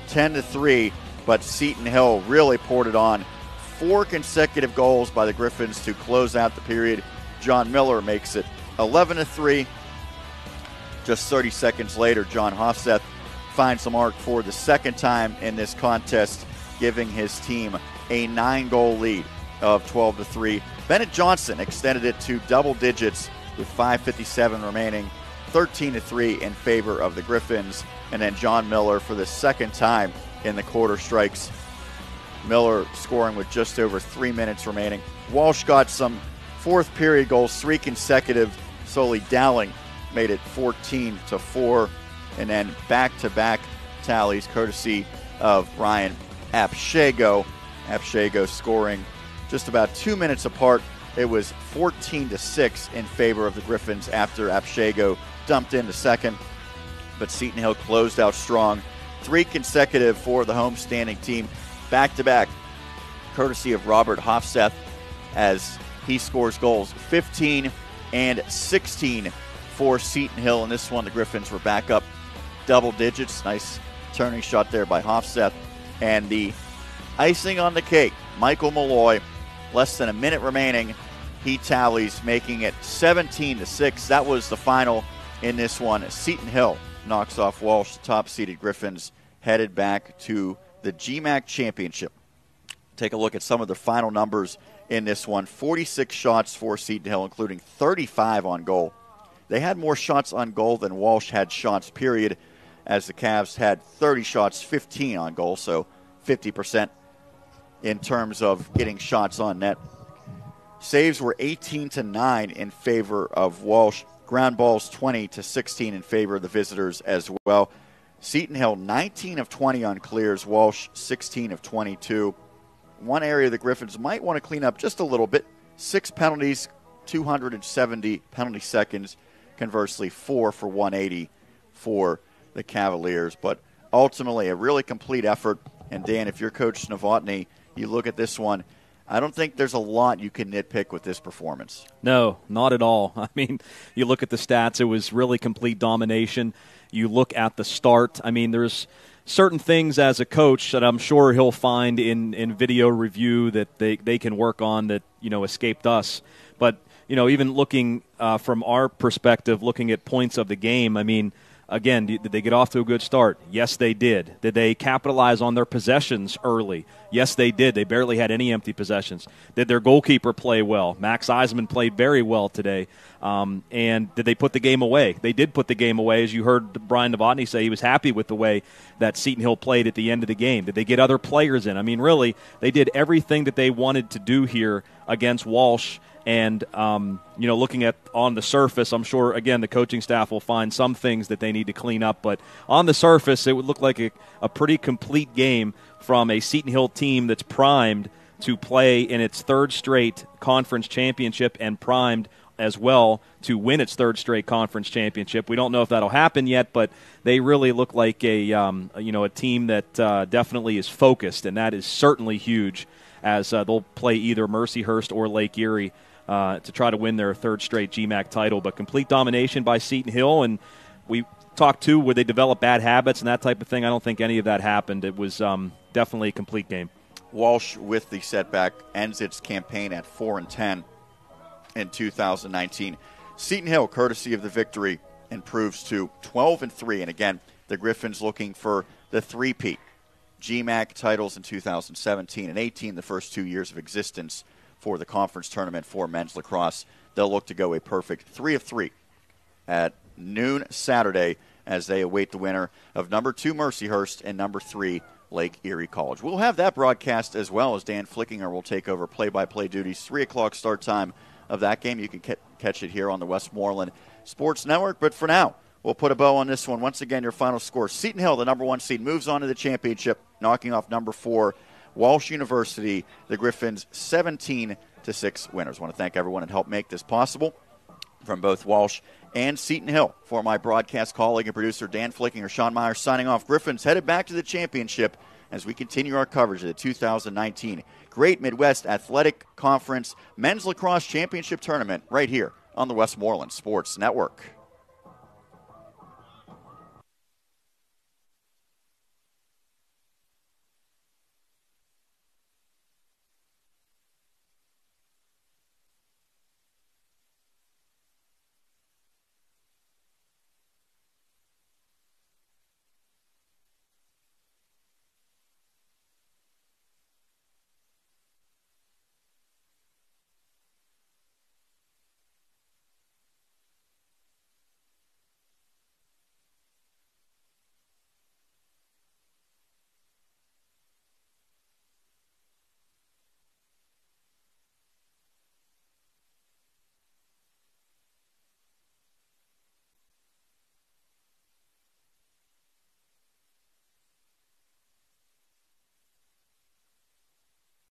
10-3, but Seton Hill really poured it on. 4 consecutive goals by the Griffins to close out the period. John Miller makes it 11-3. Just 30 seconds later, John Hofseth finds the mark for the second time in this contest, giving his team a 9-goal lead of 12-3. Bennett Johnson extended it to double digits with 5:57 remaining, 13-3 in favor of the Griffins. And then John Miller, for the second time in the quarter, strikes. Miller scoring with just over 3 minutes remaining. Walsh got some fourth period goals, 3 consecutive. Sully Dowling made it 14-4. And then back-to-back tallies courtesy of Ryan Apshego. Apshego scoring just about 2 minutes apart. It was 14-6 in favor of the Griffins after Apshego dumped in the second. But Seton Hill closed out strong. 3 consecutive for the home-standing team. Back-to-back courtesy of Robert Hofseth as he scores goals 15 and 16 for Seton Hill. In this one, the Griffins were back up double digits. Nice turning shot there by Hofseth. And the icing on the cake, Michael Malloy, less than a minute remaining. He tallies, making it 17-6. That was the final in this one. Seton Hill knocks off Walsh. The top-seeded Griffins headed back to the GMAC championship. Take a look at some of the final numbers in this one. 46 shots for Seton Hill, including 35 on goal. They had more shots on goal than Walsh had shots, period, as the Cavs had 30 shots, 15 on goal, so 50% in terms of getting shots on net. Saves were 18-9 in favor of Walsh. Ground balls 20-16 in favor of the visitors as well. Seton Hill 19 of 20 on clears. Walsh 16 of 22. One area the Griffins might want to clean up just a little bit. 6 penalties, 270 penalty seconds. Conversely, 4 for 180 for the Cavaliers. But ultimately, a really complete effort. And Dan, if you're Coach Novotny, you look at this one, I don't think there's a lot you can nitpick with this performance. No, not at all. I mean, you look at the stats, it was really complete domination. You look at the start. I mean, there's certain things as a coach that I'm sure he'll find in video review that they can work on that, escaped us. But, even looking from our perspective, looking at points of the game, I mean, again, did they get off to a good start? Yes, they did. Did they capitalize on their possessions early? Yes, they did. They barely had any empty possessions. Did their goalkeeper play well? Max Eisman played very well today. And did they put the game away? They did put the game away. As you heard Brian Novotny say, he was happy with the way that Seton Hill played at the end of the game. Did they get other players in? I mean, really, they did everything that they wanted to do here against Walsh. And, looking at on the surface, I'm sure, again, the coaching staff will find some things that they need to clean up. But on the surface, it would look like a pretty complete game from a Seton Hill team that's primed to play in its third straight conference championship and primed as well to win its third straight conference championship. We don't know if that'll happen yet, but they really look like a team that definitely is focused, and that is certainly huge as they'll play either Mercyhurst or Lake Erie to try to win their third straight GMAC title. But complete domination by Seton Hill, and we talked too where they develop bad habits and that type of thing. I don't think any of that happened. It was definitely a complete game. Walsh, with the setback, ends its campaign at 4-10 in 2019. Seton Hill, courtesy of the victory, improves to 12-3. And again, the Griffins looking for the three-peat. GMAC titles in 2017 and 18, the first 2 years of existence for the conference tournament for men's lacrosse. They'll look to go a perfect 3-3 at noon Saturday as they await the winner of number 2 Mercyhurst and number 3 Lake Erie College. We'll have that broadcast as well as Dan Flickinger will take over play-by-play duties. 3 o'clock start time of that game. You can catch it here on the Westmoreland Sports Network. But for now, we'll put a bow on this one. Once again, your final score. Seton Hill, the number 1 seed, moves on to the championship, knocking off number 4 Walsh University. The Griffins 17-6 winners. I want to thank everyone that helped make this possible from both Walsh and Seton Hill. For my broadcast colleague and producer Dan Flickinger, Sean Meyer signing off. Griffins headed back to the championship as we continue our coverage of the 2019 Great Midwest Athletic Conference Men's Lacrosse Championship Tournament right here on the Westmoreland Sports Network.